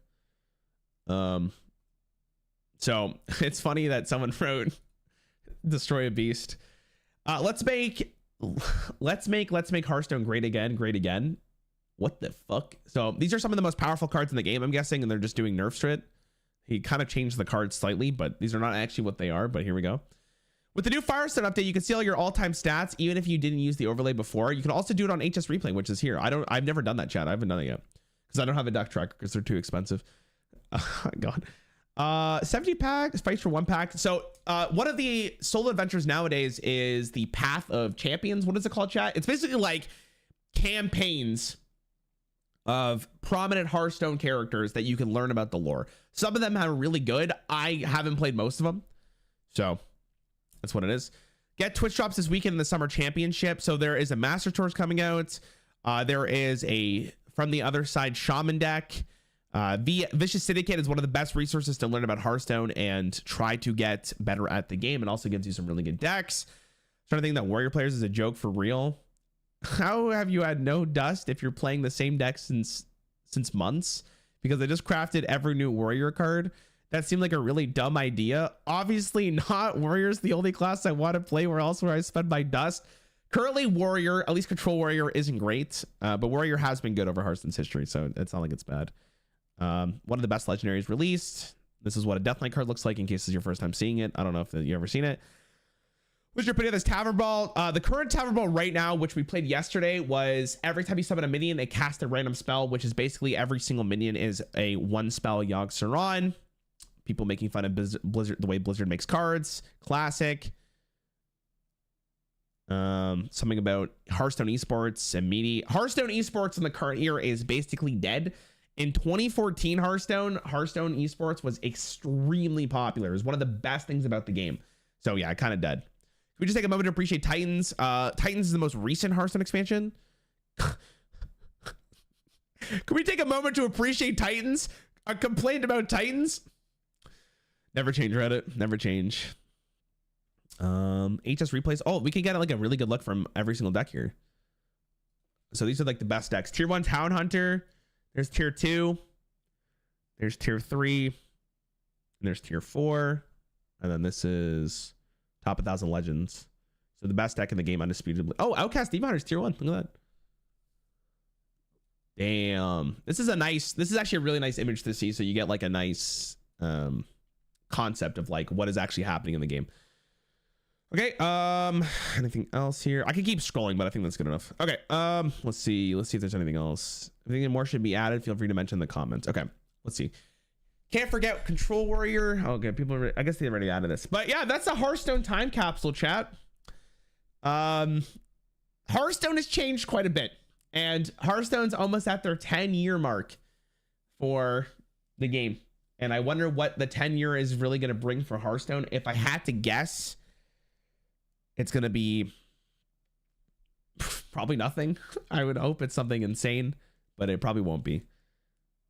So it's funny that someone wrote Destroy a Beast. Let's make Hearthstone great again. What the fuck? So these are some of the most powerful cards in the game, I'm guessing, and they're just doing nerfs to it. He kind of changed the cards slightly, but these are not actually what they are. But here we go. With the new Firestone update, you can see all your all-time stats, even if you didn't use the overlay before. You can also do it on HS Replay, which is here. I've never done that, chat. I haven't done it yet because I don't have a deck tracker because they're too expensive. Oh, God. 70 packs, fights for 1 pack. So one of the solo adventures nowadays is the Path of Champions. What is it called, chat? It's basically like campaigns of prominent Hearthstone characters that you can learn about the lore. Some of them are really good. I haven't played most of them, so that's what it is. Get Twitch drops this weekend in the Summer Championship. So there is a Master Tours coming out. There is a From the Other Side Shaman deck. Vicious Syndicate is one of the best resources to learn about Hearthstone and try to get better at the game. It also gives you some really good decks. I'm trying to think that Warrior Players is a joke for real. How have you had no dust if you're playing the same deck since months? Because I just crafted every new warrior card. That seemed like a really dumb idea. Obviously not. Warrior's the only class I want to play, where else where I spend my dust. Currently warrior, at least control warrior, isn't great, but warrior has been good over Hearthstone's history, so it's not like it's bad. One of the best legendaries released. This is what a Death Knight card looks like in case this is your first time seeing it. I don't know if you've ever seen it. What's your opinion of this Tavern Ball? The current Tavern Ball right now, which we played yesterday, was every time you summon a minion, they cast a random spell, which is basically every single minion is a one spell Yogg Saron. People making fun of Blizzard, the way Blizzard makes cards. Classic. Something about Hearthstone esports and media. Hearthstone esports in the current year is basically dead. In 2014, Hearthstone esports was extremely popular. It was one of the best things about the game. So yeah, kind of dead. Can we just take a moment to appreciate Titans? Titans is the most recent Hearthstone expansion. Can we take a moment to appreciate Titans? A complaint about Titans? Never change, Reddit. Never change. HS replays. Oh, we can get like a really good look from every single deck here. So these are like the best decks. Tier 1 Town Hunter. There's tier 2. There's tier 3. And there's tier 4. And then this is top 1,000 Legends. So the best deck in the game, undisputably. Oh, Outcast Demon Hunter's tier 1. Look at that. Damn. This is actually a really nice image to see. So you get like a nice concept of like what is actually happening in the game. Okay, anything else here? I can keep scrolling, but I think that's good enough. Okay, let's see if there's anything else. If anything more should be added, feel free to mention in the comments. Okay, let's see. Can't forget Control Warrior. Okay, I guess they already added this, but yeah, that's a Hearthstone time capsule, chat. Hearthstone has changed quite a bit, and Hearthstone's almost at their 10-year mark for the game, and I wonder what the 10-year is really going to bring for Hearthstone. If I had to guess, it's going to be probably nothing. I would hope it's something insane, but it probably won't be.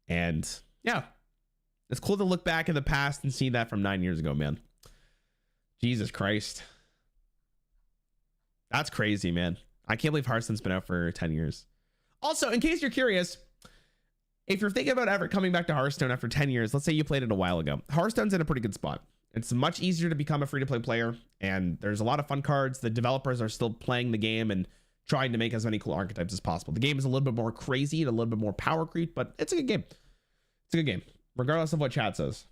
And yeah, it's cool to look back in the past and see that from 9 years ago, man. Jesus Christ. That's crazy, man. I can't believe Hearthstone's been out for 10 years. Also, in case you're curious, if you're thinking about ever coming back to Hearthstone after 10 years, let's say you played it a while ago, Hearthstone's in a pretty good spot. It's much easier to become a free-to-play player, and there's a lot of fun cards. The developers are still playing the game and trying to make as many cool archetypes as possible. The game is a little bit more crazy and a little bit more power creep, but it's a good game. It's a good game, regardless of what chat says.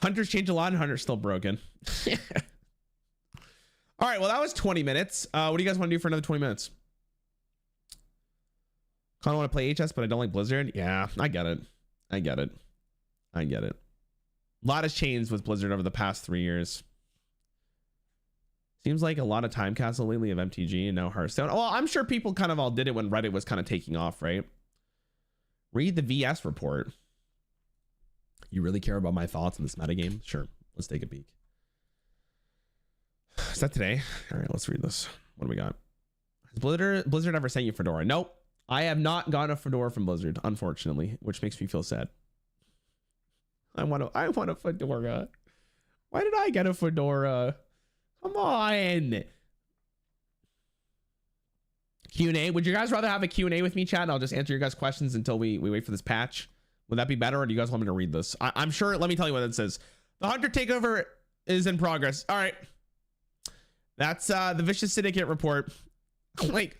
Hunter's changed a lot, and Hunter's still broken. All right, well, that was 20 minutes. What do you guys want to do for another 20 minutes? Kind of want to play HS, but I don't like Blizzard. Yeah, I get it. I get it. A lot has changed with Blizzard over the past 3 years. Seems like a lot of time capsule lately of MTG and now Hearthstone. Well, I'm sure people kind of all did it when Reddit was kind of taking off, right? Read the VS report. You really care about my thoughts on this metagame? Sure. Let's take a peek. Is that today? All right, let's read this. What do we got? Has Blizzard ever sent you Fedora? Nope. I have not gotten a Fedora from Blizzard, unfortunately, which makes me feel sad. I want a Fedora. Why did I get a Fedora? Come on. Q&A. Would you guys rather have a Q&A with me, chat, and I'll just answer your guys' questions until we wait for this patch? Would that be better, or do you guys want me to read this? I'm sure. Let me tell you what it says. The Hunter takeover is in progress. All right. That's the Vicious Syndicate report. Like,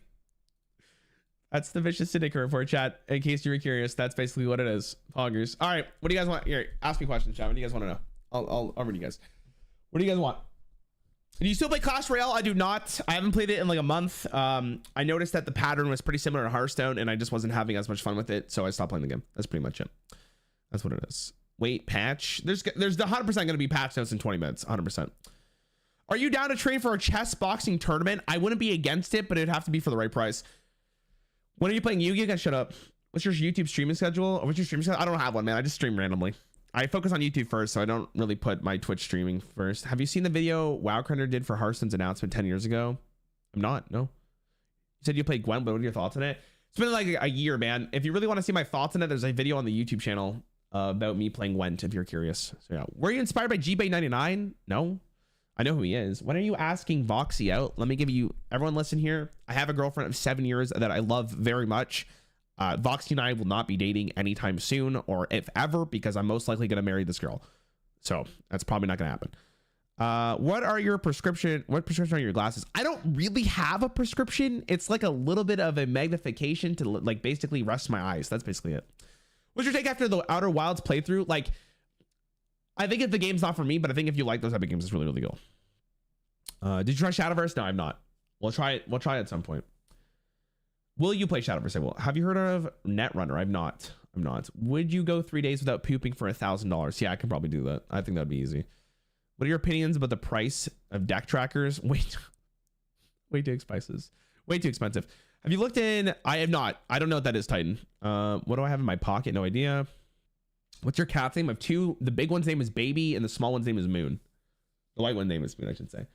that's the Vicious Syndicate report, chat. In case you were curious, that's basically what it is. Poggers. All right. What do you guys want? Here, ask me questions, chat. What do you guys want to know? I'll read you guys. What do you guys want? Do you still play Clash Royale? I do not. I haven't played it in like a month. I noticed that the pattern was pretty similar to Hearthstone, and I just wasn't having as much fun with it, so I stopped playing the game. That's pretty much it. That's what it is. Wait, patch? There's the 100% going to be patch notes in 20 minutes. 100%. Are you down to train for a chess boxing tournament? I wouldn't be against it, but it'd have to be for the right price. When are you playing Yu-Gi-Oh? Guys, shut up. What's your YouTube streaming schedule? Or what's your streaming schedule? I don't have one, man. I just stream randomly. I focus on YouTube first, so I don't really put my Twitch streaming first. Have you seen the video WoWcrender did for Hearthstone's announcement 10 years ago? I'm not. No. You said you played Gwen, but what are your thoughts on it? It's been like a year, man. If you really want to see my thoughts on it, there's a video on the YouTube channel about me playing Gwent, if you're curious. So yeah. Were you inspired by GBay 99? No. I know who he is. When are you asking Voxy out? Let me give you, everyone listen here. I have a girlfriend of 7 years that I love very much. Voxy and I will not be dating anytime soon, or if ever, because I'm most likely going to marry this girl. So that's probably not going to happen. What prescription are your glasses? I don't really have a prescription. It's like a little bit of a magnification to like basically rest my eyes. That's basically it. What's your take after the Outer Wilds playthrough? Like, I think if the game's not for me, but I think if you like those type of games, it's really, really cool. Did you try Shadowverse? No, I've not. We'll try it. We'll try it at some point. Will you play Shadowverse? I will. Have you heard of Netrunner? I'm not. Would you go 3 days without pooping for $1,000? Yeah, I can probably do that. I think that'd be easy. What are your opinions about the price of deck trackers? Way too expensive. Way too expensive. Have you looked in? I have not. I don't know what that is, Titan. What do I have in my pocket? No idea. What's your cat name? I have two. The big one's name is Baby, and the small one's name is Moon. The white one's name is Moon, I should say.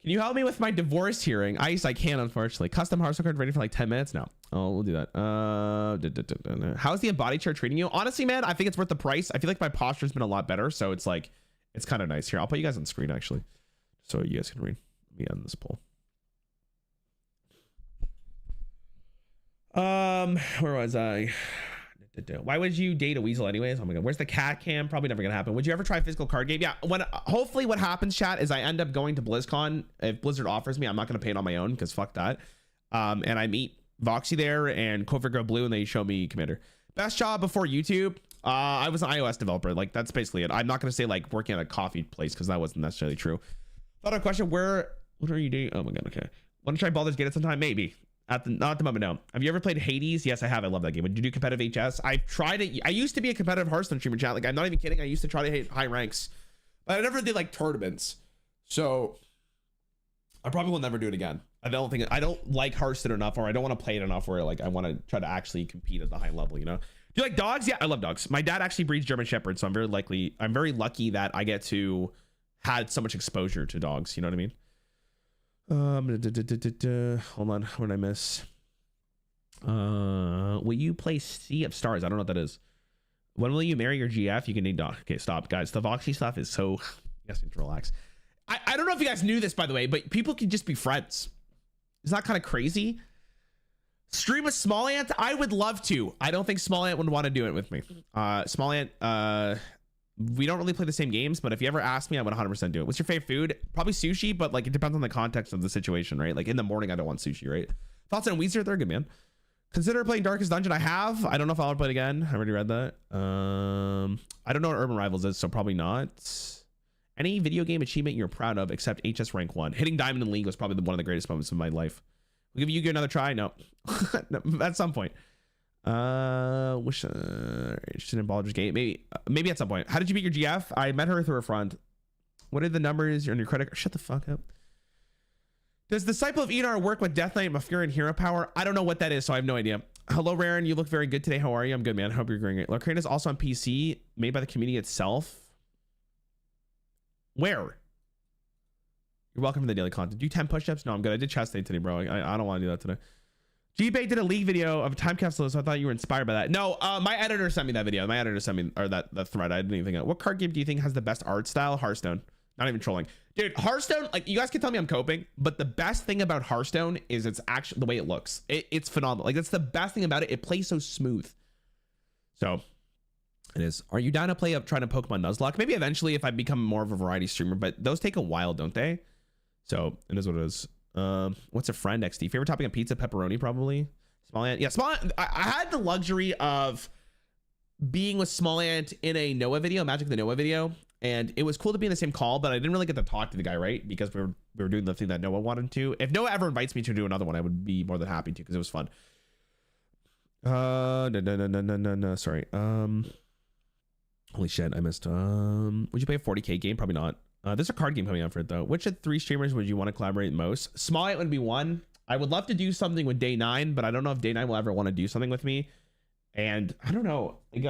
Can you help me with my divorce hearing? I can, unfortunately. Custom Hearthstone card ready for like 10 minutes? No. Oh, we'll do that. How's the embodied chair treating you? Honestly, man, I think it's worth the price. I feel like my posture's been a lot better, so it's like, it's kind of nice. Here, I'll put you guys on screen, actually, so you guys can read. Let me end this poll. Where was I? Why would you date a weasel anyways? Oh my god, where's the cat cam? Probably never gonna happen. Would you ever try a physical card game? Yeah, when hopefully what happens, chat, is I end up going to BlizzCon. If Blizzard offers me, I'm not gonna pay it on my own because fuck that. And I meet Voxy there and Cover Girl Blue, and they show me Commander. Best job before YouTube. I was an iOS developer. Like, that's basically it. I'm not gonna say like working at a coffee place because that wasn't necessarily true. Thought a question. What are you doing? Oh my god. Okay. Want to try Baldur's Gate at some time? Maybe. Not at the moment, no. Have you ever played Hades? Yes, I have. I love that game. Would you do competitive HS? I've tried it. I used to be a competitive Hearthstone streamer, chat. Like, I'm not even kidding. I used to try to hit high ranks, but I never did like tournaments. So I probably will never do it again. I don't like Hearthstone enough, or I don't want to play it enough where like I want to try to actually compete at the high level, you know? Do you like dogs? Yeah, I love dogs. My dad actually breeds German Shepherds, so I'm very lucky that I get to had so much exposure to dogs. You know what I mean? Hold on, what did I miss? Will you play Sea of Stars? I don't know what that is. When will you marry your GF? You can need dog. Okay, stop, guys. The Voxy stuff is so. You guys need to relax. I don't know if you guys knew this, by the way, but people can just be friends. Is that kind of crazy? Stream with Small Ant? I would love to. I don't think Small Ant would want to do it with me. Small Ant, we don't really play the same games, but if you ever ask me, I would 100% do it. What's your favorite food? Probably sushi, but like it depends on the context of the situation, right? Like in the morning, I don't want sushi, right? Thoughts on Weezer? They're good, man. Consider playing Darkest Dungeon. I have. I don't know if I'll play it again. I already read that. I don't know what Urban Rivals is, so probably not. Any video game achievement you're proud of except HS Rank 1. Hitting Diamond in League was probably one of the greatest moments of my life. We'll give Yugioh another try. No. No, at some point. Interested in Baldur's Gate? Maybe at some point. How did you beat your GF? I met her through a friend. What are the numbers on your credit card? Shut the fuck up. Does Disciple of Enar work with Death Knight, Mafia, and Hero Power? I don't know what that is, so I have no idea. Hello, Rarran. You look very good today. How are you? I'm good, man. Hope you're doing great. Lorcraine is also on PC, made by the community itself. Where? You're welcome to the daily content. Do 10 push-ups? No, I'm good. I did chest day today, bro. I don't want to do that today. G-Bay did a league video of a time capsule, so I thought you were inspired by that. No, my editor sent me that video. My editor sent me, or that thread. I didn't even think of it. What card game do you think has the best art style? Hearthstone. Not even trolling. Dude, Hearthstone, like, you guys can tell me I'm coping, but the best thing about Hearthstone is it's actually the way it looks. It's phenomenal. Like, that's the best thing about it. It plays so smooth. So, it is. Are you down to play up trying to Pokemon Nuzlocke? Maybe eventually if I become more of a variety streamer, but those take a while, don't they? So, it is what it is. What's a friend, XD? Favorite topping of pizza? Pepperoni, probably. Small Ant. Yeah, Small Ant. I had the luxury of being with Small Ant in a Noah video, Magic the Noah video, and it was cool to be in the same call, but I didn't really get to talk to the guy, right? Because we were doing the thing that Noah wanted to. If Noah ever invites me to do another one, I would be more than happy to because it was fun. No. Sorry. Holy shit, I missed. Would you play a 40K game? Probably not. There's a card game coming out for it though. Which of 3 streamers would you want to collaborate most? Small Ant would be one. I would love to do something with Day 9, but I don't know if Day 9 will ever want to do something with me. And I don't know. Like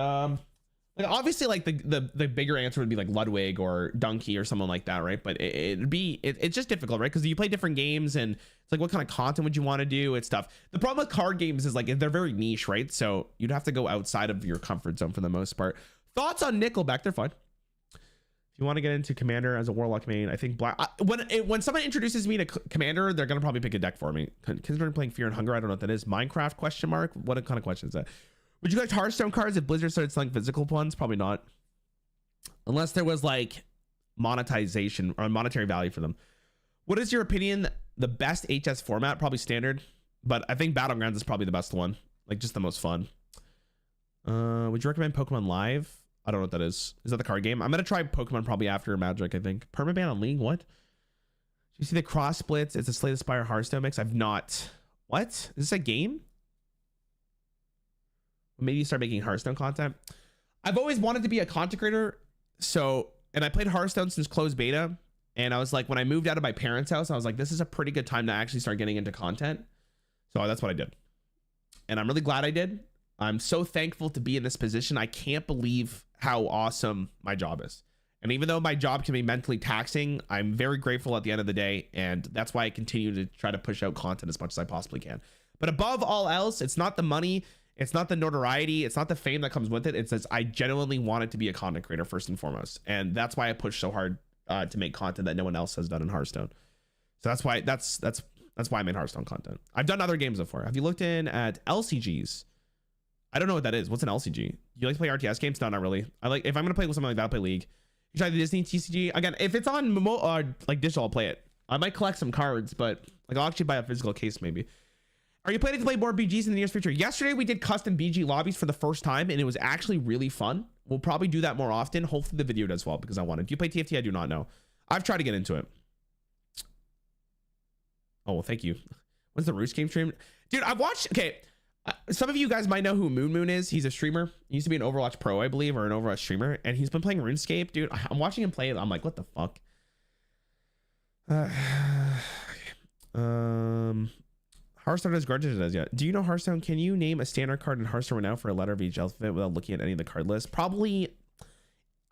obviously, like the bigger answer would be like Ludwig or Donkey or someone like that, right? But it's just difficult, right? Because you play different games, and it's like what kind of content would you want to do? It's tough. The problem with card games is like they're very niche, right? So you'd have to go outside of your comfort zone for the most part. Thoughts on Nickelback? They're fine. If you want to get into commander as a warlock main, I think black. When someone introduces me to commander, they're gonna probably pick a deck for me. Considering playing Fear and Hunger, I don't know what that is. Minecraft question mark? What kind of question is that? Would you collect Hearthstone cards if Blizzard started selling physical ones? Probably not, unless there was like monetization or monetary value for them. What is your opinion? The best HS format? Probably standard, but I think Battlegrounds is probably the best one. Like just the most fun. Would you recommend Pokemon Live? I don't know what that is. Is that the card game? I'm gonna try Pokemon probably after Magic, I think. Permaban on League? What? Did you see the cross splits? It's a Slay the Spire Hearthstone mix. I've not. What? Is this a game? Maybe you start making Hearthstone content. I've always wanted to be a content creator. And I played Hearthstone since closed beta. And I was like, when I moved out of my parents' house, I was like, this is a pretty good time to actually start getting into content. So that's what I did. And I'm really glad I did. I'm so thankful to be in this position. I can't believe how awesome my job is. And even though my job can be mentally taxing, I'm very grateful at the end of the day. And that's why I continue to try to push out content as much as I possibly can. But above all else, it's not the money. It's not the notoriety. It's not the fame that comes with it. It's I genuinely wanted to be a content creator first and foremost. And that's why I push so hard to make content that no one else has done in Hearthstone. So that's why I made Hearthstone content. I've done other games before. Have you looked in at LCGs? I don't know what that is. What's an LCG? You like to play RTS games? No, not really. If I'm gonna play with something like that, I'll play League. You try the Disney TCG again. If it's on like digital, I'll play it. I might collect some cards, but like I'll actually buy a physical case maybe. Are you planning to play more BGs in the near future? Yesterday we did custom BG lobbies for the first time, and it was actually really fun. We'll probably do that more often. Hopefully the video does well because I wanted. Do you play TFT? I do not know. I've tried to get into it. Oh well, thank you. When's the Roost game stream? Dude, I've watched. Okay. Some of you guys might know who Moon is. He's a streamer. He used to be an Overwatch pro, I believe, or an Overwatch streamer, and he's been playing RuneScape. Dude, I'm watching him play it. I'm like, what the fuck? Hearthstone has grudges it as yet. Do you know Hearthstone? Can you name a standard card in Hearthstone right now for a letter of each alphabet without looking at any of the card lists? Probably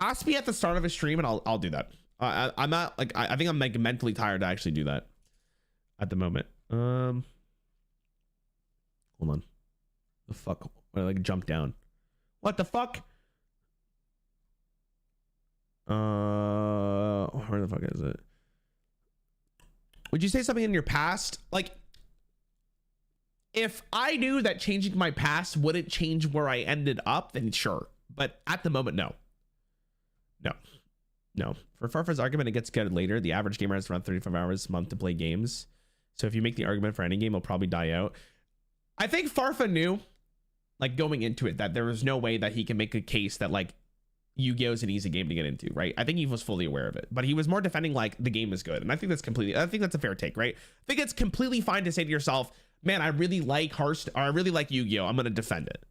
ask me at the start of a stream and I'll do that. I'm not like I think I'm like mentally tired to actually do that at the moment. Hold on. The fuck? I like jump down. What the fuck? Where the fuck is it? Would you say something in your past? Like, if I knew that changing my past wouldn't change where I ended up, then sure. But at the moment, no. No. For Farfa's argument, it gets good later. The average gamer has around 35 hours a month to play games. So if you make the argument for any game, it'll probably die out. I think Farfa knew, like going into it, that there was no way that he can make a case that like Yu-Gi-Oh is an easy game to get into, right? I think he was fully aware of it, but he was more defending like the game is good. And I think that's a fair take, right? I think it's completely fine to say to yourself, man, I really like Hearthstone, or I really like Yu-Gi-Oh. I'm going to defend it.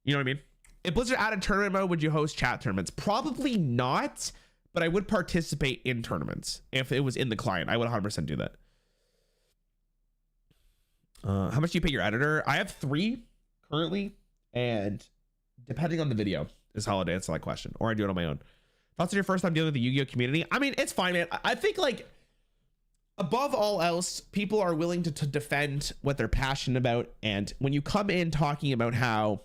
You know what I mean? If Blizzard added tournament mode, would you host chat tournaments? Probably not, but I would participate in tournaments. If it was in the client, I would 100% do that. How much do you pay your editor? I have 3 currently, and depending on the video is how I'd answer that question, or I do it on my own. Thoughts on your first time dealing with the Yu-Gi-Oh community? I mean, it's fine, man. I think like above all else, people are willing to defend what they're passionate about. And when you come in talking about how,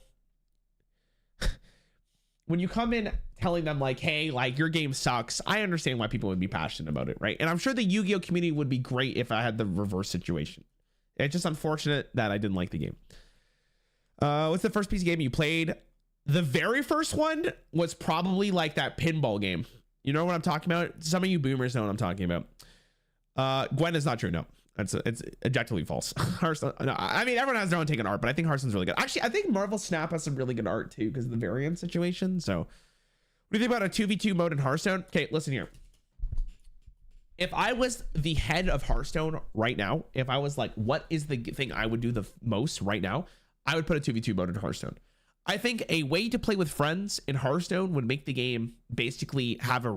when you come in telling them like, hey, like your game sucks, I understand why people would be passionate about it, right? And I'm sure the Yu-Gi-Oh community would be great if I had the reverse situation. It's just unfortunate that I didn't like the game. What's the first piece of game you played? The very first one was probably like that pinball game. You know what I'm talking about? Some of you boomers know what I'm talking about. Gwen is not true. No, it's objectively false. Hearthstone. No, I mean, everyone has their own take on art, but I think Hearthstone's really good. Actually, I think Marvel Snap has some really good art too because of the variant situation. So what do you think about a 2v2 mode in Hearthstone? Okay, listen here. If I was the head of Hearthstone right now, if I was like, what is the thing I would do the most right now? I would put a 2v2 mode in Hearthstone. I think a way to play with friends in Hearthstone would make the game basically have a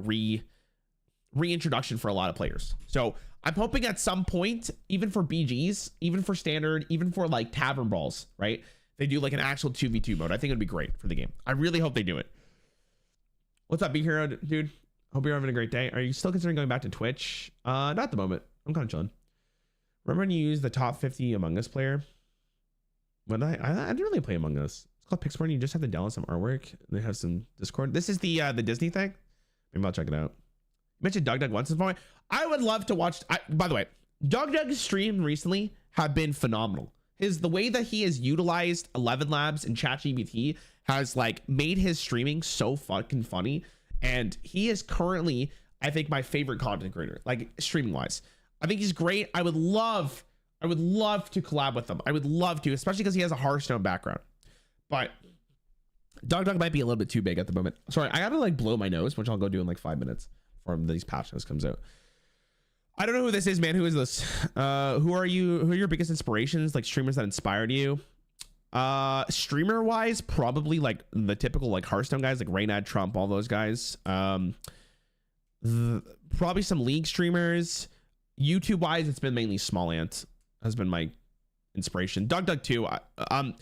reintroduction for a lot of players. So I'm hoping at some point, even for BGs, even for standard, even for like tavern brawls, right? They do like an actual 2v2 mode. I think it'd be great for the game. I really hope they do it. What's up, Big Hero, dude? Hope you're having a great day. Are you still considering going back to Twitch? Not at the moment. I'm kind of chilling. Remember when you used the top 50 Among Us player? When I didn't really play Among Us. It's called Pixborn. You just have to download some artwork. They have some Discord. This is the Disney thing. Maybe I'll check it out. You mentioned Doug once before. I would love to watch. By the way, Doug's stream recently have been phenomenal. The way that he has utilized 11 Labs and ChatGPT has like made his streaming so fucking funny. And he is currently, I think, my favorite content creator, like streaming wise. I think he's great. I would love to collab with him. I would love to, especially because he has a Hearthstone background. But Doug might be a little bit too big at the moment. Sorry, I gotta like blow my nose, which I'll go do in like 5 minutes before these patch notes comes out. I don't know who this is, man. Who is this? Who are you? Who are your biggest inspirations? Like streamers that inspired you? Streamer wise, probably like the typical like Hearthstone guys, like Rarran, Trump, all those guys. Probably some League streamers. YouTube wise, it's been mainly Small Ant has been my inspiration. Doug too. I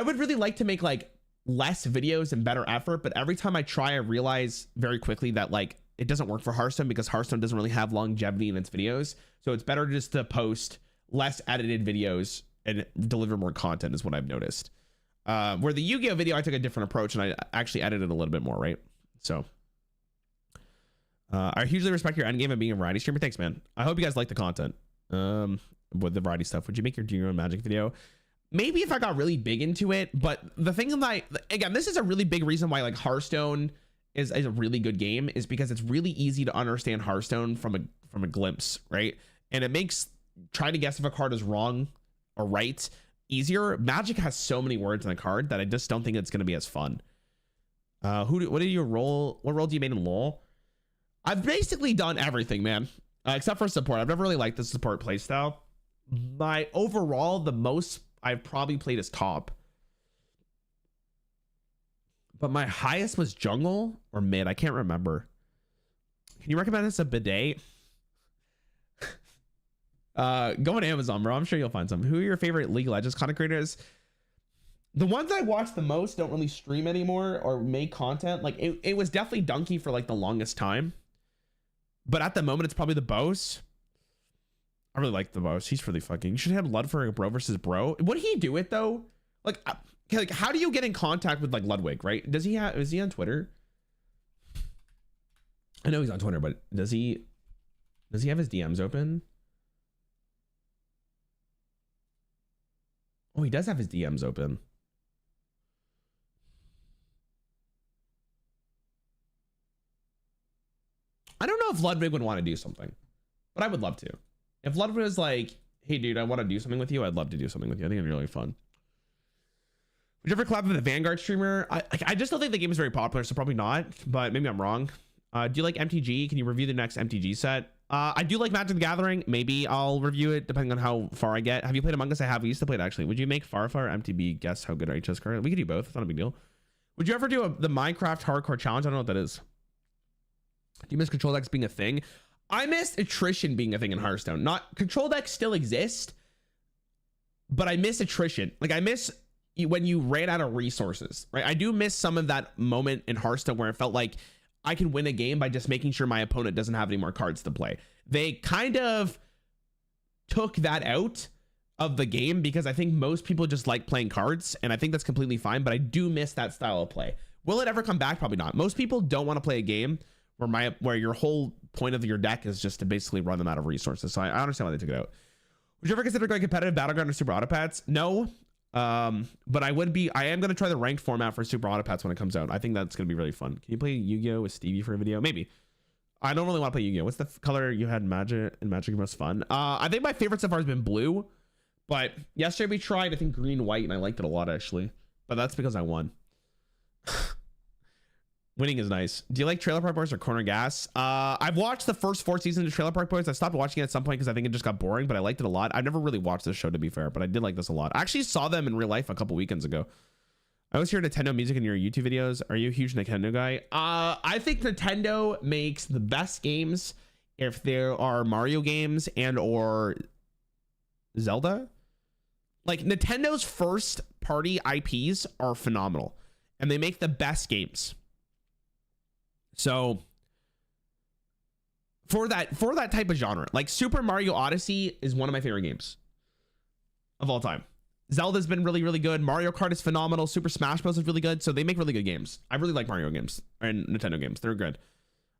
would really like to make like less videos and better effort, but every time I try, I realize very quickly that like it doesn't work for Hearthstone because Hearthstone doesn't really have longevity in its videos. So it's better just to post less edited videos and deliver more content is what I've noticed. Where the Yugioh video, I took a different approach and I actually edited a little bit more, right? So I hugely respect your endgame and being a variety streamer. Thanks, man. I hope you guys like the content with the variety stuff. Would you make your own Magic video? Maybe if I got really big into it, but the thing that again, this is a really big reason why like Hearthstone is a really good game is because it's really easy to understand Hearthstone from a glimpse, right? And it makes trying to guess if a card is wrong or right easier. Magic has so many words in a card that I just don't think it's going to be as fun. What do you role? What role do you make in LoL? I've basically done everything, man, except for support. I've never really liked the support playstyle. My overall, the most I've probably played is top. But my highest was jungle or mid. I can't remember. Can you recommend us a bidet? Go on Amazon, bro. I'm sure you'll find some. Who are your favorite League of Legends content creators? The ones I watch the most don't really stream anymore or make content. Like it was definitely Donkey for like the longest time. But at the moment, it's probably the Bows. I really like the Bows. He's really fucking. You should have Lud for a bro versus bro. Would he do it though? Like how do you get in contact with like Ludwig, right? Is he on Twitter? I know he's on Twitter, but does he have his DMs open? Oh, he does have his DMs open. I don't know if Ludwig would want to do something, but I would love to. If Ludwig was like, hey dude, I want to do something with you, I'd love to do something with you. I think it'd be really fun. Would you ever collab with a Vanguard streamer? I just don't think the game is very popular, so probably not, but maybe I'm wrong. Do you like MTG? Can you review the next MTG set? I do like Magic the Gathering. Maybe I'll review it depending on how far I get. Have you played Among Us? I have. We used to play it actually. Would you make Farfa or MTB guess how good our HS card? We could do both. It's not a big deal. Would you ever do the Minecraft hardcore challenge? I don't know what that is. Do you miss control decks being a thing? I miss attrition being a thing in Hearthstone. Not control decks still exist, but I miss attrition. Like I miss when you ran out of resources, right? I do miss some of that moment in Hearthstone where it felt like I can win a game by just making sure my opponent doesn't have any more cards to play. They kind of took that out of the game because I think most people just like playing cards, and I think that's completely fine, but I do miss that style of play. Will it ever come back? Probably not. Most people don't want to play a game where your whole point of your deck is just to basically run them out of resources. So I understand why they took it out. Would you ever consider going competitive Battleground or Super Autopats? No. But I am going to try the ranked format for Super Autopats when it comes out. I think that's going to be really fun. Can you play Yu-Gi-Oh with Stevie for a video? Maybe. I don't really want to play Yu-Gi-Oh. What's the color you had in Magic most fun? I think my favorite so far has been blue, but yesterday we tried, I think, green, white, and I liked it a lot actually, but that's because I won. Winning is nice. Do you like Trailer Park Boys or Corner Gas? I've watched the first 4 seasons of Trailer Park Boys. I stopped watching it at some point because I think it just got boring, but I liked it a lot. I've never really watched this show, to be fair, but I did like this a lot. I actually saw them in real life a couple weekends ago. I always hear Nintendo music in your YouTube videos. Are you a huge Nintendo guy? I think Nintendo makes the best games if there are Mario games and or Zelda. Like Nintendo's first party IPs are phenomenal and they make the best games. So for that type of genre, like Super Mario Odyssey is one of my favorite games of all time. Zelda's been really, really good. Mario Kart is phenomenal. Super Smash Bros is really good. So they make really good games. I really like Mario games and Nintendo games. They're good.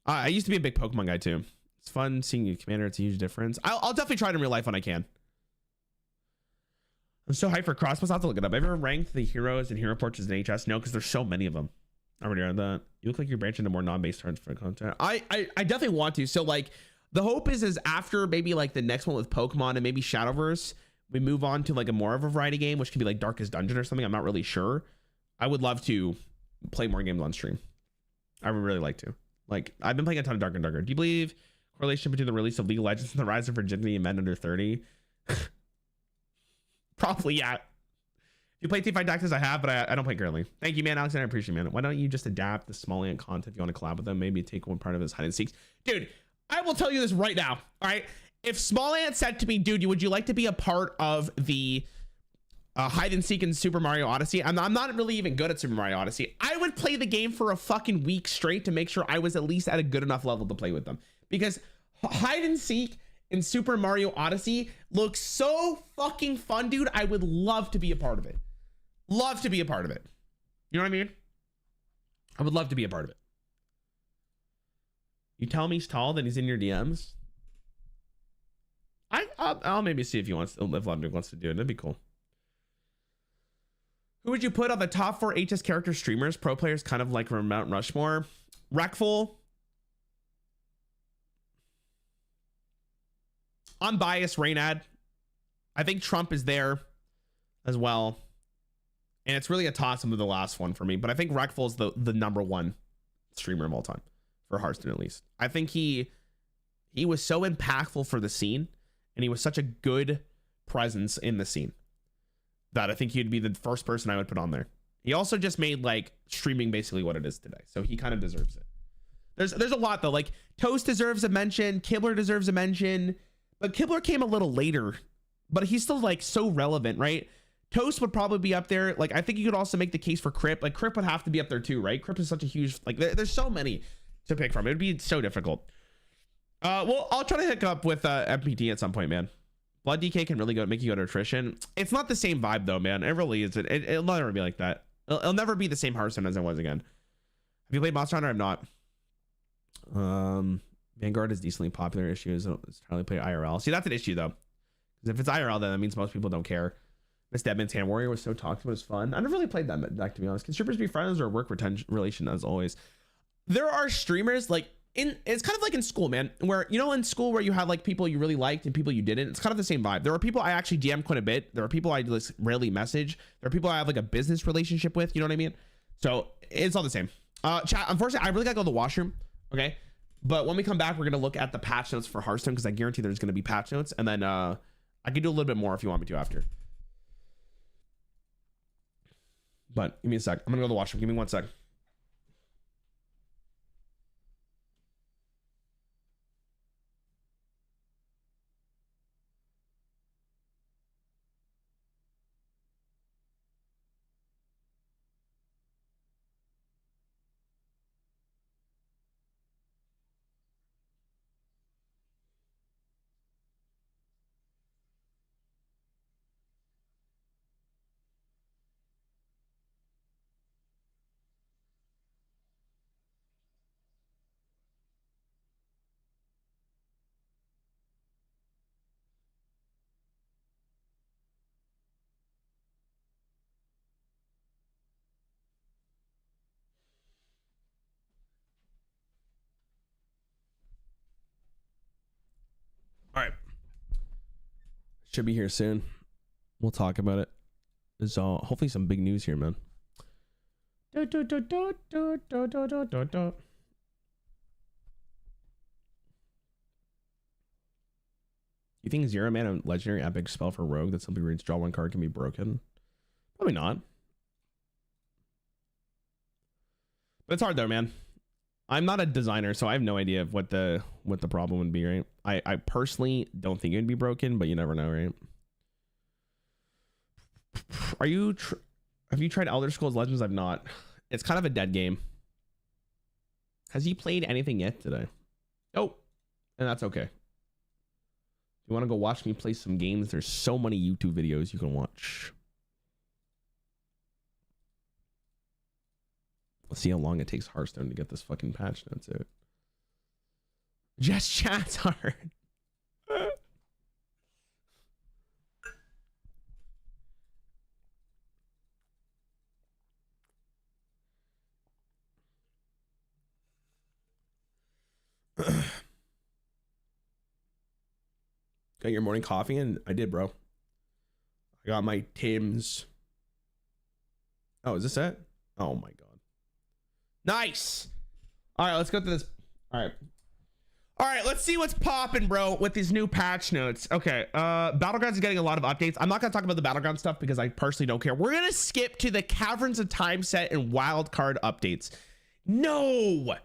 I used to be a big Pokemon guy too. It's fun seeing you commander. It's a huge difference. I'll definitely try it in real life when I can. I'm so hyped for Crossbows. I'll have to look it up. Have you ever ranked the heroes and hero portraits in HS? No, because there's so many of them. I already read that. You look like you're branching into more non-based turns for content. I definitely want to. So like the hope is after maybe like the next one with Pokemon and maybe Shadowverse, we move on to like a more of a variety game, which could be like Darkest Dungeon or something. I'm not really sure. I would love to play more games on stream. I would really like to. Like I've been playing a ton of Dark and Darker. Do you believe correlation between the release of League of Legends and the rise of virginity in men under 30? Probably, yeah. You play Teamfight Tactics? I have, but I don't play currently. Thank you, man. Alexander, I appreciate it, man. Why don't you just adapt the small ant content if you want to collab with them? Maybe take one part of his hide and seeks. Dude, I will tell you this right now. All right. If Small Ant said to me, dude, would you like to be a part of the hide and seek in Super Mario Odyssey? I'm not really even good at Super Mario Odyssey. I would play the game for a fucking week straight to make sure I was at least at a good enough level to play with them. Because hide and seek in Super Mario Odyssey looks so fucking fun, dude. I would love to be a part of it. Love to be a part of it. You know what I mean? I would love to be a part of it. You tell me he's tall, then he's in your DMs. I'll maybe see if he wants, if Ludwig wants to do it. That'd be cool. Who would you put on the top 4 HS character streamers? Pro players, kind of like Mount Rushmore. Wreckful. Unbiased Raynad. I think Trump is there as well. And it's really a toss-up of the last one for me. But I think Wreckful is the #1 streamer of all time. For Hearthstone, at least. I think he was so impactful for the scene. And he was such a good presence in the scene. That I think he'd be the first person I would put on there. He also just made like streaming basically what it is today. So he kind of deserves it. There's a lot though. Like Toast deserves a mention. Kibler deserves a mention. But Kibler came a little later. But he's still like so relevant, right? Toast would probably be up there. Like I think you could also make the case for Crip. Like Crip would have to be up there too, right? Crip is such a huge, like there's so many to pick from. It would be so difficult. Well, I'll try to hook up with MPT at some point, man. Blood DK can really make you go to attrition. It's not the same vibe though, man. It really isn't. It'll never be like that. It'll never be the same Hearthstone as it was again. Have you played Monster Hunter? I've not. Vanguard is decently popular. Issue is entirely play IRL. See, that's an issue though. Because if it's IRL, then that means most people don't care. Miss Deadman's Hand Warrior was so talked about. It was fun. I never really played that deck, to be honest. Can strippers be friends or work retention relation as always? There are streamers like it's kind of like in school, man, where, you know, in school where you had like people you really liked and people you didn't. It's kind of the same vibe. There are people I actually DM quite a bit. There are people I just rarely message. There are people I have like a business relationship with. You know what I mean? So it's all the same. Chat, unfortunately, I really gotta go to the washroom. Okay. But when we come back, we're gonna look at the patch notes for Hearthstone because I guarantee there's gonna be patch notes. And then I can do a little bit more if you want me to after. But give me a sec. I'm gonna go to the washroom. Give me 1 sec. All right. Should be here soon. We'll talk about it. There's hopefully some big news here, man. You think Zero Man, a legendary epic spell for Rogue that simply reads draw 1 card, can be broken? Probably not. But it's hard though, man. I'm not a designer, so I have no idea of what the problem would be, right? I personally don't think it would be broken, but you never know, right? Have you tried Elder Scrolls Legends? I've not. It's kind of a dead game. Has he played anything yet today? Oh, and that's okay. If you want to go watch me play some games, there's so many YouTube videos you can watch. Let's see how long it takes Hearthstone to get this fucking patch notes out. Just chat's hard. Got your morning coffee? And I did, bro. I got my Tim's. Oh, is this it? Oh my god. Nice. All right, let's go through this. All right, let's see what's popping, bro, with these new patch notes. Okay, Battlegrounds is getting a lot of updates. I'm not gonna talk about the Battleground stuff because I personally don't care. We're gonna skip to the Caverns of Time set and wild card updates. No.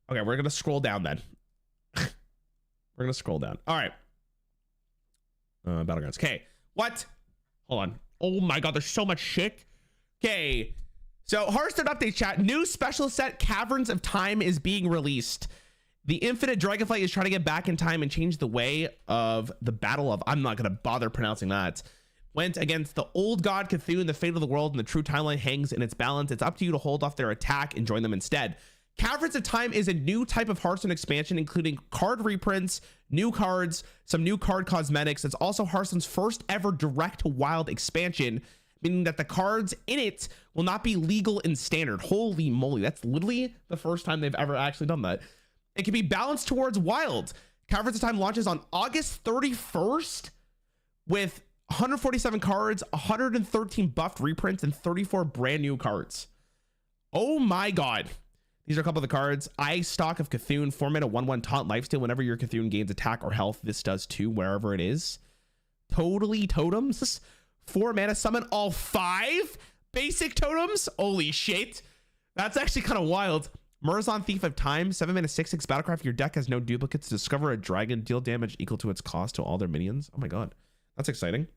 Okay, we're gonna scroll down then. We're gonna scroll down. All right. Battlegrounds. Okay, what? Hold on. Oh my god, there's so much shit. Okay, so Hearthstone update chat. New special set Caverns of Time is being released. The Infinite Dragonflight is trying to get back in time and change the way of the Battle of, I'm not going to bother pronouncing that, went against the old god Cthulhu. The fate of the world and the true timeline hangs in its balance. It's up to you to hold off their attack and join them instead. Caverns of Time is a new type of Hearthstone expansion, including card reprints, new cards, some new card cosmetics. It's also Hearthstone's first ever direct to wild expansion, meaning that the cards in it will not be legal in standard. Holy moly, that's literally the first time they've ever actually done that. It can be balanced towards wild. Caverns of Time launches on August 31st with 147 cards, 113 buffed reprints, and 34 brand new cards. Oh my god. These are a couple of the cards. Eye Stalk of Cthulhu, 4-mana 1/1 taunt lifesteal. Whenever your Cthulhu gains attack or health, this does too, wherever it is. Totally Totems. 4-mana summon all 5 basic totems. Holy shit. That's actually kind of wild. Murazon, Thief of Time, 7-mana 6/6 battlecraft. Your deck has no duplicates. Discover a dragon, deal damage equal to its cost to all their minions. Oh my god. That's exciting.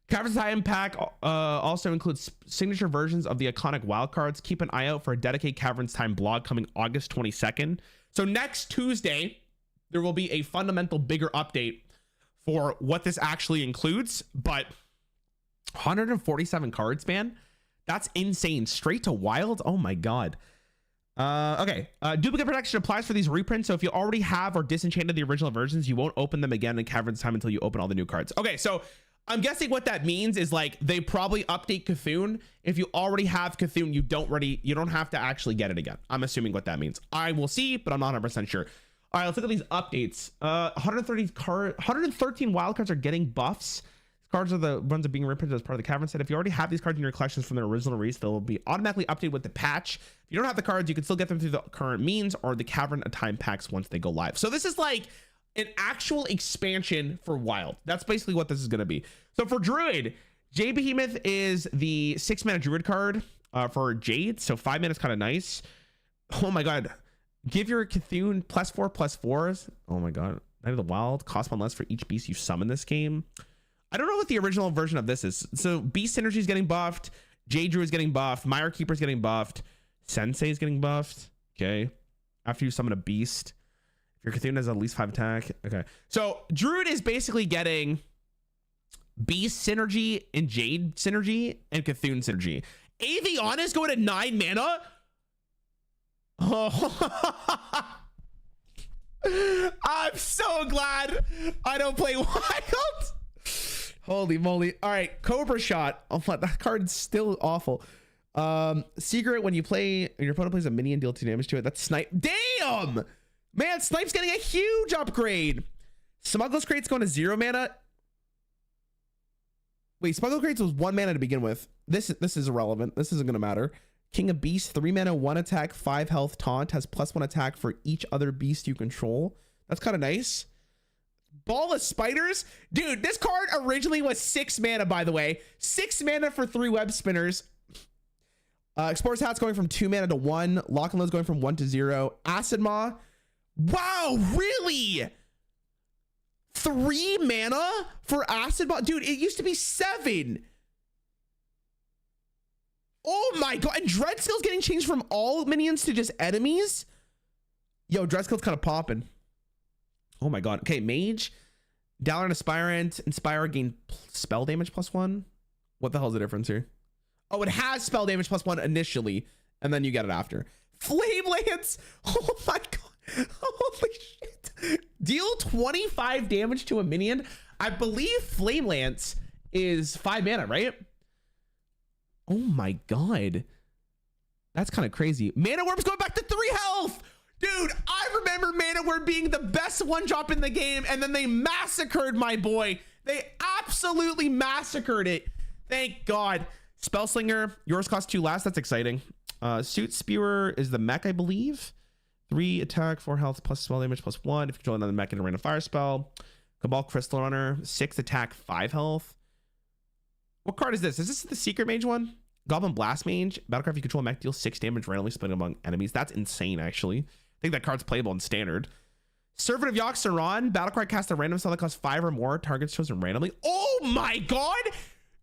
Caverns of Time pack also includes signature versions of the iconic wild cards. Keep an eye out for a dedicated Caverns Time blog coming August 22nd. So next Tuesday, there will be a fundamental bigger update for what this actually includes. But 147 cards, man. That's insane. Straight to wild. Oh my god. Okay. Duplicate protection applies for these reprints. So if you already have or disenchanted the original versions, you won't open them again in Caverns Time until you open all the new cards. Okay, so I'm guessing what that means is like they probably update Cthulhu. If you already have Cthulhu, you don't have to actually get it again. I'm assuming what that means. I will see, but I'm not 100% sure. All right, let's look at these updates. 113 wild cards are getting buffs. Cards are the ones that are being reprinted as part of the Cavern set. If you already have these cards in your collections from their original release, they'll be automatically updated with the patch. If you don't have the cards, you can still get them through the current means or the Cavern of Time packs once they go live. So this is like an actual expansion for wild. That's basically what this is going to be. So for Druid, Jade Behemoth is the 6-mana Druid card for Jade. So 5 mana is kind of nice. Oh my god. Give your Cthulhu +4/+4s. Oh my god. Night of the Wild. Cost 1 less for each beast you summon this game. I don't know what the original version of this is. So Beast Synergy is getting buffed. Jade Druid is getting buffed. Mire Keeper is getting buffed. Sensei is getting buffed. Okay. After you summon a beast. If your Cthulhu has at least 5 attack. Okay. So Druid is basically getting Beast Synergy and Jade Synergy and Cthulhu Synergy. Aviana is going to 9 mana. Oh. I'm so glad I don't play wild. Holy moly. All right, Cobra Shot. Oh, that card's still awful. Secret, when your opponent plays a minion, deal 2 damage to it. That's Snipe. Damn! Man, Snipe's getting a huge upgrade. Smuggler's Crate's going to 0 mana. Wait, Smuggler's Crate's was 1 mana to begin with. This is irrelevant. This isn't going to matter. King of Beasts, 3 mana, 1 attack, 5 health, taunt, has +1 attack for each other beast you control. That's kind of nice. Ball of Spiders. Dude, this card originally was 6 mana, by the way. 6 mana for 3 web spinners. Explorer's Hat's going from 2 mana to 1. Lock and Load's going from 1 to 0. Acid Maw. Wow, really? 3 mana for Acid Maw? Dude, it used to be 7. Oh my god. And Dreadskill's getting changed from all minions to just enemies? Yo, Dreadskill's kind of popping. Oh my god. Okay, Mage. Dalaran Aspirant. Inspire gain spell damage +1. What the hell's the difference here? Oh, it has spell damage +1 initially, and then you get it after. Flame Lance. Oh my god. Holy shit. Deal 25 damage to a minion. I believe Flame Lance is 5 mana, right? Oh my god. That's kind of crazy. Mana Worm's going back to 3 health. Dude, I remember Mana Worm being the best one drop in the game, and then they massacred my boy. They absolutely massacred it. Thank God. Spellslinger, yours costs 2 less. That's exciting. Suit Spewer is the mech, I believe. 3 attack, 4 health, plus spell damage, plus 1. If you control another mech in a random fire spell. Cabal Crystal Runner, 6 attack, 5 health. What card is this? Is this the Secret Mage one? Goblin Blast Mage. Battlecraft, you control a mech, deals 6 damage randomly split among enemies. That's insane, actually. I think that card's playable in standard. Servant of Yogg-Saron. Battlecry cast a random spell that costs 5 or more. Targets chosen randomly. Oh my god!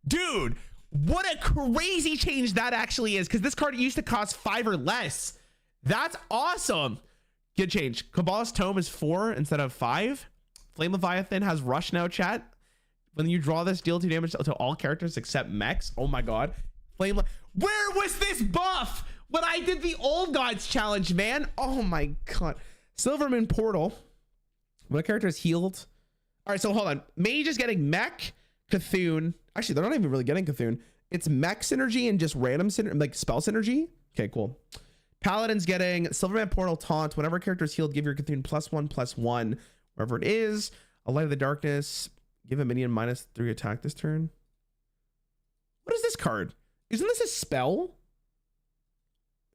Dude, what a crazy change that actually is, because this card used to cost 5 or less. That's awesome. Good change. Kabbalah's Tome is 4 instead of 5. Flame Leviathan has Rush now, chat. When you draw this, deal 2 damage to all characters except mechs. Oh my god. Where was this buff when I did the Old Gods challenge, man? Oh my god. Silverman Portal. When a character is healed. All right, so hold on. Mage is getting mech, Cthulhu. Actually, they're not even really getting Cthulhu. It's mech synergy and just random like spell synergy. Okay, cool. Paladin's getting Silverman Portal Taunt. Whenever a character is healed, give your Cthulhu +1/+1 wherever it is. A Light of the Darkness. Give a minion -3 attack this turn. What is this card? Isn't this a spell?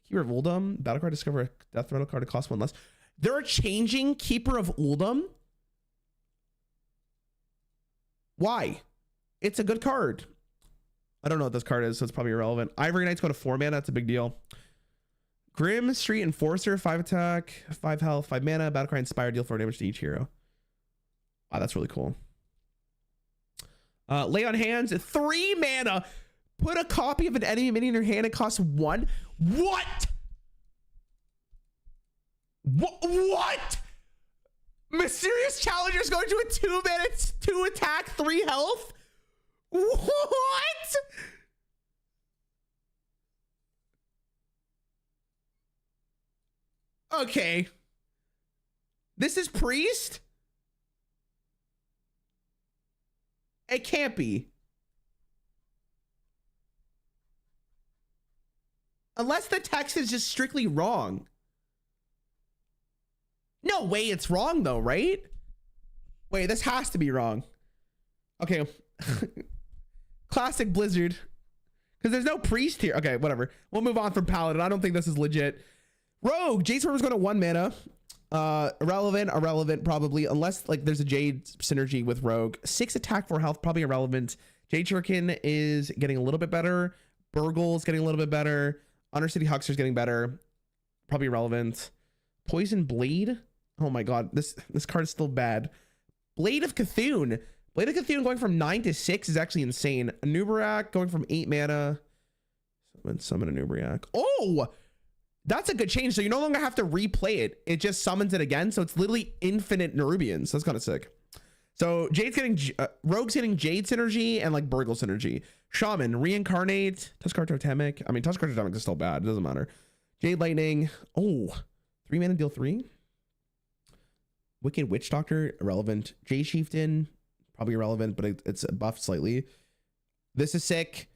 Keeper of Uldum. Battle card, discover a death metal card to cost 1 less. They're changing Keeper of Uldum. Why? It's a good card. I don't know what this card is, so it's probably irrelevant. Ivory Knight's go to 4 mana. That's a big deal. Grim Street Enforcer, 5 attack, 5 health, 5 mana. Battlecry Inspire, deal 4 damage to each hero. Wow, that's really cool. Lay on Hands, 3 mana. Put a copy of an enemy minion in your hand. It costs 1. What? What? Mysterious Challenger's going to a 2 minutes, 2 attack, 3 health? What? Okay. This is Priest? It can't be. Unless the text is just strictly wrong. No way it's wrong though, right? Wait, this has to be wrong. Okay. Classic Blizzard. Because there's no priest here. Okay, whatever. We'll move on from Paladin. I don't think this is legit. Rogue. Jade Swarmer's going to 1 mana. Irrelevant probably, unless like there's a Jade synergy with Rogue. 6 attack, 4 health, probably irrelevant. Jade Shuriken is getting a little bit better. Burgle's getting a little bit better. Undercity Huckster's getting better. Probably irrelevant. Poison Blade. Oh my god, this card is still bad. Blade of Cthulhu. Blade of Cthulhu going from 9 to 6 is actually insane. Anubarak going from 8 mana. Summon Anubarak. Oh, that's a good change. So you no longer have to replay it. It just summons it again. So it's literally infinite Nerubians. That's kind of sick. So Jade's getting, Rogue's getting Jade synergy and like Burgle synergy. Shaman, Reincarnate, Tuskar Totemic. I mean, Tuskar Totemic is still bad. It doesn't matter. Jade Lightning. Oh, 3 mana, deal 3. Wicked Witch Doctor, irrelevant. Jade Chieftain, probably irrelevant, but it's buffed slightly. This is sick.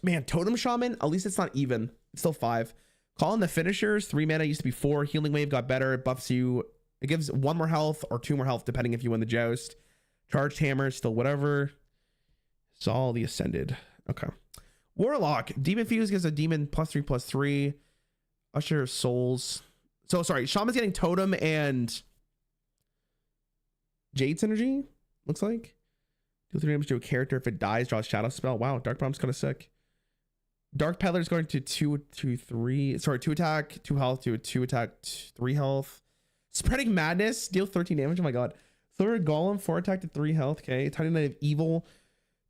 Man, Totem Shaman, at least it's not even. It's still 5. Call in the Finishers, 3 mana, used to be 4. Healing Wave got better. It buffs you. It gives 1 more health or 2 more health, depending if you win the Joust. Charged Hammer, still whatever. Saul the Ascended. Okay. Warlock. Demon Fuse gives a demon +3/+3. Usher of Souls. So, sorry. Shaman's getting Totem and Jade synergy, looks like. Deal 3 damage to a character. If it dies, draws Shadow Spell. Wow, Dark Bomb's kind of sick. Dark Peddler's going to 2, 2, 3. Sorry, 2 attack, 2 health, to 2 attack, 3 health. Spreading Madness, deal 13 damage. Oh my god. Third Golem, 4 attack to 3 health. Okay. Tiny Knight of Evil.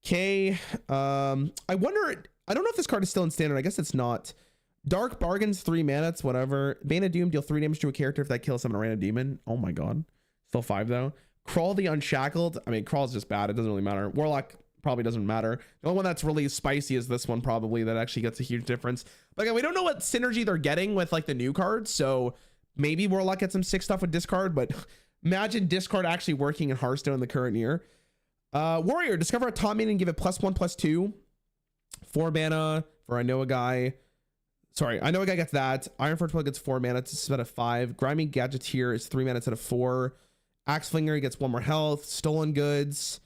Okay. I wonder, I don't know if this card is still in standard. I guess it's not. Dark Bargains, 3 mana. It's whatever. Bane of Doom, deal 3 damage to a character if that kills someone, a random demon. Oh my god. Still 5 though. Crawl the Unshackled. I mean, Crawl's just bad. It doesn't really matter. Warlock probably doesn't matter. The only one that's really spicy is this one, probably, that actually gets a huge difference. But again, we don't know what synergy they're getting with like the new cards, so Maybe Warlock gets some sick stuff with discard, but imagine discard actually working in Hearthstone in the current year. Warrior, discover a taunt main and give it +1/+2. 4 mana for I know a guy. Sorry, I know a guy gets that. Iron Forge gets 4 mana instead of 5. Grimy Gadgeteer is 3 mana instead of 4. Axe Flinger gets 1 more health. Stolen Goods.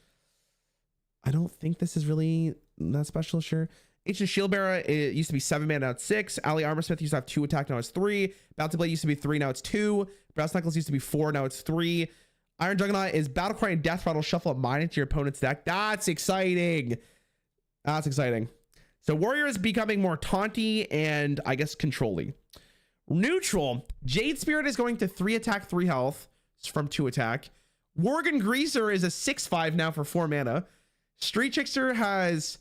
I don't think this is really that special, sure. Ancient Shieldbearer, it used to be 7 mana, now it's 6. Ally Armorsmith used to have 2 attack, now it's 3. Bounty Blade used to be 3, now it's 2. Brass Knuckles used to be 4, now it's 3. Iron Juggernaut is Battlecry and Death Rattle. Shuffle a mine into your opponent's deck. That's exciting. That's exciting. So Warrior is becoming more taunty and I guess controlly. Neutral, Jade Spirit is going to 3 attack, 3 health from 2 attack. Worgen Greaser is a 6/5 now for 4 mana. Street Trickster has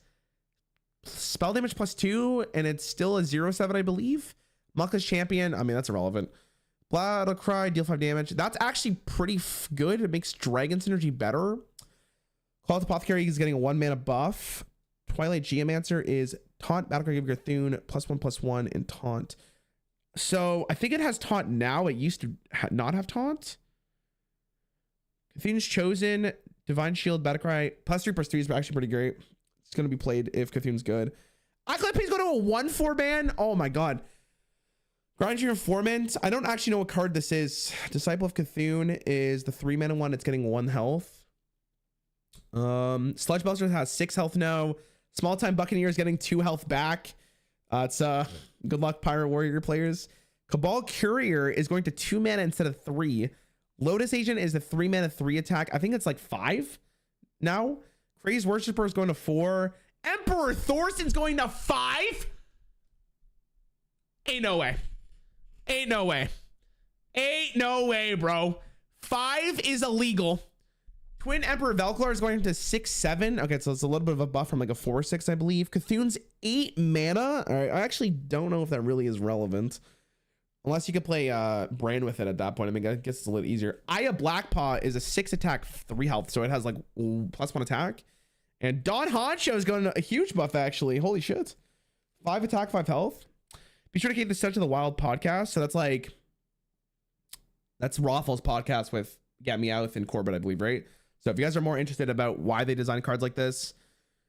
spell damage +2 and it's still a 0/7, I believe. Muckless Champion, I mean, that's irrelevant. Battle Cry, deal 5 damage. That's actually pretty good. It makes Dragon Synergy better. Call Apothecary is getting a 1 mana buff. Twilight Geomancer is taunt. Battlecry give Cthulhu +1/+1 in taunt. So I think it has taunt now. It used to not have taunt. Cthulhu's Chosen, Divine Shield, Battlecry +3/+3 is actually pretty great. It's going to be played if Cthulhu's good. Iclippe's going to a 1/4 ban. Oh my god. Grind your Informant. I don't actually know what card this is. Disciple of Cthulhu is the 3 mana one. It's getting 1 health. Sludge Buster has 6 health now. Small Time Buccaneer is getting 2 health back. It's good luck, Pirate Warrior players. Cabal Courier is going to 2 mana instead of 3. Lotus Agent is a 3 mana 3 attack. I think it's like 5 now. Crazed Worshipper is going to 4. Emperor Thorson's going to 5. Ain't no way. Ain't no way. Ain't no way, bro. 5 is illegal. Twin Emperor Velclar is going to 6/7. Okay, so it's a little bit of a buff from like a 4/6, I believe. Cthulhu's 8 mana. All right, I actually don't know if that really is relevant. Unless you could play Brain with it at that point. I mean, I guess it's a little easier. Aya Blackpaw is a 6 attack, 3 health. So it has like +1 attack. And Don Honcho is going to a huge buff, actually. Holy shit. 5 attack, 5 health. Be sure to keep this Touch of the Wild podcast. So that's Raffles podcast with Get Meowth and Corbett, I believe, right? So if you guys are more interested about why they design cards like this,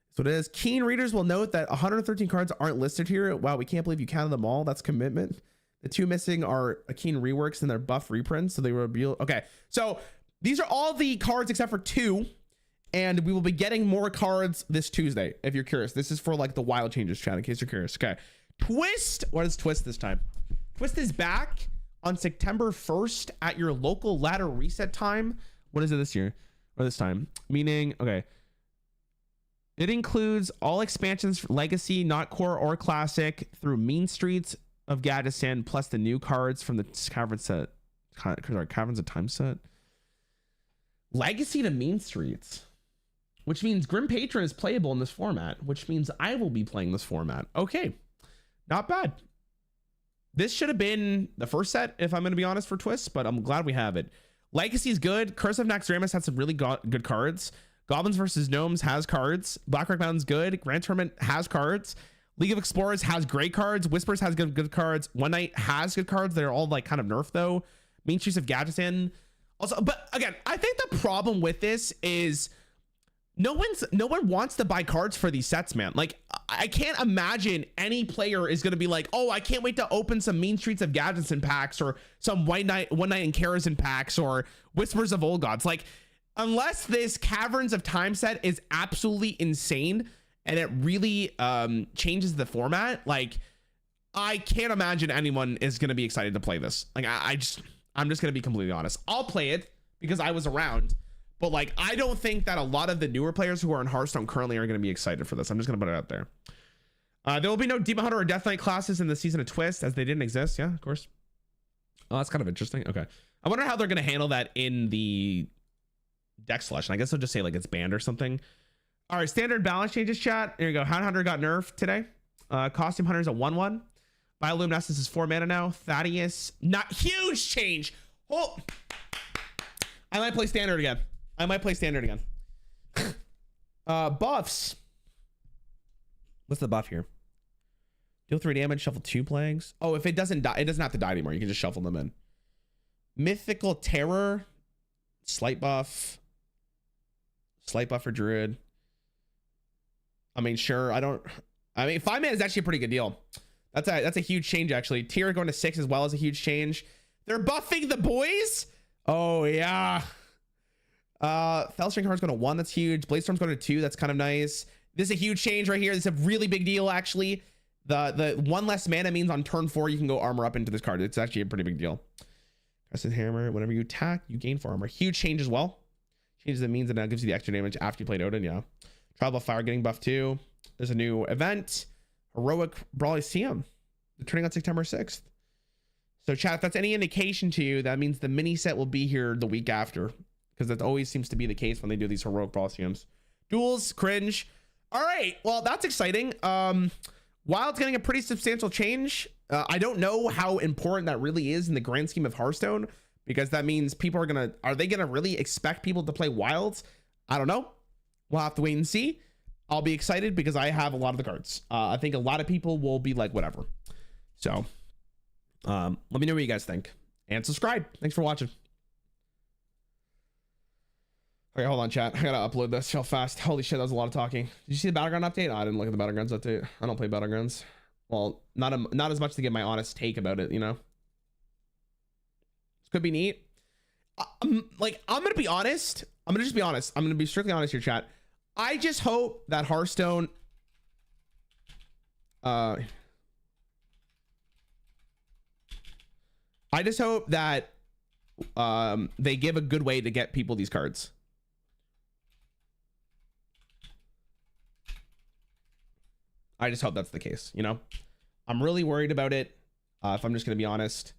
that's what it is. Keen readers will note that 113 cards aren't listed here. Wow, we can't believe you counted them all. That's commitment. The 2 missing are a Keen reworks and their buff reprints. So they reveal. Okay, so these are all the cards except for 2. And we will be getting more cards this Tuesday, if you're curious. This is for like the wild changes chat, in case you're curious. Okay. Twist. What is Twist this time? Twist is back on September 1st at your local ladder reset time. What is it this year? Or this time? Meaning, okay. It includes all expansions for Legacy, not Core or Classic, through Mean Streets of Gadgetzan, plus the new cards from the Caverns set. Sorry, Caverns of Time set. Legacy to Mean Streets. Which means Grim Patron is playable in this format, which means I will be playing this format. Okay. Not bad. This should have been the first set, if I'm going to be honest, for Twist, but I'm glad we have it. Legacy is good. Curse of Naxxramas had some really good cards. Goblins versus Gnomes has cards. Blackrock Mountain's good. Grand Tournament has cards. League of Explorers has great cards. Whispers has good cards. One Night has good cards. They're all like kind of nerfed though. Mean Streets of Gadgetzan also, but again, I think the problem with this is no one wants to buy cards for these sets, man. Like, I can't imagine any player is going to be like, oh, I can't wait to open some Mean Streets of Gadgetzan packs or some One Night in Karazhan packs or Whispers of Old Gods. Like, unless this Caverns of Time set is absolutely insane and it really changes the format, like, I can't imagine anyone is going to be excited to play this. Like, I'm just going to be completely honest. I'll play it because I was around. But like, I don't think that a lot of the newer players who are in Hearthstone currently are going to be excited for this. I'm just going to put it out there. There will be no Demon Hunter or Death Knight classes in the season of Twist, as they didn't exist. Yeah, of course. Oh, that's kind of interesting. Okay. I wonder how they're going to handle that in the deck selection. I guess they'll just say like it's banned or something. All right, standard balance changes, chat. There you go. Hound Hunter got nerfed today. Costume Hunter's a 1/1. Bioluminescence is 4 mana now. Thaddeus, not huge change. Oh, I might play standard again. Buffs. What's the buff here? Deal 3 damage, shuffle 2 plagues. Oh, if it doesn't die, it doesn't have to die anymore. You can just shuffle them in. Mythical Terror, slight buff for Druid. I mean, sure. I mean, 5 mana is actually a pretty good deal. That's a huge change, actually. Tier going to 6 as well is a huge change. They're buffing the boys. Oh yeah. Fellstring Heart's going to 1. That's huge. Bladestorm's going to 2. That's kind of nice. This is a huge change right here. This is a really big deal, actually. The 1 less mana means on turn 4 you can go armor up into this card. It's actually a pretty big deal. Crescent Hammer. Whenever you attack, you gain 4 armor. Huge change as well. Changes the means that now gives you the extra damage after you played Odin. Yeah. Trial of Fire getting buffed too. There's a new event. Heroic Brawlyseum. Turning on September 6th. So chat, if that's any indication to you, that means the mini set will be here the week after. Because that always seems to be the case when they do these Heroic Brawlyseums. Duels, cringe. All right, well, that's exciting. Wild's getting a pretty substantial change. I don't know how important that really is in the grand scheme of Hearthstone, because that means people are they gonna really expect people to play Wilds? I don't know. We'll have to wait and see. I'll be excited because I have a lot of the cards. I think a lot of people will be like, whatever. So let me know what you guys think and subscribe. Thanks for watching. Okay, hold on, chat. I gotta upload this real fast. Holy shit, that was a lot of talking. Did you see the Battleground update? Oh, I didn't look at the Battlegrounds update. I don't play Battlegrounds. Well, not as much to get my honest take about it, you know? This could be neat. I'm gonna be honest. I'm gonna just be honest. I'm gonna be strictly honest here, chat. I just hope that Hearthstone I just hope that they give a good way to get people these cards. I just hope that's the case, you know? I'm really worried about it, if I'm just going to be honest,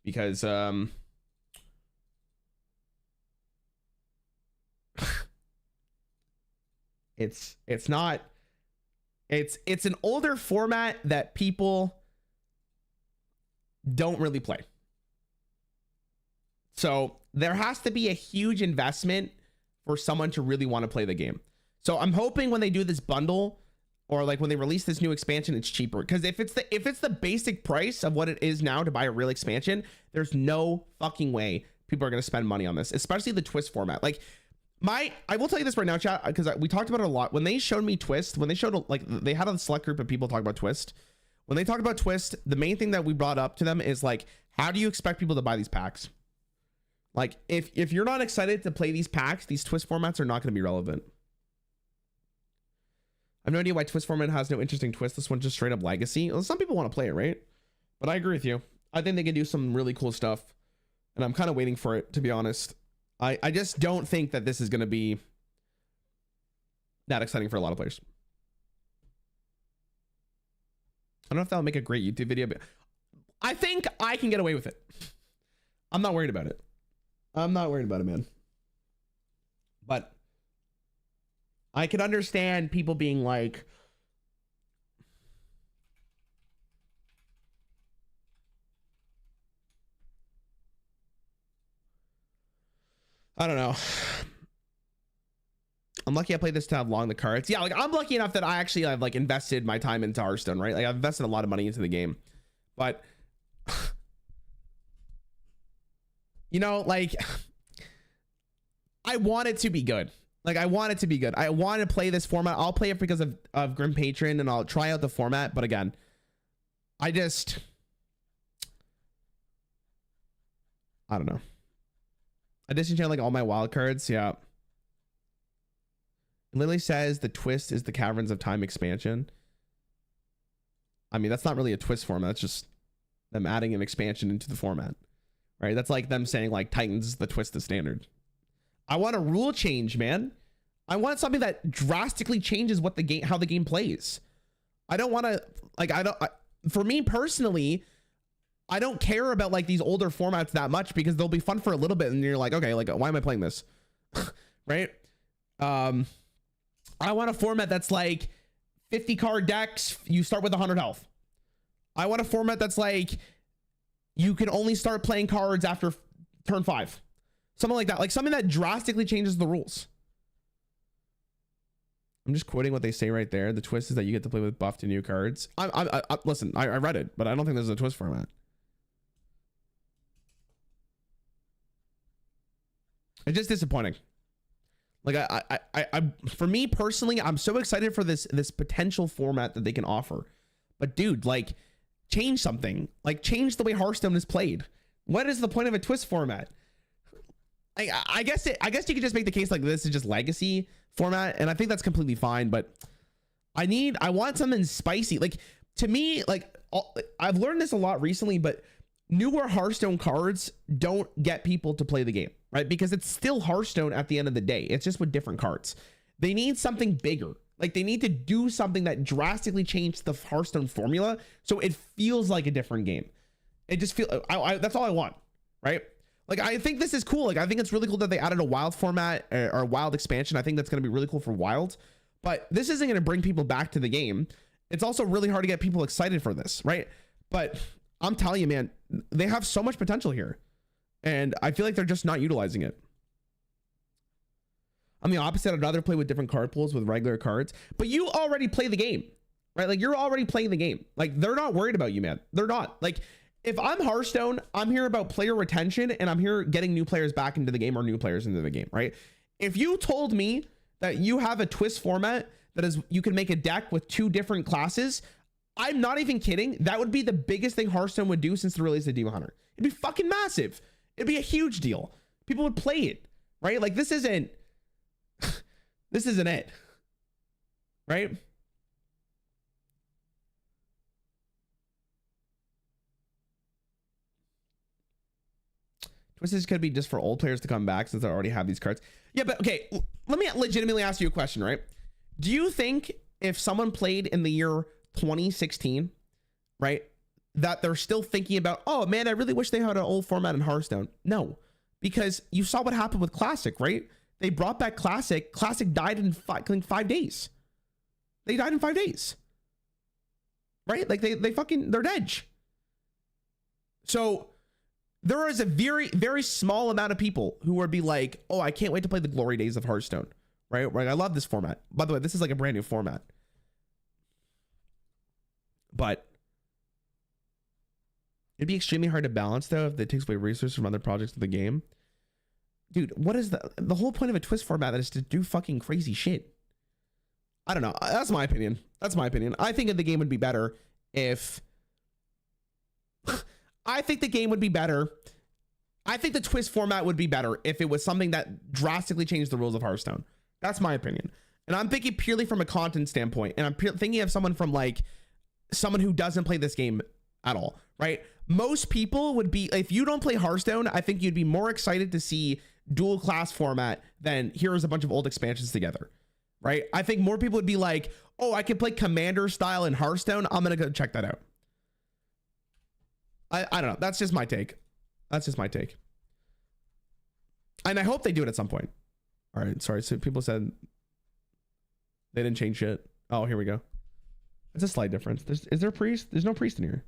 because it's an older format that people don't really play. So there has to be a huge investment for someone to really want to play the game. So I'm hoping when they do this bundle, or like when they release this new expansion, it's cheaper. Because if it's the basic price of what it is now to buy a real expansion, there's no fucking way people are going to spend money on this, especially the Twist format. Like I will tell you this right now, chat, because we talked about it a lot. When they showed me Twist, when they showed, like, they had a select group of people talk about Twist. When they talked about Twist, the main thing that we brought up to them is like, how do you expect people to buy these packs? Like, if you're not excited to play these packs, these Twist formats are not going to be relevant. I have no idea why Twist format has no interesting twist. This one's just straight up legacy. Well, some people want to play it, right? But I agree with you. I think they can do some really cool stuff. And I'm kind of waiting for it, to be honest. I just don't think that this is going to be that exciting for a lot of players. I don't know if that'll make a great YouTube video, but I think I can get away with it. I'm not worried about it. I'm not worried about it, man. But I can understand people being like, I don't know. I'm lucky I played this to have long the cards. Yeah, like I'm lucky enough that I actually have like invested my time into Hearthstone, right? Like I've invested a lot of money into the game. But you know, like I want it to be good. Like I want it to be good. I want to play this format. I'll play it because of Grim Patron, and I'll try out the format. But again, I don't know. I disenchant like all my wild cards. Yeah. It literally says the Twist is the Caverns of Time expansion. I mean, that's not really a Twist format. That's just them adding an expansion into the format, right? That's like them saying like Titans, the Twist is standard. I want a rule change, man. I want something that drastically changes what the game, how the game plays. I don't want to like, for me personally, I don't care about like these older formats that much because they'll be fun for a little bit. And you're like, okay, like, why am I playing this? Right. I want a format that's like 50 card decks. You start with 100 health. I want a format that's like, you can only start playing cards after turn 5. Something like that. Like something that drastically changes the rules. I'm just quoting what they say right there. The twist is that you get to play with buffed and new cards. Listen, I read it, but I don't think there's a twist format. It's just disappointing. Like for me personally, I'm so excited for this potential format that they can offer. But dude, like, change something. Like, change the way Hearthstone is played. What is the point of a twist format? I guess you could just make the case like this is just legacy format, and I think that's completely fine. But I want something spicy. Like, to me, like, I've learned this a lot recently, but newer Hearthstone cards don't get people to play the game, right? Because it's still Hearthstone at the end of the day. It's just with different cards. They need something bigger. Like, they need to do something that drastically changed the Hearthstone formula so it feels like a different game. It just feels, that's all I want, right? Like, I think this is cool. Like, I think it's really cool that they added a wild format or a wild expansion. I think that's going to be really cool for wild. But this isn't going to bring people back to the game. It's also really hard to get people excited for this, right? But I'm telling you, man, they have so much potential here. And I feel like they're just not utilizing it. I'm the opposite. I'd rather play with different card pools with regular cards. But you already play the game, right? Like, you're already playing the game. Like, they're not worried about you, man. They're not. Like, if I'm Hearthstone, I'm here about player retention, and I'm here getting new players back into the game or new players into the game, right? If you told me that you have a twist format that is, you can make a deck with 2 different classes, I'm not even kidding. That would be the biggest thing Hearthstone would do since the release of Demon Hunter. It'd be fucking massive. It'd be a huge deal. People would play it, right? Like, this isn't it, right? Twists could be just for old players to come back since they already have these cards. Yeah, but okay, let me legitimately ask you a question, right? Do you think if someone played in the year 2016, right, that they're still thinking about, oh man, I really wish they had an old format in Hearthstone? No, because you saw what happened with Classic, right? They brought back Classic. Classic died in 5 days. They died in 5 days, right? Like, they're dead. So there is a very, very small amount of people who would be like, oh, I can't wait to play the glory days of Hearthstone, right? Right. I love this format. By the way, this is like a brand new format. But it'd be extremely hard to balance, though, if it takes away resources from other projects of the game. Dude, what is the whole point of a twist format? That is to do fucking crazy shit. I don't know. That's my opinion. That's my opinion. I think the game would be better if... I think the game would be better. I think the twist format would be better if it was something that drastically changed the rules of Hearthstone. That's my opinion. And I'm thinking purely from a content standpoint. And I'm thinking of someone from, like, someone who doesn't play this game at all, right? Most people would be, if you don't play Hearthstone, I think you'd be more excited to see dual class format than here's a bunch of old expansions together, right? I think more people would be like, oh, I can play Commander style in Hearthstone. I'm going to go check that out. I don't know. That's just my take. That's just my take. And I hope they do it at some point. All right. Sorry. So people said they didn't change shit. Oh, here we go. It's a slight difference. Is there a priest? There's no priest in here.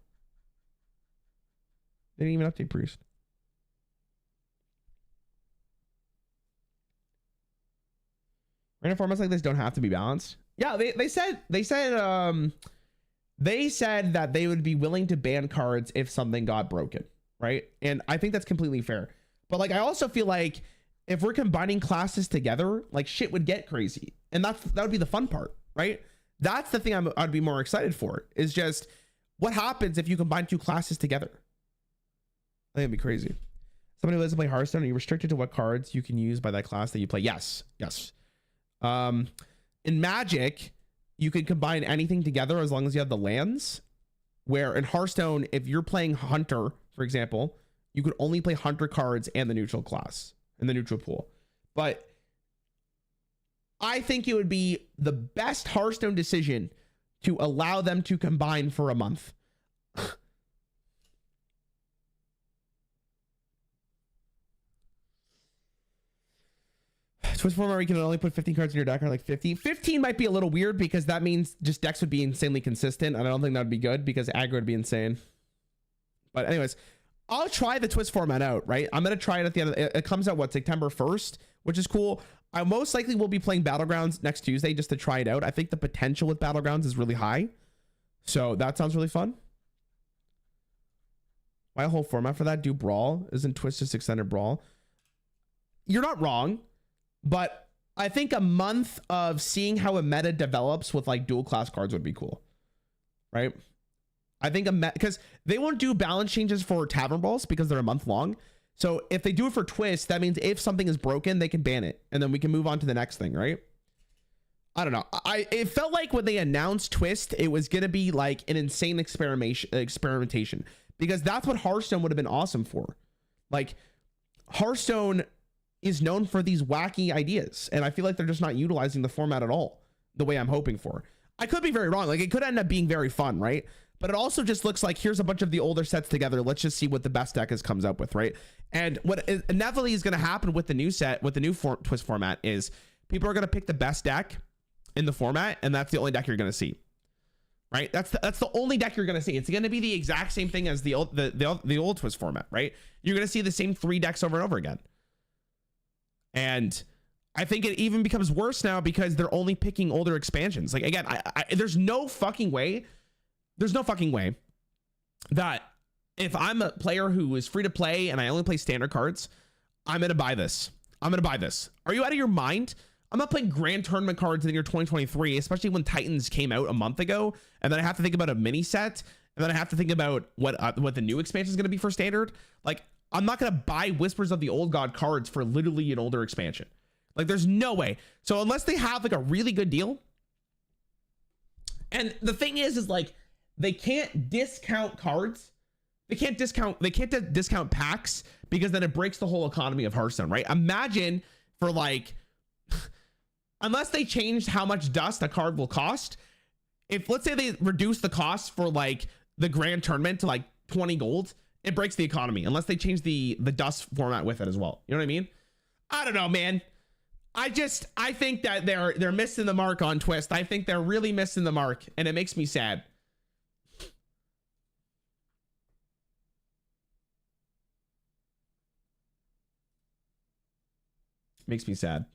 They didn't even update priest. Random formats like this don't have to be balanced. Yeah, they said that they would be willing to ban cards if something got broken, right? And I think that's completely fair. But, like, I also feel like if we're combining classes together, like, shit would get crazy. And that would be the fun part, right? That's the thing I'd be more excited for, is just what happens if you combine 2 classes together. I think it'd be crazy. Somebody who doesn't play Hearthstone, are you restricted to what cards you can use by that class that you play? Yes. In Magic, you can combine anything together as long as you have the lands. Where in Hearthstone, if you're playing Hunter, for example, you could only play Hunter cards and the neutral class in the neutral pool. But I think it would be the best Hearthstone decision to allow them to combine for a month. Twist format where you can only put 15 cards in your deck, or like 50. 15 might be a little weird because that means just decks would be insanely consistent. And I don't think that would be good because aggro would be insane. But anyways, I'll try the twist format out, right? I'm going to try it at the end. It comes out, what, September 1st, which is cool. I most likely will be playing Battlegrounds next Tuesday just to try it out. I think the potential with Battlegrounds is really high. So that sounds really fun. Why a whole format for that? Do Brawl? Isn't Twist just extended Brawl? you're not wrong, but I think a month of seeing how a meta develops with like dual class cards would be cool, right? I think because they won't do balance changes for Tavern Balls because they're a month long. So if they do it for Twist, that means if something is broken, they can ban it, and then we can move on to the next thing, right? I don't know. It felt like when they announced Twist, it was gonna be like an insane experimentation, because that's what Hearthstone would have been awesome for. Like, Hearthstone is known for these wacky ideas, and I feel like they're just not utilizing the format at all the way I'm hoping for. I could be very wrong. Like, it could end up being very fun, right? But it also just looks like here's a bunch of the older sets together. Let's just see what the best deck comes up with, right? And what inevitably is going to happen with the new set, with the new Twist format, is people are going to pick the best deck in the format, and that's the only deck you're going to see, right? That's the only deck you're going to see. It's going to be the exact same thing as the old Twist format, right? You're going to see the same 3 decks over and over again. And I think it even becomes worse now because they're only picking older expansions. Like, again, there's no fucking way that if I'm a player who is free to play and I only play standard cards, I'm going to buy this. Are you out of your mind? I'm not playing grand tournament cards in the year 2023, especially when Titans came out a month ago. And then I have to think about a mini set. And then I have to think about what the new expansion is going to be for standard. Like, I'm not going to buy Whispers of the Old God cards for literally an older expansion. Like, there's no way. So unless they have like a really good deal. And the thing is like, they can't discount cards. They can't discount packs, because then it breaks the whole economy of Hearthstone, right? Imagine for like, unless they changed how much dust a card will cost. If, let's say, they reduce the cost for like the grand tournament to like 20 gold, it breaks the economy unless they change the dust format with it as well. You know what I mean? I don't know, man. I think that they're missing the mark on Twist. I think they're really missing the mark, and it makes me sad. Makes me sad.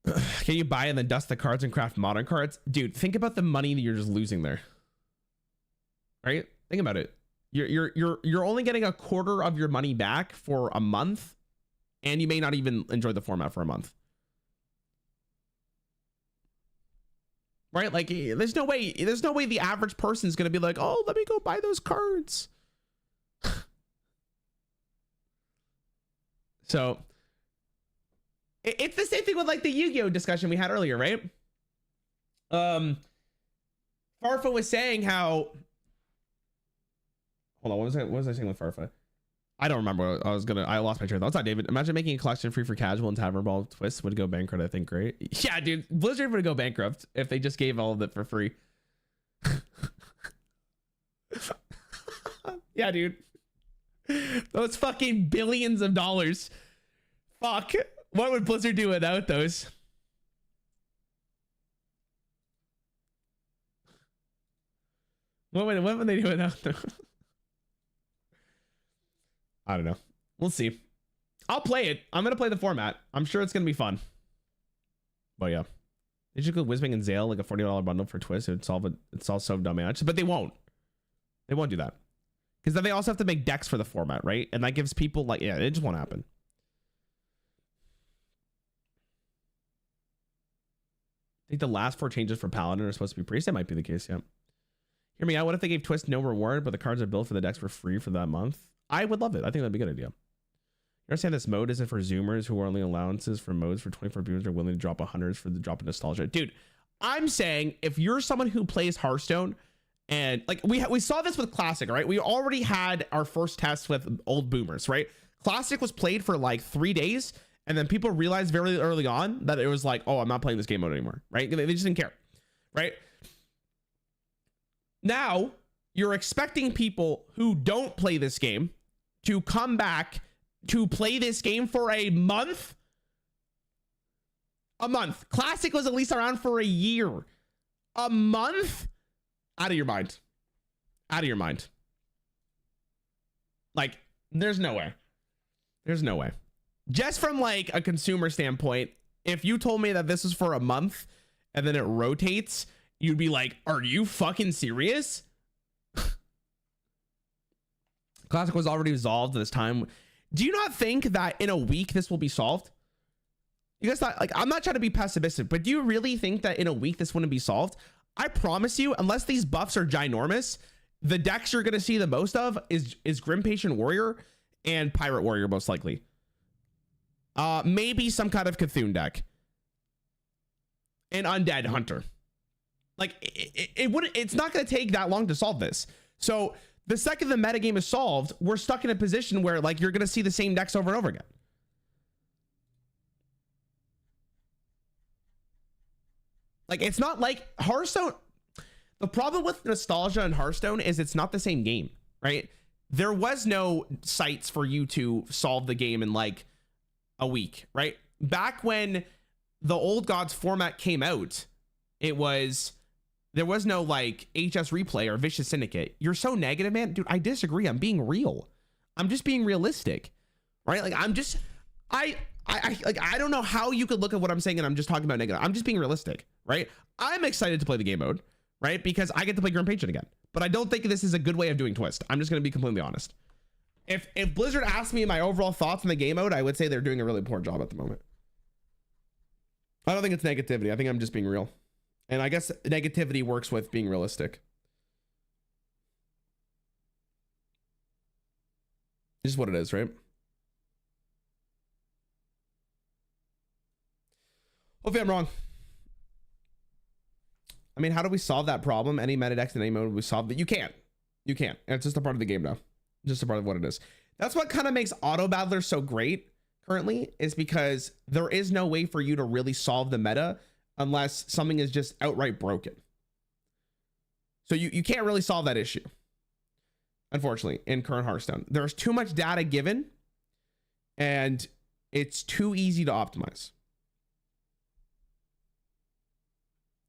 Can you buy and then dust the cards and craft modern cards? Dude, think about the money that you're just losing there. Right? Think about it. You're only getting a quarter of your money back for a month, and you may not even enjoy the format for a month. Right? Like, there's no way the average person is going to be like, oh, let me go buy those cards. So it's the same thing with like the Yu-Gi-Oh discussion we had earlier, right? Farfa was saying how, hold on, what was I saying with Farfa? I don't remember. I lost my train of thought. What's up, David? Imagine making a collection free for casual and Tavern Ball Twist would go bankrupt. I think, great. Yeah, dude, Blizzard would go bankrupt if they just gave all of it for free. Yeah, dude. Those fucking billions of dollars. Fuck. What would Blizzard do without those? What would they do without them? I don't know. We'll see. I'll play it. I'm going to play the format. I'm sure it's going to be fun. But yeah. They should go Whispering and Zale like a $40 bundle for Twist. It would solve so dumb match. But they won't. They won't do that. Because then they also have to make decks for the format, right? And that gives people like, yeah, it just won't happen. I think the last 4 changes for Paladin are supposed to be priest. That might be the case, yeah. Hear me out. What if they gave Twist no reward, but the cards are built for the decks for free for that month? I would love it. I think that'd be a good idea. You understand this mode isn't for Zoomers who are only allowances for modes for 24 viewers are willing to drop 100s for the drop of nostalgia. Dude, I'm saying if you're someone who plays Hearthstone, and like we saw this with Classic, right? We already had our first test with old boomers, right? Classic was played for like 3 days, and then people realized very early on that it was like, oh, I'm not playing this game mode anymore, right? They just didn't care, right? Now you're expecting people who don't play this game to come back to play this game for a month. A month. Classic was at least around for a year. A month? Out of your mind. Out of your mind. Like, there's no way. There's no way. Just from like a consumer standpoint, if you told me that this is for a month and then it rotates, you'd be like, are you fucking serious? Classic was already resolved this time. Do you not think that in a week this will be solved? You guys thought, like, I'm not trying to be pessimistic, but do you really think that in a week this wouldn't be solved? I promise you, unless these buffs are ginormous, the decks you're going to see the most of is Grim Patient Warrior and Pirate Warrior, most likely. Maybe some kind of Cthulhu deck. And Undead Hunter. Like, it's not going to take that long to solve this. So the second the metagame is solved, we're stuck in a position where, like, you're going to see the same decks over and over again. Like, it's not like Hearthstone. The problem with nostalgia and Hearthstone is it's not the same game, right? There was no sites for you to solve the game in like a week, right? Back when the Old Gods format came out, there was no like HS Replay or Vicious Syndicate. You're so negative, man. Dude, I disagree. I'm being real. I'm just being realistic, right? Like, I don't know how you could look at what I'm saying and I'm just talking about negative. I'm just being realistic, right? I'm excited to play the game mode, right? Because I get to play Grim Patient again. But I don't think this is a good way of doing Twist. I'm just going to be completely honest. If Blizzard asked me my overall thoughts on the game mode, I would say they're doing a really poor job at the moment. I don't think it's negativity. I think I'm just being real. And I guess negativity works with being realistic. This is what it is, right? Hopefully I'm wrong. I mean, how do we solve that problem? Any meta decks in any mode we solve that? You can't. You can't. And it's just a part of the game now. Just a part of what it is. That's what kind of makes auto battlers so great currently, is because there is no way for you to really solve the meta unless something is just outright broken. So you can't really solve that issue, unfortunately, in current Hearthstone. There's too much data given and it's too easy to optimize.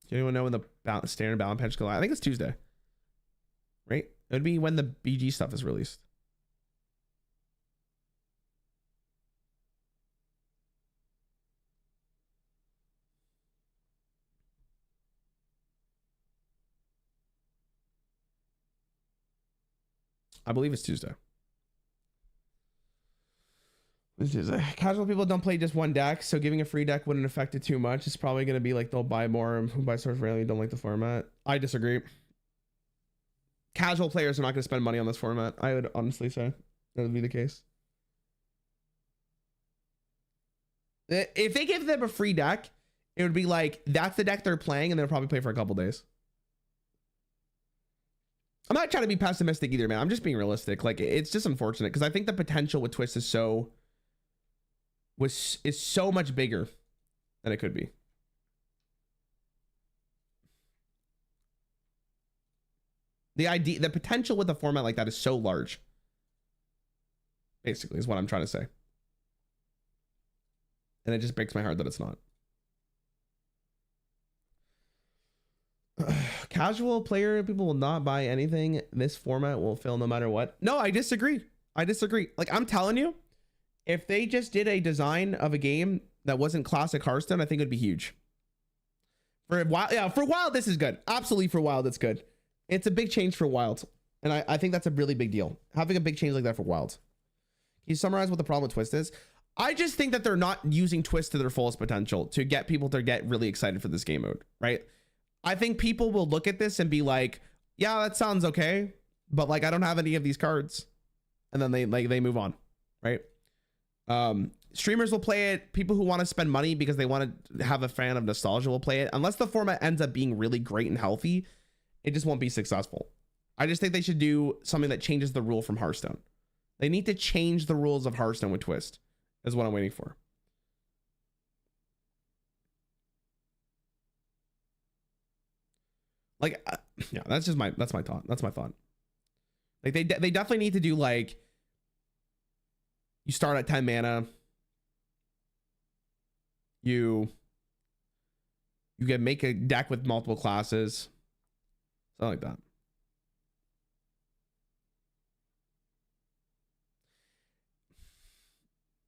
Do anyone know when the standard balance patch go live? I think it's Tuesday, right? It would be when the BG stuff is released. I believe it's Tuesday. It's Tuesday. Casual people don't play just one deck, so giving a free deck wouldn't affect it too much. It's probably going to be like they'll buy more who buy Source rarely don't like the format. I disagree. Casual players are not going to spend money on this format. I would honestly say that would be the case. If they give them a free deck, it would be like that's the deck they're playing and they'll probably play for a couple days. I'm not trying to be pessimistic either, man. I'm just being realistic. Like, it's just unfortunate because I think the potential with Twist is so much bigger than it could be. The potential with a format like that is so large. Basically, is what I'm trying to say. And it just breaks my heart that it's not. Casual player people will not buy anything. This format will fail no matter what. No, I disagree. I disagree. Like, I'm telling you, if they just did a design of a game that wasn't classic Hearthstone, I think it would be huge. For a while, yeah, for Wild, this is good. Absolutely, for Wild, it's good. It's a big change for Wild, and I think that's a really big deal. Having a big change like that for Wild. Can you summarize what the problem with Twist is? I just think that they're not using Twist to their fullest potential to get people to get really excited for this game mode, right? I think people will look at this and be like, yeah, that sounds okay, but like, I don't have any of these cards. And then they move on, right? Streamers will play it. People who want to spend money because they want to have a fan of nostalgia will play it. Unless the format ends up being really great and healthy, it just won't be successful. I just think they should do something that changes the rule from Hearthstone. They need to change the rules of Hearthstone with Twist, is what I'm waiting for. Like, yeah, that's my thought. That's my thought. Like, they definitely need to do, like, you start at 10 mana. You can make a deck with multiple classes. Something like that.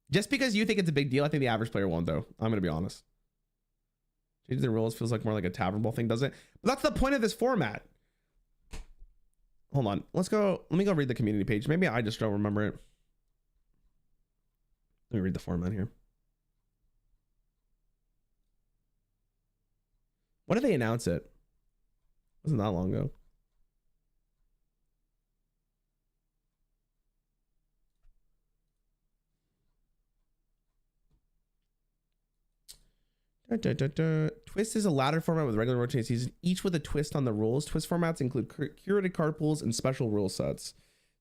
Just because you think it's a big deal, I think the average player won't, though. I'm going to be honest. Changing the rules feels like more like a tavern bowl thing, doesn't it? But that's the point of this format. hold on. Let me go read the community page. Maybe I just don't remember it. Let me read the format here. When did they announce it? Wasn't that long ago. Twist is a ladder format with regular rotating season, each with a twist on the rules. Twist formats include curated card pools and special rule sets.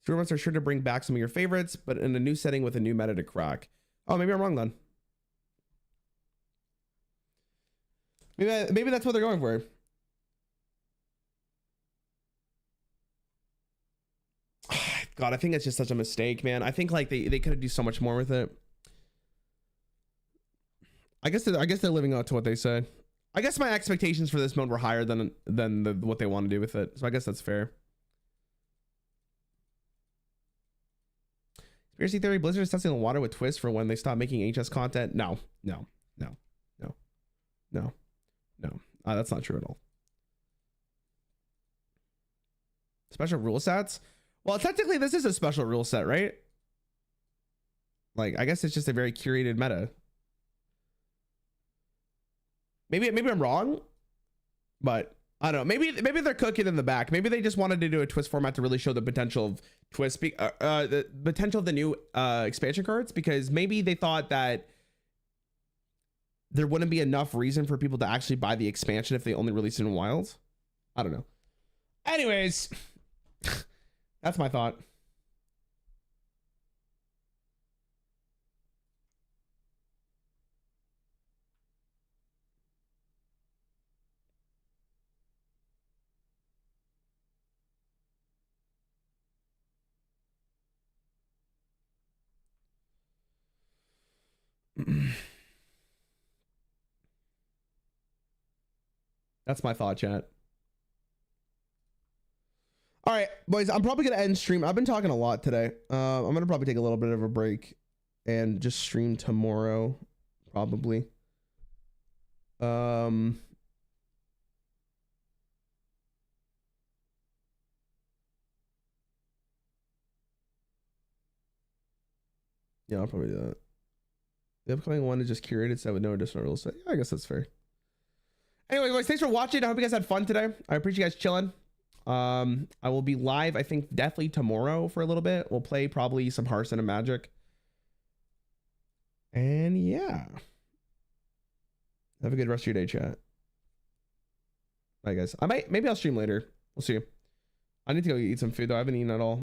Formats are sure to bring back some of your favorites, but in a new setting with a new meta to crack. Oh, maybe I'm wrong then. Maybe that's what they're going for. God, I think it's just such a mistake, man. I think like they could do so much more with it. I guess they're living up to what they said. I guess my expectations for this mode were higher than what they want to do with it. So I guess that's fair. Conspiracy theory: Blizzard is testing the water with Twist for when they stop making HS content. No. That's not true at all. Special rule sets. Well, technically, this is a special rule set, right? Like, I guess it's just a very curated meta. Maybe I'm wrong, but I don't know. Maybe they're cooking in the back. Maybe they just wanted to do a Twist format to really show the potential of Twist, the potential of the new expansion cards, because maybe they thought that there wouldn't be enough reason for people to actually buy the expansion if they only released it in Wilds. I don't know. Anyways, that's my thought. That's my thought, chat. All right, boys, I'm probably gonna end stream. I've been talking a lot today. I'm gonna probably take a little bit of a break and just stream tomorrow, probably. Yeah, I'll probably do that. The upcoming one is just curated set with no additional rules. So yeah, I guess that's fair. Anyway, guys, thanks for watching. I hope you guys had fun today. I appreciate you guys chilling. I will be live, I think, definitely tomorrow for a little bit. We'll play probably some Hearthstone and Magic. And yeah. Have a good rest of your day, chat. Bye, guys. Maybe I'll stream later. We'll see. I need to go eat some food, though. I haven't eaten at all.